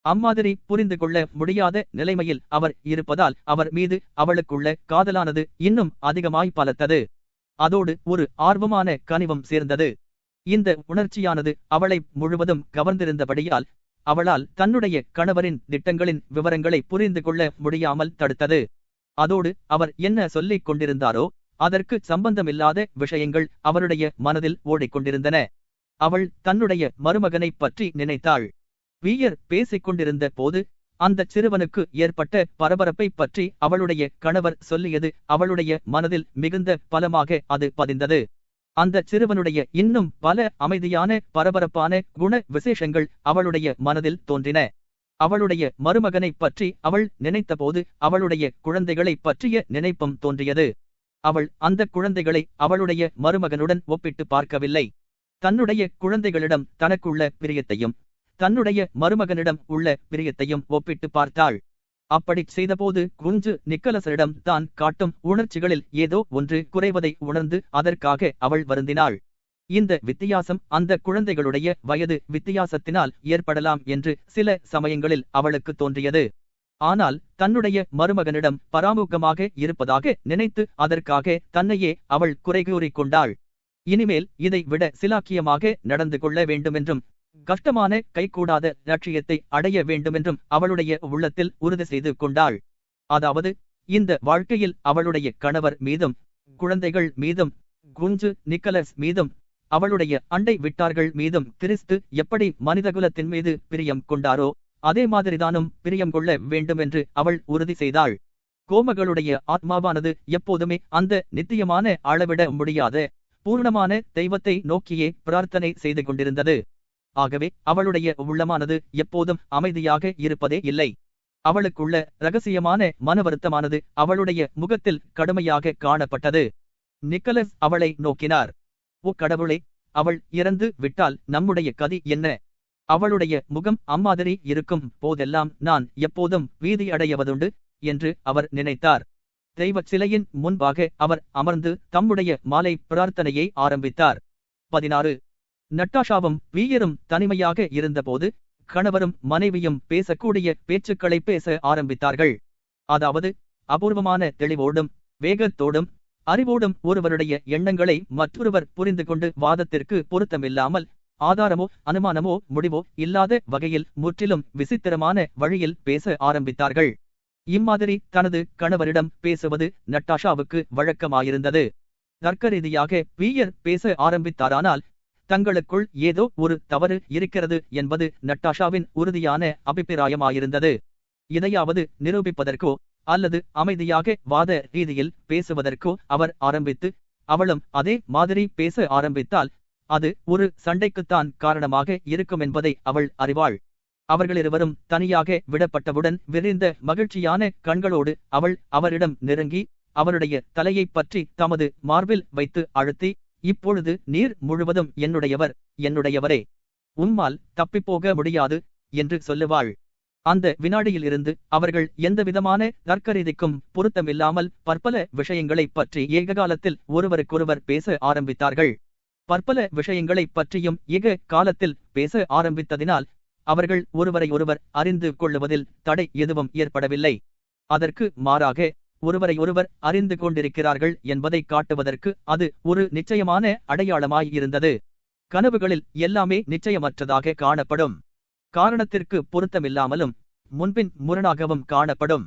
அம்மாதிரி புரிந்து கொள்ள முடியாத நிலைமையில் அவர் இருப்பதால் அவர் மீது அவளுக்குள்ள காதலானது இன்னும் அதிகமாய் பலத்தது. அதோடு ஒரு ஆர்வமான கனிவும் சேர்ந்தது. இந்த உணர்ச்சியானது அவளை முழுவதும் கவர்ந்திருந்தபடியால் அவளால் தன்னுடைய கணவரின் திட்டங்களின் விவரங்களை புரிந்து கொள்ள முடியாமல் தடுத்தது. அதோடு அவர் என்ன சொல்லிக் கொண்டிருந்தாரோ அதற்கு சம்பந்தமில்லாத விஷயங்கள் அவருடைய மனதில் ஓடிக்கொண்டிருந்தன. அவள் தன்னுடைய மருமகனை பற்றி நினைத்தாள். வீயர் பேசிக் கொண்டிருந்த போது அந்த சிறுவனுக்கு ஏற்பட்ட பரபரப்பை பற்றி அவளுடைய கணவர் சொல்லியது அவளுடைய மனதில் மிகுந்த பலமாக அது பதிந்தது. அந்த சிறுவனுடைய இன்னும் பல அமைதியான பரபரப்பான குண விசேஷங்கள் அவளுடைய மனதில் தோன்றின. அவளுடைய மருமகனை பற்றி அவள் நினைத்தபோது அவளுடைய குழந்தைகளை பற்றிய நினைப்பும் தோன்றியது. அவள் அந்த குழந்தைகளை அவளுடைய மருமகனுடன் ஒப்பிட்டு பார்க்கவில்லை. தன்னுடைய குழந்தைகளிடம் தனக்குள்ள பிரியத்தையும் தன்னுடைய மருமகனிடம் உள்ள பிரியத்தையும் ஒப்பிட்டு பார்த்தாள். அப்படி செய்தபோது குஞ்சு நிக்கலசரிடம் தான் காட்டும் உணர்ச்சிகளில் ஏதோ ஒன்று குறைவதை உணர்ந்து அதற்காக அவள் வருந்தினாள். இந்த வித்தியாசம் அந்த குழந்தைகளுடைய வயது வித்தியாசத்தினால் ஏற்படலாம் என்று சில சமயங்களில் அவளுக்கு தோன்றியது. ஆனால் தன்னுடைய மருமகனிடம் பராமுகமாக இருப்பதாக நினைத்து அதற்காக தன்னையே அவள் குறைகூறிக் கொண்டாள். இனிமேல் இதை விட சிலாக்கியமாக நடந்து கொள்ள வேண்டுமென்றும் கஷ்டமான கைகூடாத லட்சியத்தை அடைய வேண்டுமென்றும் அவளுடைய உள்ளத்தில் உறுதி செய்து கொண்டாள். அதாவது இந்த வாழ்க்கையில் அவளுடைய கணவர் மீதும் குழந்தைகள் மீதும் குஞ்சு நிக்கலஸ் மீதும் அவளுடைய அண்டை விட்டார்கள் மீதும் கிறிஸ்து எப்படி மனிதகுலத்தின் மீது பிரியம் கொண்டாரோ அதே மாதிரிதானும் பிரியம் கொள்ள வேண்டுமென்று அவள் உறுதி செய்தாள். கோமகளுடைய ஆத்மாவானது எப்போதுமே அந்த நித்தியமான அளவிட முடியாத பூர்ணமான தெய்வத்தை நோக்கியே பிரார்த்தனை செய்து கொண்டிருந்தது. ஆகவே அவளுடைய உள்ளமானது எப்போதும் அமைதியாக இருப்பதே இல்லை. அவளுக்குள்ள இரகசியமான மனவருத்தமானது அவளுடைய முகத்தில் கடுமையாக காணப்பட்டது. நிக்கலஸ் அவளை நோக்கினார். ஓ கடவுளே, அவள் இறந்து விட்டால் நம்முடைய கதி என்ன? அவளுடைய முகம் அம்மாதிரி இருக்கும் போதெல்லாம் நான் எப்போதும் வீதி அடையவதுண்டு என்று அவர் நினைத்தார். தெய்வ சிலையின் முன்பாக அவர் அமர்ந்து தம்முடைய மாலை பிரார்த்தனையை ஆரம்பித்தார். 16. நட்டாஷாவும் வீயரும் தனிமையாக இருந்தபோது கணவரும் மனைவியும் பேசக்கூடிய பேச்சுக்களை பேச ஆரம்பித்தார்கள். அதாவது அபூர்வமான தெளிவோடும் வேகத்தோடும் அறிவோடும் ஒருவருடைய எண்ணங்களை மற்றொருவர் புரிந்து கொண்டு வாதத்திற்கு பொருத்தமில்லாமல் ஆதாரமோ அனுமானமோ முடிவோ இல்லாத வகையில் முற்றிலும் விசித்திரமான வழியில் பேச ஆரம்பித்தார்கள். இம்மாதிரி தனது கணவரிடம் பேசுவது நட்டாஷாவுக்கு வழக்கமாயிருந்தது. தர்க்கரீதியாக வீயர் பேச ஆரம்பித்தாரானால் தங்களுக்குள் ஏதோ ஒரு தவறு இருக்கிறது என்பது நட்டாஷாவின் உறுதியான அபிப்பிராயமாயிருந்தது. இதையாவது நிரூபிப்பதற்கோ அல்லது அமைதியாக வாத ரீதியில் பேசுவதற்கோ அவர் ஆரம்பித்து அவளும் அதே மாதிரி பேச ஆரம்பித்தால் அது ஒரு சண்டைக்குத்தான் காரணமாக இருக்குமென்பதை அவள் அறிவாள். அவர்களிருவரும் தனியாக விடப்பட்டவுடன் விரிந்த மகிழ்ச்சியான கண்களோடு அவள் அவரிடம் நெருங்கி அவருடைய தலையை பற்றி தமது மார்பில் வைத்து அழுத்தி, இப்பொழுது நீர் முழுவதும் என்னுடையவர், என்னுடையவரே, உம்மால் தப்பிப்போக முடியாது என்று சொல்லுவாள். அந்த வினாடியில் இருந்து அவர்கள் எந்தவிதமான தர்க்கரீதிக்கும் பொருத்தமில்லாமல் பற்பல விஷயங்களை பற்றி ஏககாலத்தில் ஒருவருக்கொருவர் பேச ஆரம்பித்தார்கள். பற்பல விஷயங்களை பற்றியும் ஏக காலத்தில் பேச ஆரம்பித்ததினால் அவர்கள் ஒருவரை ஒருவர் அறிந்து கொள்ளுவதில் தடை எதுவும் ஏற்படவில்லை. அதற்கு மாறாக ஒருவரை ஒருவர் அறிந்து கொண்டிருக்கிறார்கள் என்பதை காட்டுவதற்கு அது ஒரு நிச்சயமான அடையாளமாய் இருந்தது. கனவுகளில் எல்லாமே நிச்சயமற்றதாக காணப்படும். காரணத்திற்கு பொருத்தமில்லாமலும் முன்பின் முரணாகவும் காணப்படும்.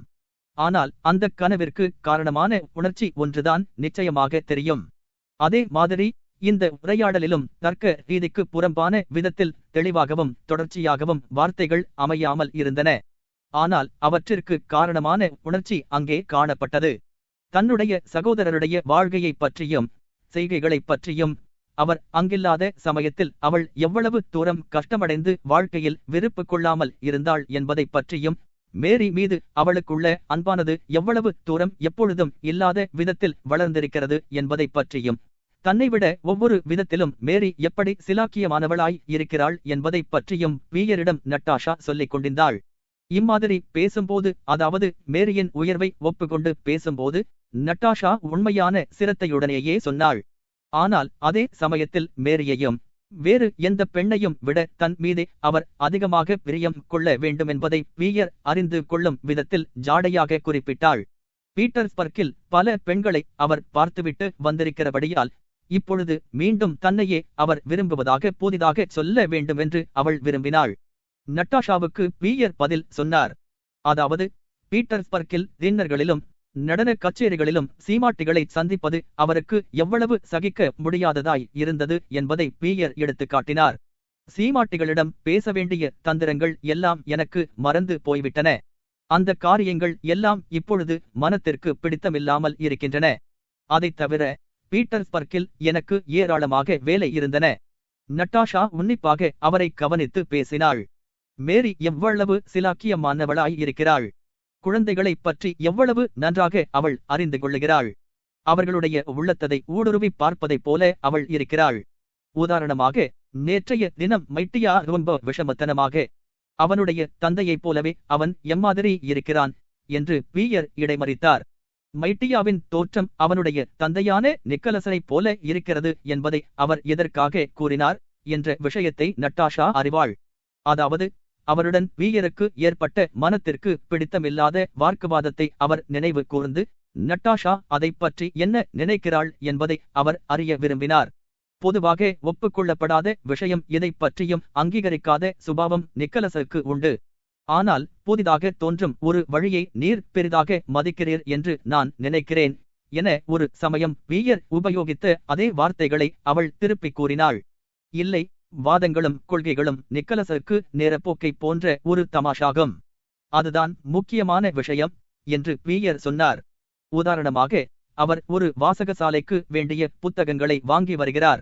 ஆனால் அந்த கனவிற்கு காரணமான உணர்ச்சி ஒன்றுதான் நிச்சயமாக தெரியும். அதே மாதிரி இந்த உரையாடலிலும் தர்க்க ரீதிக்கு புறம்பான விதத்தில் தெளிவாகவும் தொடர்ச்சியாகவும் வார்த்தைகள் அமையாமல் இருந்தன. ஆனால் அவற்றிற்கு காரணமான உணர்ச்சி அங்கே காணப்பட்டது. தன்னுடைய சகோதரருடைய வாழ்க்கையை பற்றியும் செய்கைகளை பற்றியும் அவர் அங்கில்லாத சமயத்தில் அவள் எவ்வளவு தூரம் கஷ்டமடைந்து வாழ்க்கையில் விருப்பு கொள்ளாமல் இருந்தாள் என்பதை பற்றியும் மேரி மீது அவளுக்குள்ள அன்பானது எவ்வளவு தூரம் எப்பொழுதும் இல்லாத விதத்தில் வளர்ந்திருக்கிறது என்பதை பற்றியும் தன்னைவிட ஒவ்வொரு விதத்திலும் மேரி எப்படி சிலாக்கியமானவளாய் இருக்கிறாள் என்பதை பற்றியும் வீயரிடம் நட்டாஷா சொல்லிக் கொண்டிருந்தாள். இம்மாதிரி பேசும்போது, அதாவது மேரியின் உயர்வை ஒப்புக்கொண்டு பேசும்போது நட்டாஷா உண்மையான சிரத்தையுடனேயே சொன்னாள். ஆனால் அதே சமயத்தில் மேரியையும் வேறு எந்த பெண்ணையும் விட தன் மீதே அவர் அதிகமாக பிரியம் கொள்ள வேண்டுமென்பதை பியர் அறிந்து கொள்ளும் விதத்தில் ஜாடையாக குறிப்பிட்டாள். பீட்டர்ஸ்பர்க்கில் பல பெண்களை அவர் பார்த்துவிட்டு வந்திருக்கிறபடியால் இப்பொழுது மீண்டும் தன்னையே அவர் விரும்புவதாக புதிதாக சொல்ல வேண்டுமென்று அவள் விரும்பினாள். நட்டாஷாவுக்கு பியர் பதில் சொன்னார். அதாவது பீட்டர்ஸ்பர்க்கில் டின்னர்களிலும் நடன கச்சேரிகளிலும் சீமாட்டிகளை சந்திப்பது அவருக்கு எவ்வளவு சகிக்க முடியாததாய் இருந்தது என்பதை பியர் எடுத்து காட்டினார். சீமாட்டிகளிடம் பேச வேண்டிய தந்திரங்கள் எல்லாம் எனக்கு மறந்து போய்விட்டன. அந்த காரியங்கள் எல்லாம் இப்பொழுது மனத்திற்கு பிடித்தமில்லாமல் இருக்கின்றன. அதைத் தவிர பீட்டர்ஸ்பர்க்கில் எனக்கு ஏராளமாக வேலை இருந்தன. நட்டாஷா உன்னிப்பாக அவரை கவனித்து பேசினாள். மேரி எவ்வளவு சிலாக்கியமானவளாய் இருக்கிறாள். குழந்தைகளைப் பற்றி எவ்வளவு நன்றாக அவள் அறிந்து கொள்ளுகிறாள். அவர்களுடைய உள்ளத்ததை ஊடுருவி பார்ப்பதைப் போல அவள் இருக்கிறாள். உதாரணமாக நேற்றைய தினம் மைட்டியா ரொம்ப விஷமத்தனமாக அவனுடைய தந்தையைப் போலவே அவன் எம்மாதிரி இருக்கிறான் என்று பியர் இடைமறித்தார். மைட்டியாவின் தோற்றம் அவனுடைய தந்தையான நிக்கலசனைப் போல இருக்கிறது என்பதை அவர் எதற்காக கூறினார் என்ற விஷயத்தை நட்டாஷா அறிவாள். அதாவது அவருடன் பியருக்கு ஏற்பட்ட மனத்திற்கு பிடித்தமில்லாத வாக்குவாதத்தை அவர் நினைவு கூர்ந்து நட்டாஷா அதை பற்றி என்ன நினைக்கிறாள் என்பதை அவர் அறிய விரும்பினார். பொதுவாக ஒப்புக்கொள்ளப்படாத விஷயம் இதை பற்றியும் அங்கீகரிக்காத சுபாவம் நிக்கலசுக்கு உண்டு. ஆனால் புதிதாக தோன்றும் ஒரு வழியை நீர் பெரிதாக மதிக்கிறீர் என்று நான் நினைக்கிறேன் என ஒரு சமயம் பியர் உபயோகித்த அதே வார்த்தைகளை அவள் திருப்பிக் கூறினாள். இல்லை, வாதங்களும் கொள்கைகளும் நிக்கலசுக்கு நேரப்போக்கை போன்ற ஒரு தமாஷாகும். அதுதான் முக்கியமான விஷயம் என்று பியர் சொன்னார். உதாரணமாக அவர் ஒரு வாசகசாலைக்கு வேண்டிய புத்தகங்களை வாங்கி வருகிறார்.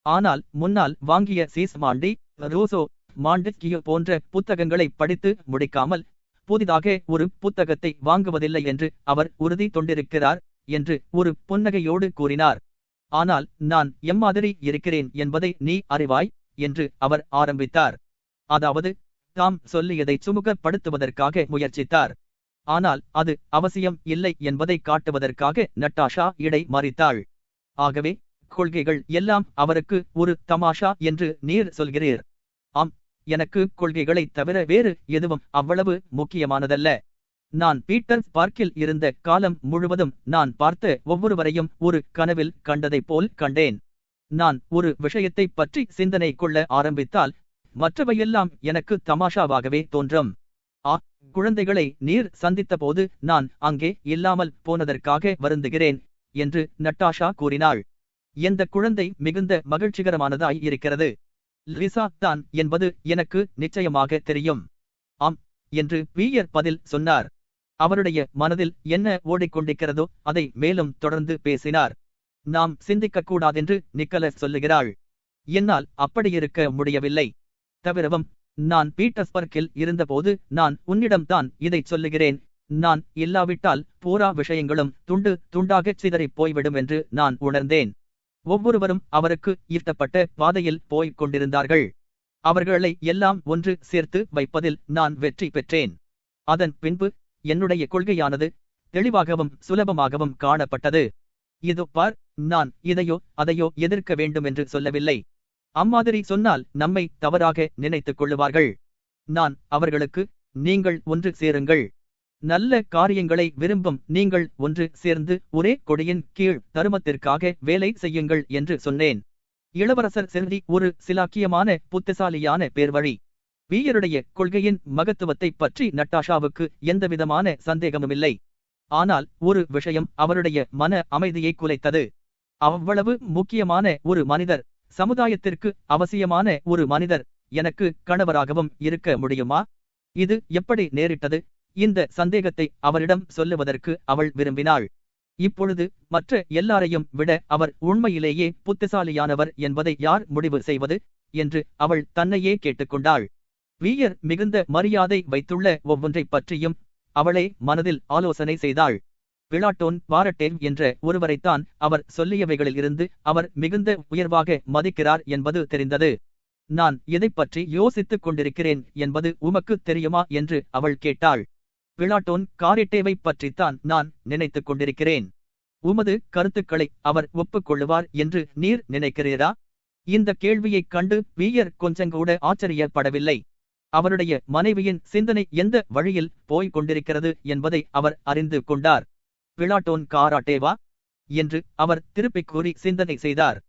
ஆனால் முன்னால் வாங்கிய சீஸ்மாண்டி, ரூசோ, மாண்டெஸ்கியோ போன்ற புத்தகங்களை படித்து முடிக்காமல் புதிதாக ஒரு புத்தகத்தை வாங்குவதில்லை என்று அவர் உறுதி கொண்டிருக்கிறார் என்று ஒரு புன்னகையோடு கூறினார். ஆனால் நான் எம்மாதிரி இருக்கிறேன் என்பதை நீ அறிவாய் என்று அவர் ஆரம்பித்தார். அதாவது தாம் சொல்லியதை சுமுகப்படுத்துவதற்காக முயற்சித்தார். ஆனால் அது அவசியம் இல்லை என்பதை காட்டுவதற்காக நட்டாஷா இடை மறித்தாள். ஆகவே கொள்கைகள் எல்லாம் அவருக்கு ஒரு தமாஷா என்று நீர் சொல்கிறீர். ஆம், எனக்கு கொள்கைகளை தவிர வேறு எதுவும் அவ்வளவு முக்கியமானதல்ல. நான் பீட்டர்ஸ்பர்க்கில் இருந்த காலம் முழுவதும் நான் பார்த்த ஒவ்வொருவரையும் ஒரு கனவில் கண்டதைப் போல் கண்டேன். நான் ஒரு விஷயத்தை பற்றி சிந்தனை கொள்ள ஆரம்பித்தால் மற்றவையெல்லாம் எனக்கு தமாஷாவாகவே தோன்றும். குழந்தைகளை நீர் சந்தித்த போது நான் அங்கே இல்லாமல் போனதற்காக வருந்துகிறேன் என்று நட்டாஷா கூறினாள். எந்த குழந்தை மிகுந்த மகிழ்ச்சிகரமானதாய் இருக்கிறது? லிசா தான் என்பது எனக்கு நிச்சயமாக தெரியும். ஆம் என்று பியர் பதில் சொன்னார். அவருடைய மனதில் என்ன ஓடிக்கொண்டிருக்கிறதோ அதை மேலும் தொடர்ந்து பேசினார். நாம் சிந்திக்கக்கூடாதென்று நிக்கலஸ் சொல்லுகிறாள். என்னால் அப்படியிருக்க முடியவில்லை. தவிரவும் நான் பீட்டர்ஸ்பர்க்கில் இருந்தபோது நான் உன்னிடம்தான் இதைச் சொல்லுகிறேன். நான் இல்லாவிட்டால் பூரா விஷயங்களும் துண்டு துண்டாகச் சிதறிப் போய்விடும் என்று நான் உணர்ந்தேன். ஒவ்வொருவரும் அவருக்கு ஈர்த்தப்பட்ட பாதையில் போய்க் கொண்டிருந்தார்கள். அவர்களை எல்லாம் ஒன்று சேர்த்து வைப்பதில் நான் வெற்றி பெற்றேன். அதன் பின்பு என்னுடைய கொள்கையானது தெளிவாகவும் சுலபமாகவும் காணப்பட்டது. இதோ பார், நான் இதையோ அதையோ எதிர்க்க வேண்டுமென்று சொல்லவில்லை. அம்மாதிரி சொன்னால் நம்மை தவறாக நினைத்துக் கொள்ளுவார்கள். நான் அவர்களுக்கு நீங்கள் ஒன்று சேருங்கள், நல்ல காரியங்களை விரும்பும் நீங்கள் ஒன்று சேர்ந்து ஒரே கொடியின் கீழ் தருமத்திற்காக வேலை செய்யுங்கள் என்று சொன்னேன். இளவரசர் செல்வி ஒரு சிலாக்கியமான புத்திசாலியான பேர்வழி. பியருடைய கொள்கையின் மகத்துவத்தை பற்றி நட்டாஷாவுக்கு எந்தவிதமான சந்தேகமுமில்லை. ஆனால் ஒரு விஷயம் அவருடைய மன அமைதியை குலைத்தது. அவ்வளவு முக்கியமான ஒரு மனிதர், சமுதாயத்திற்கு அவசியமான ஒரு மனிதர் எனக்கு கணவராகவும் இருக்க முடியுமா? இது எப்படி நேரிட்டது? இந்த சந்தேகத்தை அவரிடம் சொல்லுவதற்கு அவள் விரும்பினாள். இப்பொழுது மற்ற எல்லாரையும் விட அவர் உண்மையிலேயே புத்திசாலியானவர் என்பதை யார் முடிவு செய்வது என்று அவள் தன்னையே கேட்டுக்கொண்டாள். பியர் மிகுந்த மரியாதை வைத்துள்ள ஒவ்வொன்றை பற்றியும் அவளே மனதில் ஆலோசனை செய்தாள். பிளாட்டோன் பாரட்டேன் என்ற ஒருவரைத்தான் அவர் சொல்லியவைகளில் இருந்து அவர் மிகுந்த உயர்வாக மதிக்கிறார் என்பது தெரிந்தது. நான் எதைப் பற்றி யோசித்துக் கொண்டிருக்கிறேன் என்பது உமக்கு தெரியுமா என்று அவள் கேட்டாள். பிளாட்டோன் காரிட்டேவை பற்றித்தான் நான் நினைத்துக் கொண்டிருக்கிறேன். உமது கருத்துக்களை அவர் ஒப்புக்கொள்ளுவார் என்று நீர் நினைக்கிறீரா? இந்த கேள்வியைக் கண்டு பீயர் கொஞ்சங்கூட ஆச்சரியப்படவில்லை. அவருடைய மனைவியின் சிந்தனை எந்த வழியில் போய்க் கொண்டிருக்கிறது என்பதை அவர் அறிந்து கொண்டார். பிளாட்டோன் காராட்டேவா என்று அவர் திருப்பிக் கூறி சிந்தனை செய்தார்.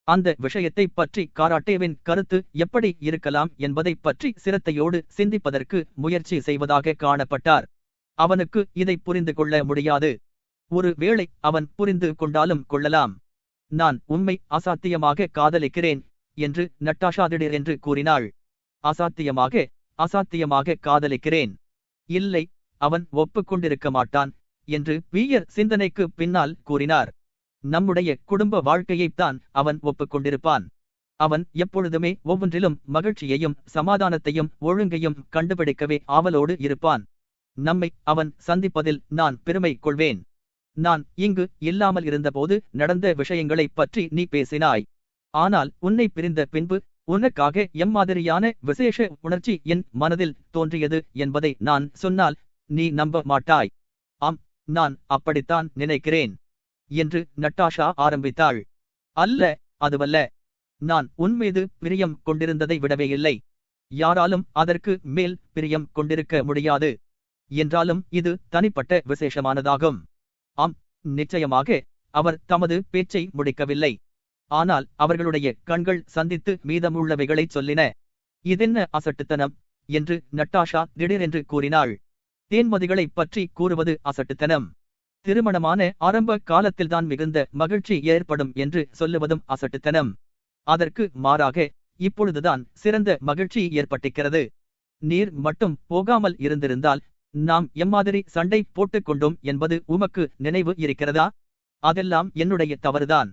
அந்த விஷயத்தைப் பற்றி காராட்டேவின் கருத்து எப்படி இருக்கலாம் என்பதைப் பற்றி சிரத்தையோடு சிந்திப்பதற்கு முயற்சி செய்வதாக காணப்பட்டார். அவனுக்கு இதை புரிந்து கொள்ள முடியாது. ஒரு வேளை அவன் புரிந்து கொண்டாலும் கொள்ளலாம். நான் உம்மை அசாத்தியமாக காதலிக்கிறேன் என்று நட்டாஷா திடீரென்று கூறினாள். அசாத்தியமாக காதலிக்கிறேன். இல்லை, அவன் ஒப்புக்கொண்டிருக்க மாட்டான் என்று பீயர் சிந்தனைக்கு பின்னால் கூறினார். நம்முடைய குடும்ப வாழ்க்கையைத்தான் அவன் ஒப்புக்கொண்டிருப்பான். அவன் எப்பொழுதுமே ஒவ்வொன்றிலும் மகிழ்ச்சியையும் சமாதானத்தையும் ஒழுங்கையும் கண்டுபிடிக்கவே ஆவலோடு இருப்பான். நம்மை அவன் சந்திப்பதில் நான் பெருமை கொள்வேன். நான் இங்கு இல்லாமல் இருந்தபோது நடந்த விஷயங்களைப் பற்றி நீ பேசினாய். ஆனால் உன்னை பிரிந்த பின்பு உனக்காக எம்மாதிரியான விசேஷ உணர்ச்சி என் மனதில் தோன்றியது என்பதை நான் சொன்னால் நீ நம்ப மாட்டாய். ஆம், நான் அப்படித்தான் நினைக்கிறேன் என்று நட்டாஷா ஆரம்பித்தாள். அல்ல, அதுவல்ல. நான் உன்மீது பிரியம் கொண்டிருந்ததை விடவே இல்லை. யாராலும் அதற்கு மேல் பிரியம் கொண்டிருக்க முடியாது. என்றாலும் இது தனிப்பட்ட விசேஷமானதாகும். ஆம், நிச்சயமாக. அவர் தமது பேச்சை முடிக்கவில்லை. ஆனால் அவர்களுடைய கண்கள் சந்தித்து மீதமுள்ளவைகளைச் சொல்லின. இதென்ன அசட்டுத்தனம் என்று நட்டாஷா திடீரென்று கூறினாள். தேன்மதிகளைப் பற்றி கூறுவது அசட்டுத்தனம். திருமணமான ஆரம்ப காலத்தில்தான் மிகுந்த மகிழ்ச்சி ஏற்படும் என்று சொல்லுவதும் அசட்டுத்தனம். அதற்கு மாறாக இப்பொழுதுதான் சிறந்த மகிழ்ச்சி ஏற்பட்டிருக்கிறது. நீர் மட்டும் போகாமல் இருந்திருந்தால் நாம் எம்மாதிரி சண்டை போட்டுக் கொண்டோம் என்பது உமக்கு நினைவு இருக்கிறதா? அதெல்லாம் என்னுடைய தவறுதான்.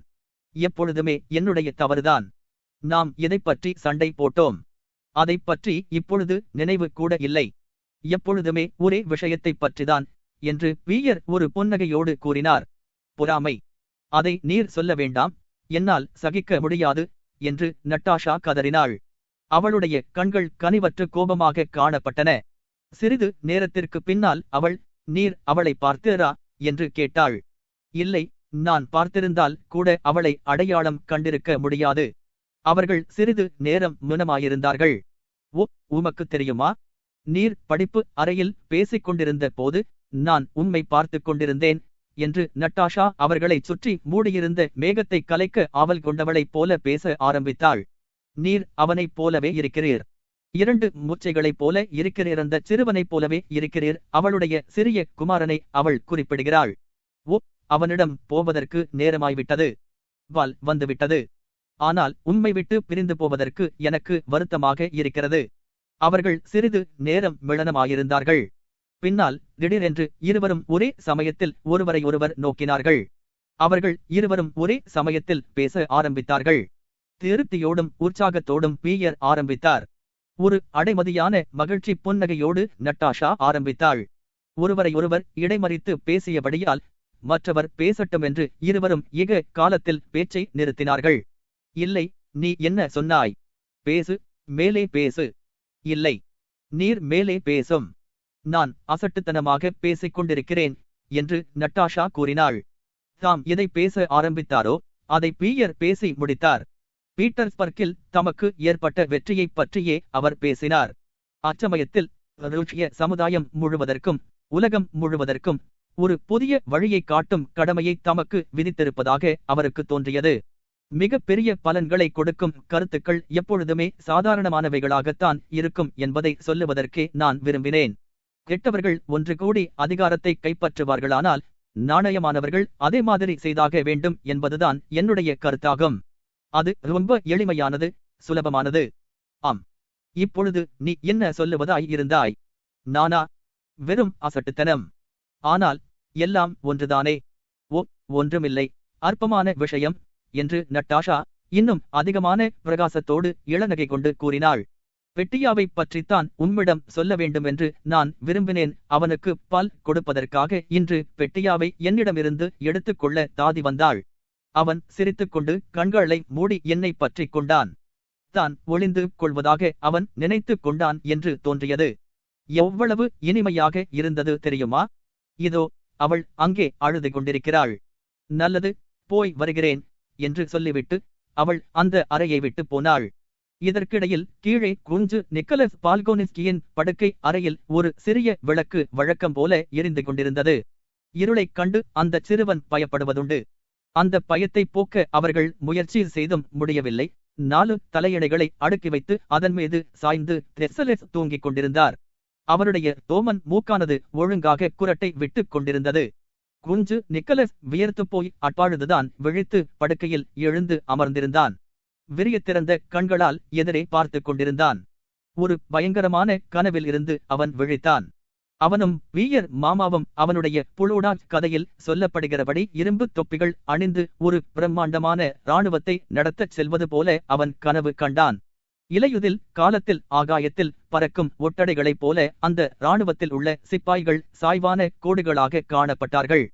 எப்பொழுதுமே என்னுடைய தவறுதான். நாம் எதைப் பற்றி சண்டை போட்டோம்? அதைப் பற்றி இப்பொழுது நினைவு கூட இல்லை. எப்பொழுதுமே ஒரே விஷயத்தைப் பற்றிதான் என்று பீயர் ஒரு புன்னகையோடு கூறினார். பொறாமை. அதை நீர் சொல்ல வேண்டாம், என்னால் சகிக்க முடியாது என்று நட்டாஷா கதறினாள். அவளுடைய கண்கள் கனிவற்று கோபமாக காணப்பட்டன. சிறிது நேரத்திற்கு பின்னால் அவள், நீர் அவளை பார்த்தீரா என்று கேட்டாள். இல்லை, நான் பார்த்திருந்தால் கூட அவளை அடையாளம் கண்டிருக்க முடியாது. அவர்கள் சிறிது நேரம் மௌனமாயிருந்தார்கள். ஓ, உமக்கு தெரியுமா? நீர் படிப்பு அறையில் பேசிக் கொண்டிருந்த போது நான் உம்மை பார்த்து கொண்டிருந்தேன் என்று நட்டாஷா அவர்களை சுற்றி மூடியிருந்த மேகத்தை கலைக்க ஆவல் கொண்டவளைப் போல பேச ஆரம்பித்தாள். நீர் அவனைப் போலவே இருக்கிறீர். 2 மூச்சைகளைப் போல இருக்கிறீர். அந்த சிறுவனைப் போலவே இருக்கிறீர். அவளுடைய சிறிய குமாரனை அவள் குறிப்பிடுகிறாள். ஓ, அவனிடம் போவதற்கு நேரமாய்விட்டது. வால் வந்துவிட்டது. ஆனால் உம்மை விட்டு பிரிந்து போவதற்கு எனக்கு வருத்தமாக இருக்கிறது. அவர்கள் சிறிது நேரம் மிளனமாயிருந்தார்கள். பின்னால் திடீரென்று இருவரும் ஒரே சமயத்தில் ஒருவரையொருவர் நோக்கினார்கள். அவர்கள் இருவரும் ஒரே சமயத்தில் பேச ஆரம்பித்தார்கள். திருப்தியோடும் உற்சாகத்தோடும் பீயர் ஆரம்பித்தார். ஒரு அடைமதியான மகிழ்ச்சி புன்னகையோடு நட்டாஷா ஆரம்பித்தாள். ஒருவரையொருவர் இடைமறித்து பேசியபடியால் மற்றவர் பேசட்டுமென்று இருவரும் ஏக காலத்தில் பேச்சை நிறுத்தினார்கள். இல்லை, நீ என்ன சொன்னாய்? பேசு, மேலே பேசு. இல்லை, நீர் மேலே பேசும். நான் அசட்டுத்தனமாக பேசிக் கொண்டிருக்கிறேன் என்று நட்டாஷா கூறினாள். தாம் எதை பேச ஆரம்பித்தாரோ அதை பீயர் பேசி முடித்தார். பீட்டர்ஸ்பர்க்கில் தமக்கு ஏற்பட்ட வெற்றியைப் பற்றியே அவர் பேசினார். அச்சமயத்தில் ரஷ்ய சமுதாயம் முழுவதற்கும் உலகம் முழுவதற்கும் ஒரு புதிய வழியை காட்டும் கடமையை தமக்கு விதித்திருப்பதாக அவருக்கு தோன்றியது. மிக பெரிய பலன்களை கொடுக்கும் கருத்துக்கள் எப்பொழுதுமே சாதாரணமானவைகளாகத்தான் இருக்கும் என்பதை சொல்லுவதற்கே நான் விரும்பினேன். கெட்டவர்கள் ஒன்று கூடி அதிகாரத்தை கைப்பற்றுவார்களானால் நாணயமானவர்கள் அதே மாதிரி செய்தாக வேண்டும் என்பதுதான் என்னுடைய கருத்தாகும். அது ரொம்ப எளிமையானது, சுலபமானது. ஆம், இப்பொழுது நீ என்ன சொல்லுவதாய் இருந்தாய்? நானா? வெறும் அசட்டுத்தனம். ஆனால் எல்லாம் ஒன்றுதானே? ஓ, ஒன்றுமில்லை, அற்பமான விஷயம் என்று நட்டாஷா இன்னும் அதிகமான பிரகாசத்தோடு இளநகை கொண்டு கூறினாள். பெட்டியாவைப் பற்றித்தான் உம்மிடம் சொல்ல வேண்டுமென்று நான் விரும்பினேன். அவனுக்கு பால் கொடுப்பதற்காக இன்று பெட்டியாவை என்னிடமிருந்து எடுத்துக்கொள்ள தாதி வந்தாள். அவன் சிரித்துக்கொண்டு கண்களை மூடி என்னை பற்றி கொண்டான். தான் ஒளிந்து கொள்வதாக அவன் நினைத்து கொண்டான் என்று தோன்றியது. எவ்வளவு இனிமையாக இருந்தது தெரியுமா? இதோ அவள் அங்கே அழுது கொண்டிருக்கிறாள். நல்லது, போய் வருகிறேன் என்று சொல்லிவிட்டு அவள் அந்த அறையை விட்டு போனாள். இதற்கிடையில் கீழே குஞ்சு நிக்கலஸ் பால்கோனிஸ்கியின் படுக்கை அறையில் ஒரு சிறிய விளக்கு வழக்கம் போல எரிந்து கொண்டிருந்தது. இருளைக் கண்டு அந்த சிறுவன் பயப்படுவதுண்டு. அந்த பயத்தை போக்க அவர்கள் முயற்சி செய்தும் முடியவில்லை. 4 தலையணைகளை அடுக்கி வைத்து அதன் மீது சாய்ந்து தெர்சலெஸ் தூங்கிக் கொண்டிருந்தார். அவருடைய தோமன் மூக்கானது ஒழுங்காக குரட்டை விட்டுக் கொண்டிருந்தது. குஞ்சு நிக்கலஸ் வியர்த்து போய் அட்பாழுதுதான் விழித்து படுக்கையில் எழுந்து அமர்ந்திருந்தான். விரியத்திறந்த கண்களால் எதிரே பார்த்து கொண்டிருந்தான். ஒரு பயங்கரமான கனவில் இருந்து அவன் விழித்தான். அவனும் வீயர் மாமாவும் அவனுடைய புளூடா கதையில் சொல்லப்படுகிறபடி இரும்பு தொப்பிகள் அணிந்து ஒரு பிரம்மாண்டமான இராணுவத்தை நடத்தச் செல்வது போல அவன் கனவு கண்டான். இலையுதில் காலத்தில் ஆகாயத்தில் பறக்கும் ஒட்டடைகளைப் போல அந்த இராணுவத்தில் உள்ள சிப்பாய்கள் சாய்வான கோடுகளாக காணப்பட்டார்கள்.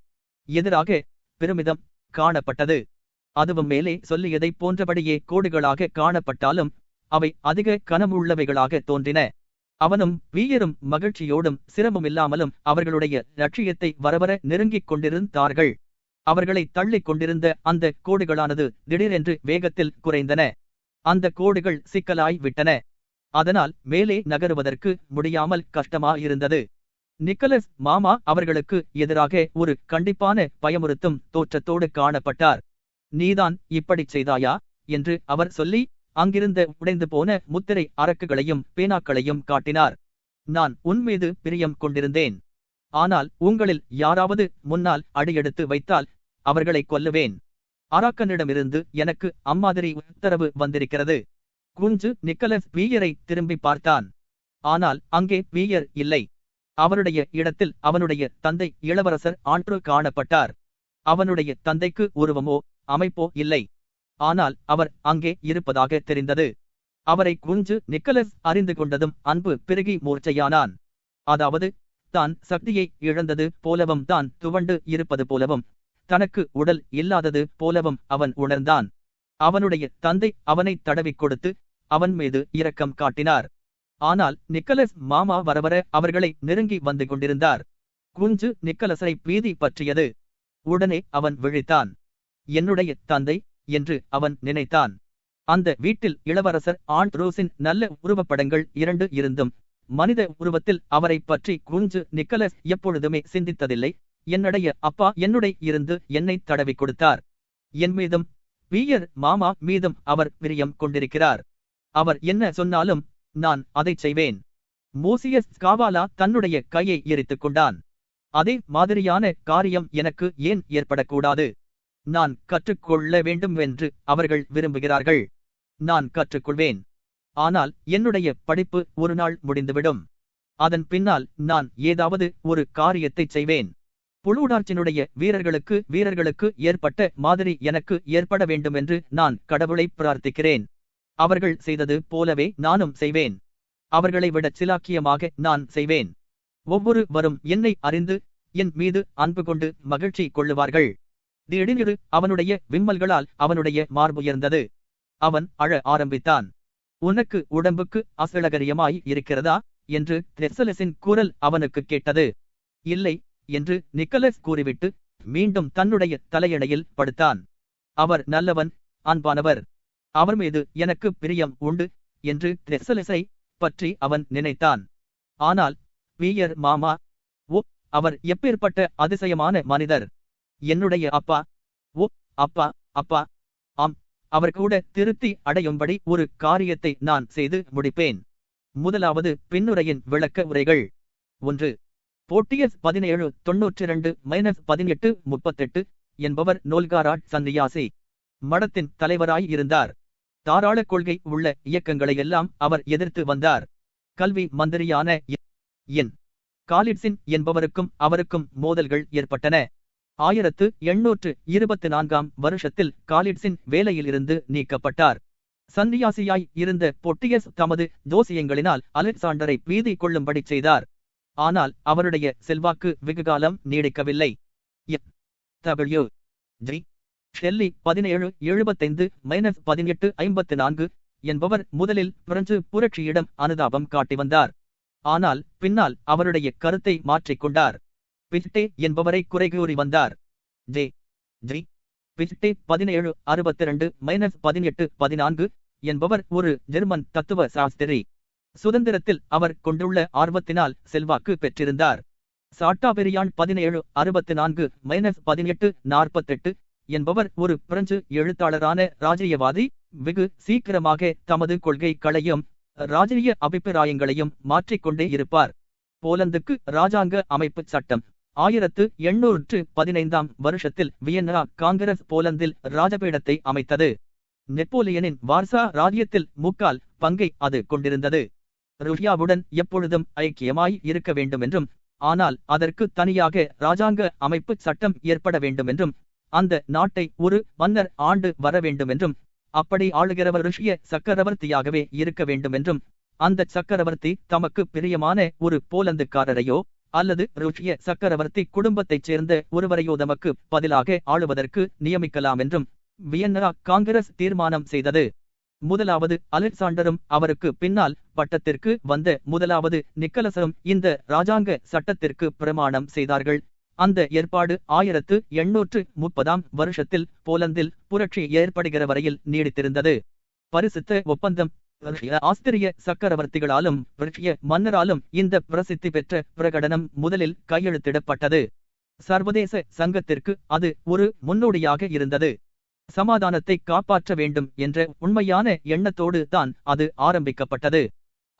எதிராக பிரமிதம் காணப்பட்டது. அதுவும் மேலே சொல்லியதைப் போன்றபடியே கோடுகளாக காணப்பட்டாலும் அவை அதிக கனமுள்ளவைகளாக தோன்றின. அவனும் வீயரும் மகிழ்ச்சியோடும் சிரமமில்லாமலும் அவர்களுடைய லட்சியத்தை வரவர நெருங்கிக் கொண்டிருந்தார்கள். அவர்களை தள்ளிக் கொண்டிருந்த அந்த கோடுகளானது திடீரென்று வேகத்தில் குறைந்தன. அந்த கோடுகள் சிக்கலாய் விட்டன. அதனால் மேலே நகருவதற்கு முடியாமல் கஷ்டமாயிருந்தது. நிக்கலஸ் மாமா அவர்களுக்கு எதிராக ஒரு கண்டிப்பான பயமுறுத்தும் தோற்றத்தோடு காணப்பட்டார். நீதான் இப்படிச் செய்தாயா என்று அவர் சொல்லி அங்கிருந்த உடைந்து போன முத்திரை அரக்குகளையும் பேனாக்களையும் காட்டினார். நான் உன்மீது பிரியம் கொண்டிருந்தேன். ஆனால் உங்களில் யாராவது முன்னால் அடியெடுத்து வைத்தால் அவர்களை கொல்லுவேன். அராக்கனிடமிருந்து எனக்கு அம்மாதிரி உத்தரவு வந்திருக்கிறது. குஞ்சு நிக்கலஸ் வீயரை திரும்பி பார்த்தான். ஆனால் அங்கே வீயர் இல்லை. அவருடைய இடத்தில் அவனுடைய தந்தை இளவரசர் ஆண்ட்ரு காணப்பட்டார். அவனுடைய தந்தைக்கு உருவமோ அமைப்போ இல்லை. ஆனால் அவர் அங்கே இருப்பதாக தெரிந்தது. அவரை குஞ்சு நிக்கலஸ் அறிந்து கொண்டதும் அன்பு பெருகி மூர்ச்சையானான். அதாவது தான் சக்தியை இழந்தது போலவும் தான் துவண்டு இருப்பது போலவும் தனக்கு உடல் இல்லாதது போலவும் அவன் உணர்ந்தான். அவனுடைய தந்தை அவனை தடவிக் கொடுத்து அவன் மீது இரக்கம் காட்டினார். ஆனால் நிக்கலஸ் மாமா வரவர அவர்களை நெருங்கி வந்து கொண்டிருந்தார். குஞ்சு நிக்கலஸை பீதி பற்றியது. உடனே அவன் விழித்தான். என்னுடைய தந்தை என்று அவன் நினைத்தான். அந்த வீட்டில் இளவரசர் ஆண்ட்ரூஸின் நல்ல உருவப்படங்கள் 2 இருந்தும் மனித உருவத்தில் அவரை பற்றி குஞ்சு நிக்கலஸ் எப்பொழுதுமே சிந்தித்ததில்லை. என்னுடைய அப்பா என்னுடைய இருந்து என்னை தடவிக் கொடுத்தார். என் மீதும் வீயர் மாமா மீதும் அவர் பிரியம் கொண்டிருக்கிறார். அவர் என்ன சொன்னாலும் நான் அதைச் செய்வேன். மூசியஸ் காவாலா தன்னுடைய கையை எரித்துக் கொண்டான். அதே மாதிரியான காரியம் எனக்கு ஏன் ஏற்படக்கூடாது? நான் கற்றுக்கொள்ள வேண்டும் என்று அவர்கள் விரும்புகிறார்கள். நான் கற்றுக்கொள்வேன். ஆனால் என்னுடைய படிப்பு ஒரு நாள் முடிந்துவிடும். அதன் பின்னால் நான் ஏதாவது ஒரு காரியத்தைச் செய்வேன். புளூடார்ச்சினுடைய வீரர்களுக்கு ஏற்பட்ட மாதிரி எனக்கு ஏற்பட வேண்டுமென்று நான் கடவுளை பிரார்த்திக்கிறேன். அவர்கள் செய்தது போலவே நானும் செய்வேன். அவர்களை விட சிலாக்கியமாக நான் செய்வேன். ஒவ்வொருவரும் என்னை அறிந்து என் மீது அன்பு கொண்டு மகிழ்ச்சி கொள்ளுவார்கள். திடீரென்று அவனுடைய விம்மல்களால் அவனுடைய மார்புயர்ந்தது. அவன் அழ ஆரம்பித்தான். உனக்கு உடம்புக்கு அசலகரியமாய் இருக்கிறதா என்று தெர்சலஸின் குரல் அவனுக்கு கேட்டது. இல்லை என்று நிக்கலஸ் கூறிவிட்டு மீண்டும் தன்னுடைய தலையணையில் படுத்தான். அவர் நல்லவன், அன்பானவர். அவர் மீது எனக்கு பிரியம் உண்டு என்று தெர்சலஸை பற்றி அவன் நினைத்தான். ஆனால் வீயர் மாமா, ஓ, அவர் எப்பேற்பட்ட அதிசயமான மனிதர்! என்னுடைய அப்பா, ஓ அப்பா, அப்பா, ஆம், அவர் கூட திருப்தி அடையும்படி ஒரு காரியத்தை நான் செய்து முடிப்பேன். முதலாவது பின்னுரையின் விளக்க உரைகள். 1. போட்டியஸ் 1792-1838 என்பவர் நோல்காராட் சந்நியாசி. மடத்தின் தலைவராய் இருந்தார். தாராள கொள்கை உள்ள இயக்கங்களையெல்லாம் அவர் எதிர்த்து வந்தார். கல்வி மந்திரியான என் காலிட்சின் என்பவருக்கும் அவருக்கும் மோதல்கள் ஏற்பட்டன. 1824 வருஷத்தில் காலிட்சின் வேலையிலிருந்து நீக்கப்பட்டார். சந்நியாசியாய் இருந்த பொட்டியஸ் தமது தோசியங்களினால் அலெக்சாண்டரை பீதி கொள்ளும்படி செய்தார். ஆனால் அவருடைய செல்வாக்கு வெகுகாலம் நீடிக்கவில்லை. W. G. ஷெல்லி 1775-1854 என்பவர் முதலில் பிரெஞ்சு புரட்சியிடம் அனுதாபம் காட்டி வந்தார். ஆனால் பின்னால் அவருடைய கருத்தை மாற்றிக்கொண்டார். பிட்டே என்பவரை குறைகூறி வந்தார். J. G. பிச்டே 1762-1814 என்பவர் ஒரு ஜெர்மன் தத்துவ சாஸ்திரி. சுதந்திரத்தில் அவர் கொண்டுள்ள ஆர்வத்தினால் செல்வாக்கு பெற்றிருந்தார். சாட்டாபெரியான் 1764-1848 என்பவர் ஒரு பிரெஞ்சு எழுத்தாளரான ராஜ்யவாதி. வெகு சீக்கிரமாக தமது கொள்கைகளையும் ராஜ்ய அபிப்பிராயங்களையும் மாற்றிக்கொண்டே இருப்பார். போலந்துக்கு இராஜாங்க அமைப்பு சட்டம் 1815 வருஷத்தில் வியன்னா காங்கிரஸ் போலந்தில் ராஜபீடத்தை அமைத்தது. நெப்போலியனின் வார்சா ராஜ்யத்தில் முக்கால் பங்கை அது கொண்டிருந்தது. ருஷ்யாவுடன் எப்பொழுதும் ஐக்கியமாய் இருக்க வேண்டுமென்றும், ஆனால் அதற்கு தனியாக இராஜாங்க அமைப்பு சட்டம் ஏற்பட வேண்டுமென்றும், அந்த நாட்டை ஒரு மன்னர் ஆண்டு வர வேண்டுமென்றும், அப்படி ஆளுகிறவர் ருஷ்ய சக்கரவர்த்தியாகவே இருக்க வேண்டுமென்றும், அந்த சக்கரவர்த்தி தமக்கு பிரியமான ஒரு போலந்துக்காரரையோ அல்லது ருஷ்ய சக்கரவர்த்தி குடும்பத்தைச் சேர்ந்த ஒருவரையோ தமக்கு பதிலாக ஆளுவதற்கு நியமிக்கலாம் என்றும் வியன்னா காங்கிரஸ் தீர்மானம் செய்தது. முதலாவது அலெக்சாண்டரும் அவருக்கு பின்னால் பட்டத்திற்கு வந்த முதலாவது நிக்கலசரும் இந்த இராஜாங்க சட்டத்திற்கு பிரமாணம் செய்தார்கள். அந்த ஏற்பாடு 1830 வருஷத்தில் போலந்தில் புரட்சி ஏற்படுகிற வரையில் நீடித்திருந்தது. பரிசுத்த ஒப்பந்தம் ஆஸ்திரிய சக்கரவர்த்திகளாலும் ரஷ்ய மன்னராலும் இந்த பிரசித்தி பெற்ற பிரகடனம் முதலில் கையெழுத்திடப்பட்டது. சர்வதேச சங்கத்திற்கு அது ஒரு முன்னோடியாக இருந்தது. சமாதானத்தை காப்பாற்ற வேண்டும் என்ற உண்மையான எண்ணத்தோடு தான் அது ஆரம்பிக்கப்பட்டது.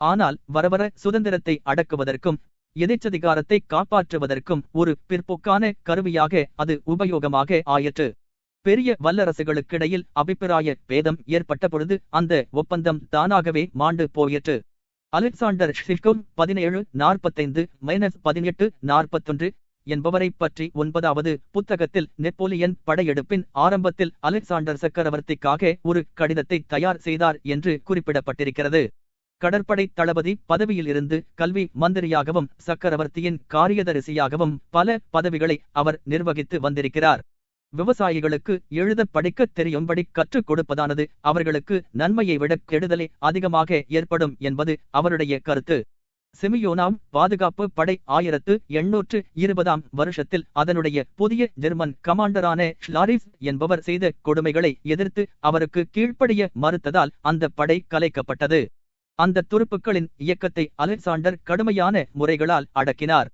ஆனால் வரவர சுதந்திரத்தை அடக்குவதற்கும் எதேச்சதிகாரத்தை காப்பாற்றுவதற்கும் ஒரு பிற்போக்கான கருவியாக அது உபயோகமாக ஆயிற்று. பெரிய வல்லரசுகளுக்கிடையில் அபிப்பிராய பேதம் ஏற்பட்ட பொழுது அந்த ஒப்பந்தம் தானாகவே மாண்டு போயிற்று. அலெக்சாண்டர் ஷிஷ்கோவ் 1745-1841 என்பவரை பற்றி 9வது புத்தகத்தில் நெப்போலியன் படையெடுப்பின் ஆரம்பத்தில் அலெக்சாண்டர் சக்கரவர்த்திக்காக ஒரு கடிதத்தை தயார் செய்தார் என்று குறிப்பிடப்பட்டிருக்கிறது. கடற்படை தளபதி பதவியில் இருந்து கல்வி மந்திரியாகவும் சக்கரவர்த்தியின் காரியதரிசியாகவும் பல பதவிகளை அவர் நிர்வகித்து வந்திருக்கிறார். விவசாயிகளுக்கு எழுத படிக்க தெரியும்படி கற்றுக் கொடுப்பதானது அவர்களுக்கு நன்மையை விட கெடுதலே அதிகமாக ஏற்படும் என்பது அவருடைய கருத்து. சிமியோனாம் பாதுகாப்பு படை 1820 வருஷத்தில் அதனுடைய புதிய ஜெர்மன் கமாண்டரான ஷ்லாரிஸ் என்பவர் செய்த கொடுமைகளை எதிர்த்து அவருக்கு கீழ்ப்படிய மறுத்ததால் அந்த படை கலைக்கப்பட்டது. அந்த துருப்புக்களின் இயக்கத்தை அலெக்சாண்டர் கடுமையான முறைகளால் அடக்கினார்.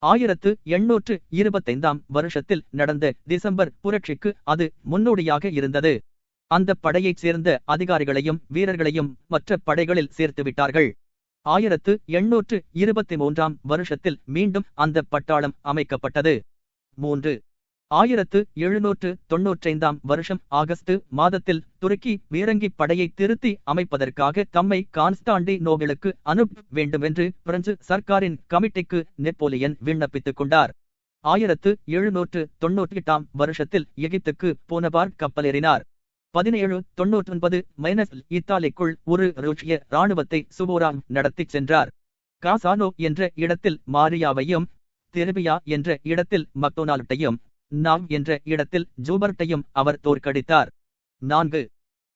1825 வருஷத்தில் நடந்த டிசம்பர் புரட்சிக்கு அது முன்னோடியாக இருந்தது. அந்த படையைச் சேர்ந்த அதிகாரிகளையும் வீரர்களையும் மற்ற படைகளில் சேர்த்துவிட்டார்கள். 1823 வருஷத்தில் மீண்டும் அந்த பட்டாளம் அமைக்கப்பட்டது. 1795 வருஷம் ஆகஸ்ட் மாதத்தில் துருக்கி பீரங்கி படையை திருத்தி அமைப்பதற்காக தம்மை கான்ஸ்டாண்டினோபிளுக்கு அனுப்ப வேண்டுமென்று பிரெஞ்சு சர்க்காரின் கமிட்டிக்கு நெப்போலியன் விண்ணப்பித்துக் கொண்டார். 1798 வருஷத்தில் எகிப்துக்கு போனபார்ட் கப்பலேறினார். 1799 இத்தாலிக்குள் ஒரு ருஷ்ய இராணுவத்தை சுபோரா நடத்திச் சென்றார். காசானோ என்ற இடத்தில் மாரியாவையும், தெர்பியா என்ற இடத்தில் மக்டொனால்ட்டையும், நாம் என்ற இடத்தில் ஜூபர்ட்டையும் அவர் தோற்கடித்தார். 4.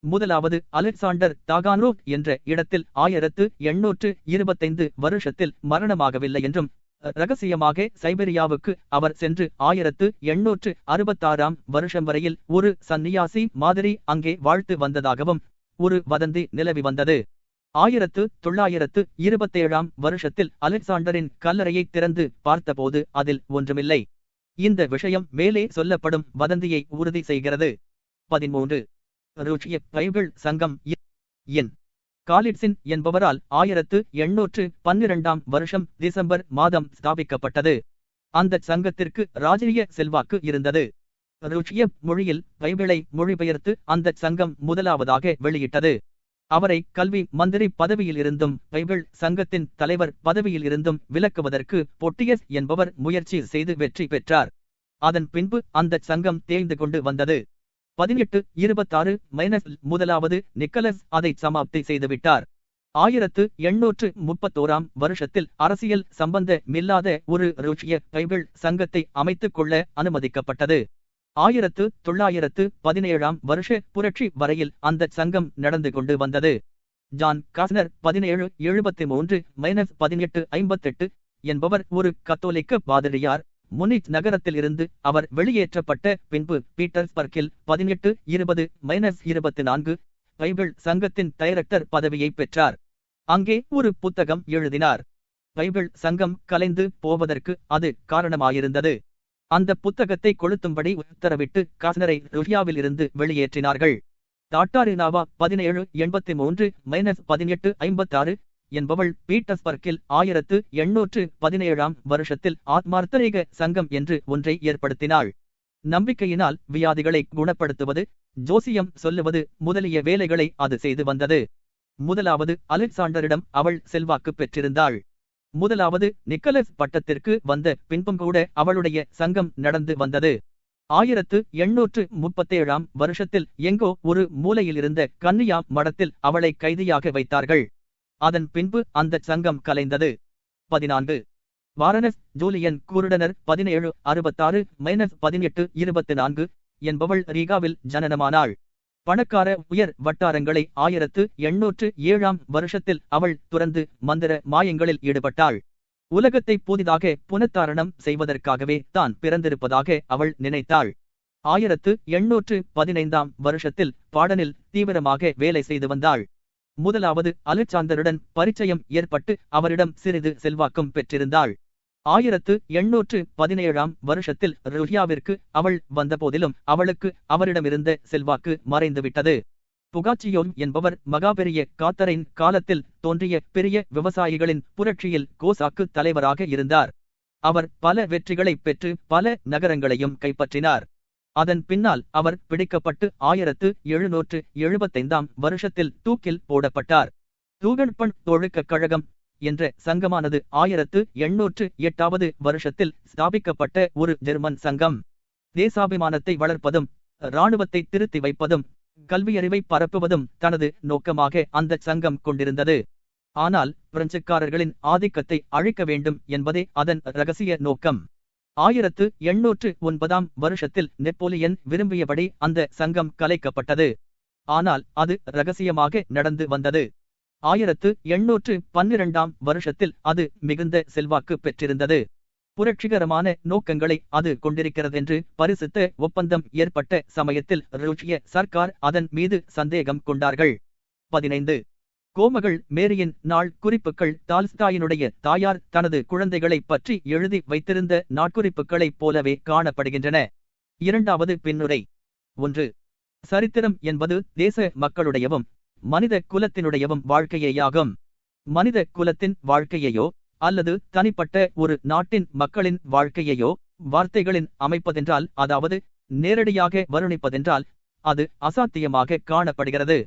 முதலாவது அலெக்சாண்டர் தாகானோவ் என்ற இடத்தில் 1825 வருஷத்தில் மரணமாகவில்லை என்றும், இரகசியமாக சைபீரியாவுக்கு அவர் சென்று 1866 வருஷம் வரையில் ஒரு சந்நியாசி மாதிரி அங்கே வாழ்த்து வந்ததாகவும் ஒரு வதந்தி நிலவி வந்தது. 1927 வருஷத்தில் அலெக்சாண்டரின் கல்லறையை திறந்து பார்த்தபோது அதில் ஒன்றுமில்லை. இந்த விஷயம் மேலே சொல்லப்படும் வதந்தியை உறுதி செய்கிறது. 13. ருஷ்ய பைபிள் சங்கம் என் காலிட்சின் என்பவரால் 1812 வருஷம் டிசம்பர் மாதம் ஸ்தாபிக்கப்பட்டது. அந்த சங்கத்திற்கு ராஜ்ய செல்வாக்கு இருந்தது. ருஷ்ய மொழியில் பைபிளை மொழிபெயர்த்து அந்த சங்கம் முதலாவதாக வெளியிட்டது. அவரை கல்வி மந்திரி பதவியில் இருந்தும் பைபிள் சங்கத்தின் தலைவர் பதவியில் இருந்தும் விலக்குவதற்கு பொட்டியஸ் என்பவர் முயற்சி செய்து வெற்றி பெற்றார். அதன் பின்பு அந்த சங்கம் தேய்ந்து கொண்டு வந்தது. 1826 முதலாவது நிக்கலஸ் அதை சமாப்தி செய்துவிட்டார். 1831 வருஷத்தில் அரசியல் சம்பந்தமில்லாத ஒரு ருஷ்ய பைபிள் சங்கத்தை அமைத்துக் கொள்ள அனுமதிக்கப்பட்டது. 1917 வருஷ புரட்சி வரையில் அந்த சங்கம் நடந்து கொண்டு வந்தது. ஜான் காஸ்னர் 1773-1858 என்பவர் ஒரு கத்தோலிக்க பாதிரியார். முனிச் நகரத்தில் இருந்து அவர் வெளியேற்றப்பட்ட பின்பு பீட்டர்ஸ்பர்க்கில் 1820-24 பைபிள் சங்கத்தின் டைரக்டர் பதவியை பெற்றார். அங்கே ஒரு புத்தகம் எழுதினார். பைபிள் சங்கம் கலைந்து போவதற்கு அது காரணமாயிருந்தது. அந்த புத்தகத்தை கொளுத்தும்படி உத்தரவிட்டு காஸ்னரை ருஷ்யாவில் இருந்து வெளியேற்றினார்கள். டாட்டாரினாவா 1783-1856 என்பவள் பீட்டர்ஸ்பர்க்கில் 1817 வருஷத்தில் ஆத்மார்த்தரேக சங்கம் என்று ஒன்றை ஏற்படுத்தினாள். நம்பிக்கையினால் வியாதிகளை குணப்படுத்துவது, ஜோசியம் சொல்லுவது முதலிய வேலைகளை அது செய்து வந்தது. முதலாவது அலெக்சாண்டரிடம் அவள் செல்வாக்கு பெற்றிருந்தாள். முதலாவது நிக்கலஸ் பட்டத்திற்கு வந்த பின்பும் கூட அவளுடைய சங்கம் நடந்து வந்தது. 1837 வருஷத்தில் எங்கோ ஒரு மூலையிலிருந்த கன்னியா மடத்தில் அவளை கைதியாக வைத்தார்கள். அதன் பின்பு அந்த சங்கம் கலைந்தது. 14 வாரனஸ் ஜூலியன் கூருடனர் 1766-1824 என்பவள் ரீகாவில் ஜனனமானாள். பணக்கார உயர் வட்டாரங்களை 1807 வருஷத்தில் அவள் துறந்து மந்திர மாயங்களில் ஈடுபட்டாள். உலகத்தை புதிதாக புனத்தாரணம் செய்வதற்காகவே தான் பிறந்திருப்பதாக அவள் நினைத்தாள். 1815 வருஷத்தில் பாடனில் தீவிரமாக வேலை செய்து வந்தாள். முதலாவது அலெக்சாந்தருடன் பரிச்சயம் ஏற்பட்டு அவரிடம் சிறிது செல்வாக்கும் பெற்றிருந்தாள். 1817 வருஷத்தில் ருஷ்யாவிற்கு அவள் வந்தபோதிலும் அவளுக்கு அவரிடமிருந்த செல்வாக்கு மறைந்துவிட்டது. புகாச்சியோன் என்பவர் மகாபெரிய காத்தரின் காலத்தில் தோன்றிய பெரிய விவசாயிகளின் புரட்சியில் கோசாக்கு தலைவராக இருந்தார். அவர் பல வெற்றிகளை பெற்று பல நகரங்களையும் கைப்பற்றினார். அதன் பின்னால் அவர் பிடிக்கப்பட்டு 1775 வருஷத்தில் தூக்கில் போடப்பட்டார். தூகன்பண் தொழுக்கக் கழகம் என்ற சங்கமானது 1808 வருஷத்தில் ஸ்தாபிக்கப்பட்ட ஒரு ஜெர்மன் சங்கம். தேசாபிமானத்தை வளர்ப்பதும் இராணுவத்தை திருத்தி வைப்பதும் கல்வியறிவை பரப்புவதும் தனது நோக்கமாக அந்த சங்கம் கொண்டிருந்தது. ஆனால் பிரெஞ்சுக்காரர்களின் ஆதிக்கத்தை அழிக்க வேண்டும் என்பதே அதன் இரகசிய நோக்கம். 1809 வருஷத்தில் நெப்போலியன் விரும்பியபடி அந்த சங்கம் கலைக்கப்பட்டது. ஆனால் அது இரகசியமாக நடந்து வந்தது. 1812 வருஷத்தில் அது மிகுந்த செல்வாக்கு பெற்றிருந்தது. புரட்சிகரமான நோக்கங்களை அது கொண்டிருக்கிறதென்று பரிசுத்த ஒப்பந்தம் ஏற்பட்ட சமயத்தில் ருஷ்ய சர்க்கார் அதன் மீது சந்தேகம் கொண்டார்கள். 15 கோமகள் மேரியின் நாள் குறிப்புகள் டால்ஸ்டாயினுடைய தாயார் தனது குழந்தைகளை பற்றி எழுதி வைத்திருந்த நாட்குறிப்புகளைப் போலவே காணப்படுகின்றன. இரண்டாவது பின்னுரை. 1 சரித்திரம் என்பது தேச மக்களுடையவும் மனித குலத்தினுடையவும் வாழ்க்கையேயாகும். மனித குலத்தின் வாழ்க்கையையோ அல்லது தனிப்பட்ட ஒரு நாட்டின் மக்களின் வாழ்க்கையையோ வார்த்தைகளின் அமைப்பதென்றால், அதாவது நேரடியாக வருணிப்பதென்றால், அது அசாத்தியமாக காணப்படுகிறது.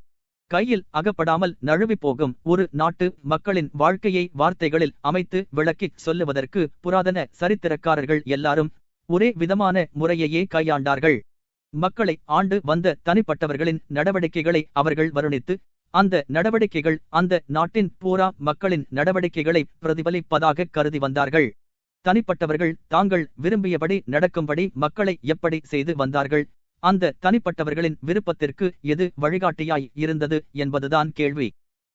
கையில் அகப்படாமல் நழுவி போகும் ஒரு நாட்டு மக்களின் வாழ்க்கையை வார்த்தைகளில் அமைத்து விளக்கிச் சொல்லுவதற்கு புராதன சரித்திரக்காரர்கள் எல்லாரும் ஒரே விதமான முறையையே கையாண்டார்கள். மக்களை ஆண்டு வந்த தனிப்பட்டவர்களின் நடவடிக்கைகளை அவர்கள் வருணித்து, அந்த நடவடிக்கைகள் அந்த நாட்டின் பூரா மக்களின் நடவடிக்கைகளை பிரதிபலிப்பதாக கருதி வந்தார்கள். தனிப்பட்டவர்கள் தாங்கள் விரும்பியபடி நடக்கும்படி மக்களை எப்படி செய்து வந்தார்கள், அந்த தனிப்பட்டவர்களின் விருப்பத்திற்கு எது வழிகாட்டியாய் இருந்தது என்பதுதான் கேள்வி.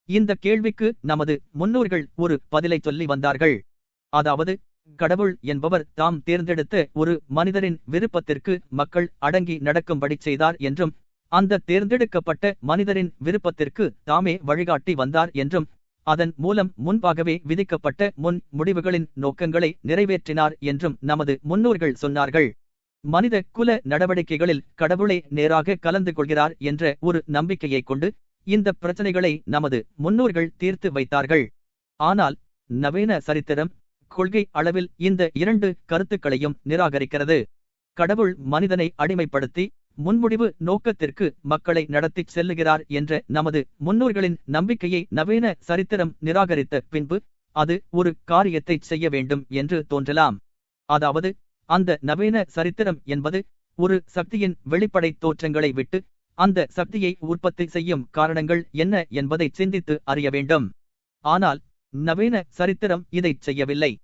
இந்த கேள்விக்கு நமது முன்னோர்கள் ஒரு பதிலை சொல்லி வந்தார்கள். அதாவது, கடவுள் என்பவர் தாம் தேர்ந்தெடுத்த ஒரு மனிதரின் விருப்பத்திற்கு மக்கள் அடங்கி நடக்கும்படி செய்தார் என்றும், அந்த தேர்ந்தெடுக்கப்பட்ட மனிதரின் விருப்பத்திற்கு தாமே வழிகாட்டி வந்தார் என்றும், அதன் மூலம் முன்பாகவே விதிக்கப்பட்ட முன் முடிவுகளின் நோக்கங்களை நிறைவேற்றினார் என்றும் நமது முன்னோர்கள் சொன்னார்கள். மனித குல நடவடிக்கைகளில் கடவுளே நேராக கலந்து கொள்கிறார் என்ற ஒரு நம்பிக்கையை கொண்டு இந்த பிரச்சனைகளை நமது முன்னோர்கள் தீர்த்து வைத்தார்கள். ஆனால் நவீன சரித்திரம் கொள்கை அளவில் இந்த இரண்டு கருத்துக்களையும் நிராகரிக்கிறது. கடவுள் மனிதனை அடிமைப்படுத்தி முன்முடிவு நோக்கத்திற்கு மக்களை நடத்திச் செல்லுகிறார் என்ற நமது முன்னோர்களின் நம்பிக்கையை நவீன சரித்திரம் நிராகரித்த பின்பு அது ஒரு காரியத்தை செய்ய வேண்டும் என்று தோன்றலாம். அதாவது, அந்த நவீன சரித்திரம் என்பது ஒரு சக்தியின் வெளிப்படை தோற்றங்களை விட்டு அந்த சக்தியை உற்பத்தி செய்யும் காரணங்கள் என்ன என்பதை சிந்தித்து அறிய வேண்டும். ஆனால் நவீன சரித்திரம் இதைச் செய்யவில்லை.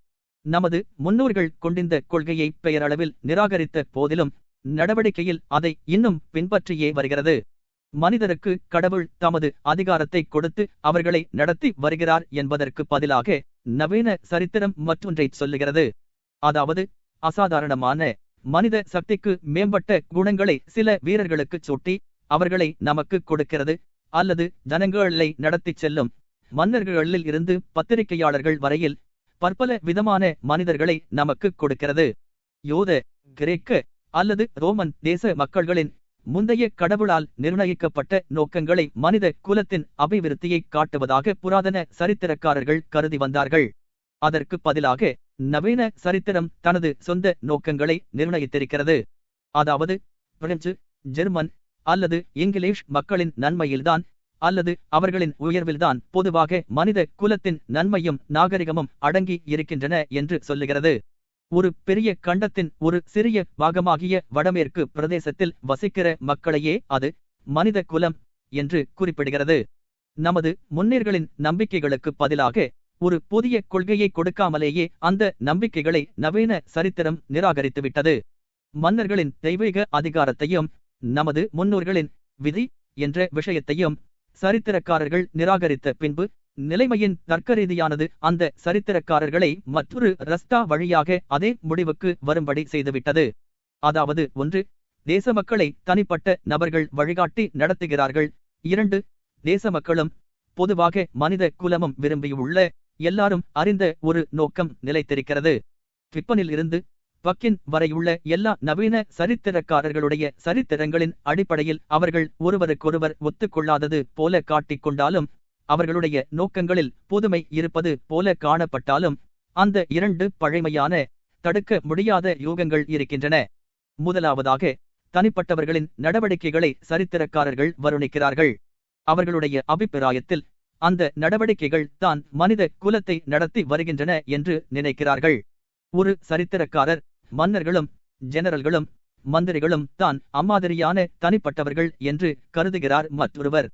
நமது முன்னோர்கள் கொண்டிருந்த கொள்கையை பெயரளவில் நிராகரித்த போதிலும் நடவடிக்கையில் அதை இன்னும் பின்பற்றியே வருகிறது. மனிதருக்கு கடவுள் தமது அதிகாரத்தை கொடுத்து அவர்களை நடத்தி வருகிறார் என்பதற்கு பதிலாக நவீன சரித்திரம் மற்றொன்றை சொல்லுகிறது. அதாவது, அசாதாரணமான மனித சக்திக்கு மேம்பட்ட குணங்களை சில வீரர்களுக்குச் சூட்டி அவர்களை நமக்கு கொடுக்கிறது, அல்லது ஜனங்களை நடத்திச் செல்லும் மன்னர்களில் இருந்து பத்திரிகையாளர்கள் வரையில் பற்பல விதமான மனிதர்களை நமக்கு கொடுக்கிறது. யூத, கிரேக்க அல்லது ரோமன் தேச மக்கள்களின் முந்தைய கடவுளால் நிர்ணயிக்கப்பட்ட நோக்கங்களை மனித குலத்தின் அபிவிருத்தியை காட்டுவதாக புராதன சரித்திரக்காரர்கள் கருதி வந்தார்கள். அதற்கு பதிலாக நவீன சரித்திரம் தனது சொந்த நோக்கங்களை நிர்ணயித்திருக்கிறது. அதாவது பிரெஞ்சு, ஜெர்மன் அல்லது இங்கிலீஷ் மக்களின் நன்மையில்தான் அல்லது அவர்களின் உயர்வில்தான் பொதுவாக மனித குலத்தின் நன்மையும் நாகரிகமும் அடங்கி இருக்கின்றன என்று சொல்லுகிறது. ஒரு பெரிய கண்டத்தின் ஒரு சிறிய பாகமாகிய வடமேற்கு பிரதேசத்தில் வசிக்கிற மக்களையே அது மனித குலம் என்று குறிப்பிடுகிறது. நமது முன்னேர்களின் நம்பிக்கைகளுக்கு பதிலாக ஒரு புதிய கொள்கையை கொடுக்காமலேயே அந்த நம்பிக்கைகளை நவீன சரித்திரம் நிராகரித்துவிட்டது. மன்னர்களின் தெய்வீக அதிகாரத்தையும் நமது முன்னோர்களின் விதி என்ற விஷயத்தையும் சரித்திரக்காரர்கள் நிராகரித்த பின்பு நிலைமையின் தர்க்கரீதியானது அந்த சரித்திரக்காரர்களை மற்றொரு ரஸ்தா வழியாக அதே முடிவுக்கு வரும்படி செய்துவிட்டது. அதாவது 1. தேச மக்களை தனிப்பட்ட நபர்கள் வழிகாட்டி நடத்துகிறார்கள். 2. தேச மக்களும் பொதுவாக மனித குலமும் விரும்பியுள்ள எல்லாரும் அறிந்த ஒரு நோக்கம் நிலைத்திருக்கிறது. பிப்பனில் இருந்து பக்கின் வரையுள்ள எல்லா நவீன சரித்திரக்காரர்களுடைய சரித்திரங்களின் அடிப்படையில் அவர்கள் ஒருவருக்கொருவர் ஒத்துக்கொள்ளாதது போல காட்டிக்கொண்டாலும் அவர்களுடைய நோக்கங்களில் புதுமை இருப்பது போல காணப்பட்டாலும் அந்த 2 பழைமையான தடுக்க முடியாத யூகங்கள் இருக்கின்றன. முதலாவதாக தனிப்பட்டவர்களின் நடவடிக்கைகளை சரித்திரக்காரர்கள் வருணிக்கிறார்கள். அவர்களுடைய அபிப்பிராயத்தில் அந்த நடவடிக்கைகள் தான் மனித குலத்தை நடத்தி வருகின்றன என்று நினைக்கிறார்கள். ஒரு சரித்திரக்காரர் மன்னர்களும் ஜெனரல்களும் மந்திரிகளும் தான் அம்மாதிரியான தனிப்பட்டவர்கள் என்று கருதுகிறார். மற்றொருவர்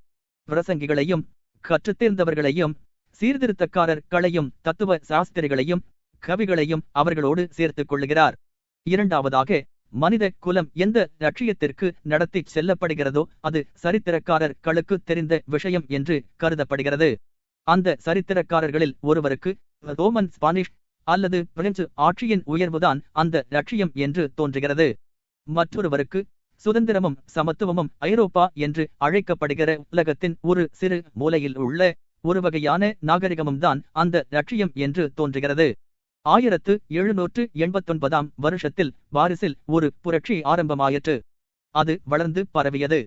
பிரசங்கிகளையும் கற்றுத்தேர்ந்தவர்களையும் சீர்திருத்தக்காரர்களையும் தத்துவ சாஸ்திரிகளையும் கவிகளையும் அவர்களோடு சேர்த்துக் கொள்ளுகிறார். இரண்டாவதாக மனித குலம் எந்த லட்சியத்திற்கு நடத்தி செல்லப்படுகிறதோ அது சரித்திரக்காரர்களுக்கு தெரிந்த விஷயம் என்று கருதப்படுகிறது. அந்த சரித்திரக்காரர்களில் ஒருவருக்கு ரோமன், ஸ்பானிஷ் அல்லது பிரெஞ்சு ஆட்சியின் உயர்வுதான் அந்த லட்சியம் என்று தோன்றுகிறது. மற்றொருவருக்கு சுதந்திரமும் சமத்துவமும் ஐரோப்பா என்று அழைக்கப்படுகிற உலகத்தின் ஒரு சிறு மூலையில் உள்ள ஒரு வகையான நாகரிகமும் தான் அந்த லட்சியம் என்று தோன்றுகிறது. 1789 வருஷத்தில் பாரிஸில் ஒரு புரட்சி ஆரம்பமாயிற்று. அது வளர்ந்து பரவியது.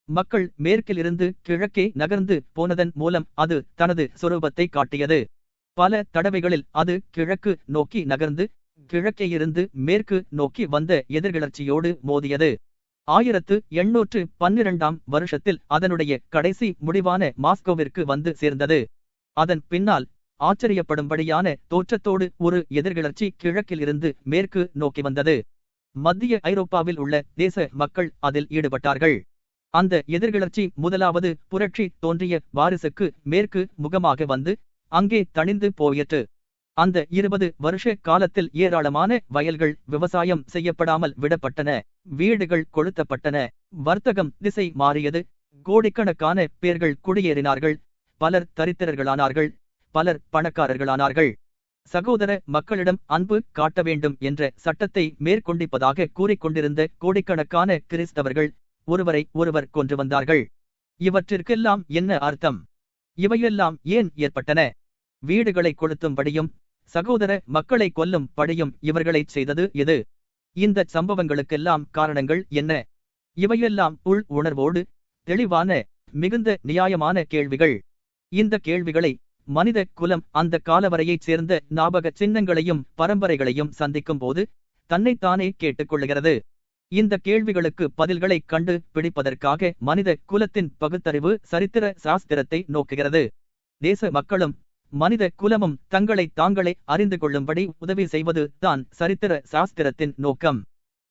மக்கள் மேற்கிலிருந்து கிழக்கே நகர்ந்து போனதன் மூலம் அது தனது சொரூபத்தை காட்டியது. பல தடவைகளில் அது கிழக்கு நோக்கி நகர்ந்து கிழக்கே இருந்து மேற்கு நோக்கி வந்த எதிர்கிளர்ச்சியோடு மோதியது. 1812 வருஷத்தில் அதனுடைய கடைசி முடிவான மாஸ்கோவிற்கு வந்து சேர்ந்தது. அதன் பின்னால் ஆச்சரியப்படும்படியான தோற்றத்தோடு ஒரு எதிர்கிளர்ச்சி கிழக்கில் இருந்து மேற்கு நோக்கி வந்தது. மத்திய ஐரோப்பாவில் உள்ள தேச மக்கள் அதில் ஈடுபட்டார்கள். அந்த எதிர்கிளர்ச்சி முதலாவது புரட்சி தோன்றிய பாரிஸுக்கு மேற்கு முகமாக வந்து அங்கே தணிந்து போயிற்று. அந்த 20 வருஷ காலத்தில் ஏராளமான வயல்கள் விவசாயம் செய்யப்படாமல் விடப்பட்டன, வீடுகள் கொளுத்தப்பட்டன, வர்த்தகம் திசை மாறியது, கோடிக்கணக்கான பேர்கள் குடியேறினார்கள், பலர் தரித்திரர்களானார்கள், பலர் பணக்காரர்களானார்கள். சகோதர மக்களிடம் அன்பு காட்ட வேண்டும் என்ற சட்டத்தை மேற்கொண்டிப்பதாக கூறிக்கொண்டிருந்த கோடிக்கணக்கான கிறிஸ்தவர்கள் ஒருவரை ஒருவர் கொன்று வந்தார்கள். இவற்றிற்கெல்லாம் என்ன அர்த்தம்? இவையெல்லாம் ஏன் ஏற்பட்டன? வீடுகளை கொளுத்தும்படியும் சகோதர மக்களை கொல்லும் படியும் இவர்களைச் செய்தது எது? இந்த சம்பவங்களுக்கெல்லாம் காரணங்கள் என்ன? இவையெல்லாம் உள் உணர்வோடு தெளிவான மிகுந்த நியாயமான கேள்விகள். இந்த கேள்விகளை மனித குலம் அந்த காலவரையைச் சேர்ந்த ஞாபக சின்னங்களையும் பரம்பரைகளையும் சந்திக்கும் போது தன்னைத்தானே கேட்டுக்கொள்ளுகிறது. இந்த கேள்விகளுக்கு பதில்களை கண்டு பிடிப்பதற்காக மனித குலத்தின் பகுத்தறிவு சரித்திர சாஸ்திரத்தை நோக்குகிறது. தேச மக்களும் மனித குலமும் தங்களை தாங்களே அறிந்து கொள்ளும்படி உதவி செய்வது தான் சரித்திர சாஸ்திரத்தின் நோக்கம்.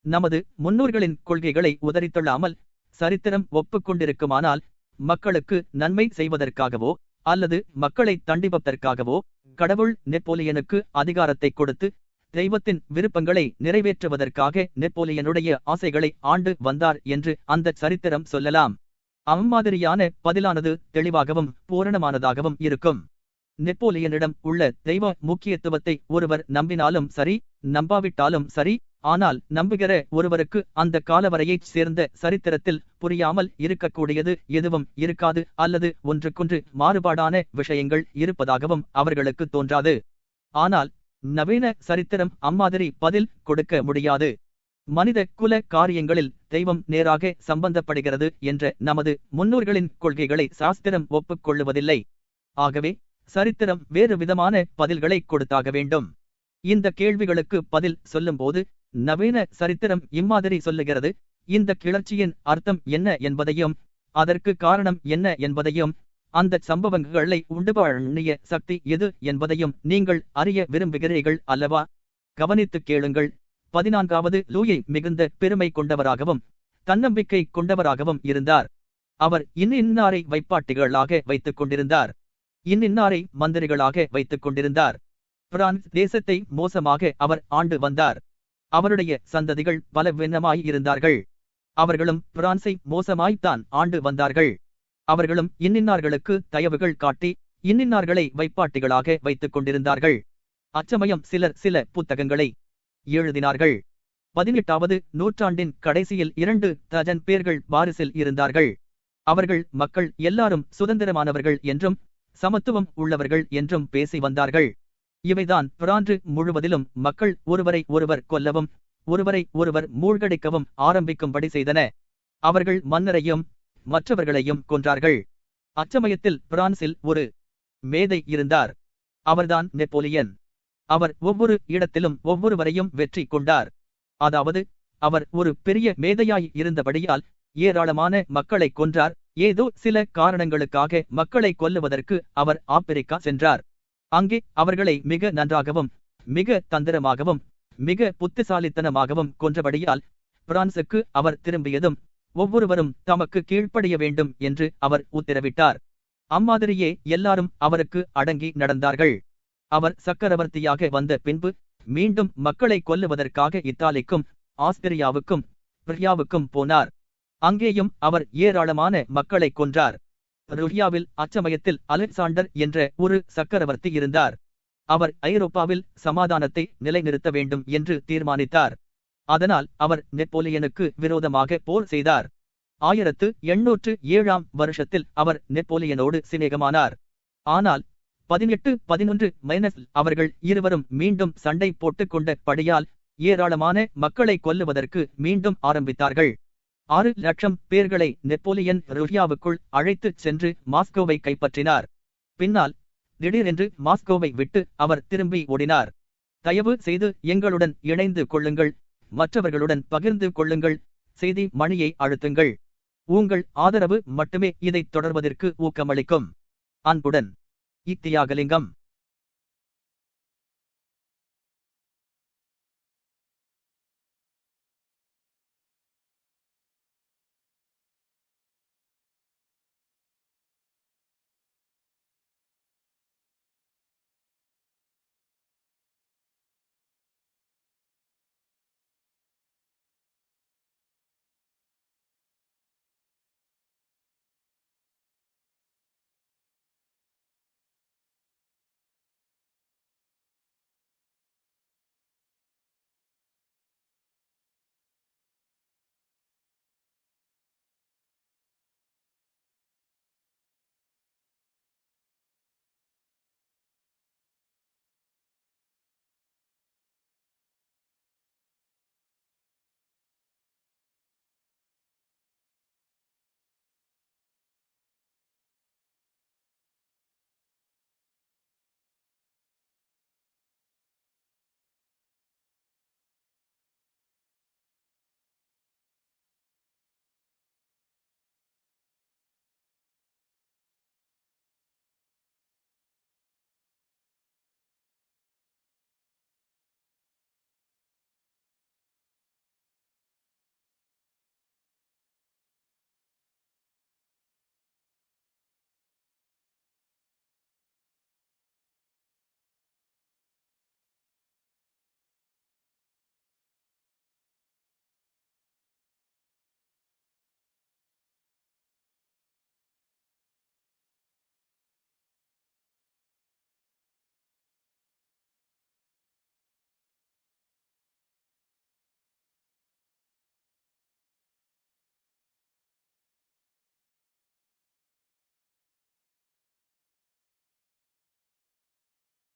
நமது முன்னோர்களின் கொள்கைகளை உதறித்தள்ளாமல் சரித்திரம் ஒப்புக்கொண்டிருக்குமானால் மக்களுக்கு நன்மை செய்வதற்காகவோ அல்லது மக்களை தண்டிப்பதற்காகவோ கடவுள் நெப்போலியனுக்கு அதிகாரத்தை கொடுத்து தெய்வத்தின் விருப்பங்களை நிறைவேற்றுவதற்காக நெப்போலியனுடைய ஆசைகளை ஆண்டு வந்தார் என்று அந்த சரித்திரம் சொல்லலாம். அம்மாதிரியான பதிலானது தெளிவாகவும் பூரணமானதாகவும் இருக்கும். நெப்போலியனிடம் உள்ள தெய்வ முக்கியத்துவத்தை ஒருவர் நம்பினாலும் சரி, நம்பாவிட்டாலும் சரி, ஆனால் நம்புகிற ஒருவருக்கு அந்த காலவரையைச் சேர்ந்த சரித்திரத்தில் புரியாமல் இருக்கக்கூடியது எதுவும் இருக்காது, அல்லது ஒன்றுக்கொன்று மாறுபாடான விஷயங்கள் இருப்பதாகவும் அவர்களுக்கு தோன்றாது. ஆனால் நவீன சரித்திரம் அம்மாதிரி பதில் கொடுக்க முடியாது. மனித குல காரியங்களில் தெய்வம் நேராக சம்பந்தப்படுகிறது என்ற நமது முன்னோர்களின் கொள்கைகளை சாஸ்திரம் ஒப்புக்கொள்ளுவதில்லை. ஆகவே சரித்திரம் வேறு விதமான பதில்களை கொடுத்தாக வேண்டும். இந்த கேள்விகளுக்கு பதில் சொல்லும்போது நவீன சரித்திரம் இம்மாதிரி சொல்லுகிறது: இந்த கிளர்ச்சியின் அர்த்தம் என்ன என்பதையும், அதற்கு காரணம் என்ன என்பதையும், அந்த சம்பவங்களை உண்டுபண்ணிய சக்தி எது என்பதையும் நீங்கள் அறிய விரும்புகிறீர்கள் அல்லவா? கவனித்துக் கேளுங்கள். 14வது லூயி மிகுந்த பெருமை கொண்டவராகவும் தன்னம்பிக்கை கொண்டவராகவும் இருந்தார். அவர் இன்னாரை வைப்பாட்டிகளாக வைத்துக் கொண்டிருந்தார், இன்னாரை மந்திரிகளாக வைத்துக் கொண்டிருந்தார். பிரான்ஸ் தேசத்தை மோசமாக அவர் ஆண்டு வந்தார். அவருடைய சந்ததிகள் பலவீனமாய் இருந்தார்கள். அவர்களும் பிரான்சை மோசமாய்த்தான் ஆண்டு வந்தார்கள். அவர்களும் இன்னார்களுக்கு தயவுகள் காட்டி இன்னார்களை வைப்பாட்டிகளாக வைத்துக் கொண்டிருந்தார்கள். அச்சமயம் சிலர் சில புத்தகங்களை எழுதினார்கள். 18வது நூற்றாண்டின் கடைசியில் 2 டஜன் பேர்கள் பாரிஸில் இருந்தார்கள். அவர்கள் மக்கள் எல்லாரும் சுதந்திரமானவர்கள் என்றும் சமத்துவம் உள்ளவர்கள் என்றும் பேசி வந்தார்கள். இவைதான் பிரான்சு முழுவதிலும் மக்கள் ஒருவரை ஒருவர் கொல்லவும் ஒருவரை ஒருவர் மூழ்கடிக்கவும் ஆரம்பிக்கும்படி செய்தன. அவர்கள் மன்னரையும் மற்றவர்களையும் கொன்றார்கள். அச்சமயத்தில் பிரான்சில் ஒரு மேதை இருந்தார். அவர்தான் நெப்போலியன். அவர் ஒவ்வொரு இடத்திலும் ஒவ்வொருவரையும் வெற்றி கொண்டார். அதாவது அவர் ஒரு பெரிய மேதையாய் இருந்தபடியால் ஏராளமான மக்களை கொன்றார். ஏதோ சில காரணங்களுக்காக மக்களை கொல்லுவதற்கு அவர் ஆப்பிரிக்கா சென்றார். அங்கே அவர்களை மிக நன்றாகவும் மிக தந்திரமாகவும் மிக புத்திசாலித்தனமாகவும் கொன்றபடியால் பிரான்சுக்கு அவர் திரும்பியதும் ஒவ்வொருவரும் தமக்கு கீழ்ப்படிய வேண்டும் என்று அவர் உத்தரவிட்டார். அம்மாதிரியே எல்லாரும் அவருக்கு அடங்கி நடந்தார்கள். அவர் சக்கரவர்த்தியாக வந்த பின்பு மீண்டும் மக்களை கொல்லுவதற்காக இத்தாலிக்கும் ஆஸ்திரியாவுக்கும் பிரியாவுக்கும் போனார். அங்கேயும் அவர் ஏராளமான மக்களை கொன்றார். ருஹியாவில் அச்சமயத்தில் அலெக்சாண்டர் என்ற ஒரு சக்கரவர்த்தி இருந்தார். அவர் ஐரோப்பாவில் சமாதானத்தை நிலைநிறுத்த வேண்டும் என்று தீர்மானித்தார். அதனால் அவர் நெப்போலியனுக்கு விரோதமாக போர் செய்தார். 1807ஆம் வருஷத்தில் அவர் நெப்போலியனோடு சிநேகமானார். ஆனால் 1811 அவர்கள் இருவரும் மீண்டும் சண்டை போட்டுக் கொண்ட படியால் ஏராளமான மக்களை கொல்லுவதற்கு மீண்டும் ஆரம்பித்தார்கள். 6 லட்சம் பேர்களை நெப்போலியன் ருஹியாவுக்குள் அழைத்துச் சென்று மாஸ்கோவை கைப்பற்றினார். பின்னால் திடீரென்று மாஸ்கோவை விட்டு அவர் திரும்பி ஓடினார். தயவு செய்து எங்களுடன் இணைந்து கொள்ளுங்கள், மற்றவர்களுடன் பகிர்ந்து கொள்ளுங்கள், செய்தி மணியை அழுத்துங்கள். உங்கள் ஆதரவு மட்டுமே இதைத் தொடர்வதற்கு ஊக்கமளிக்கும். அன்புடன், தியாகலிங்கம்.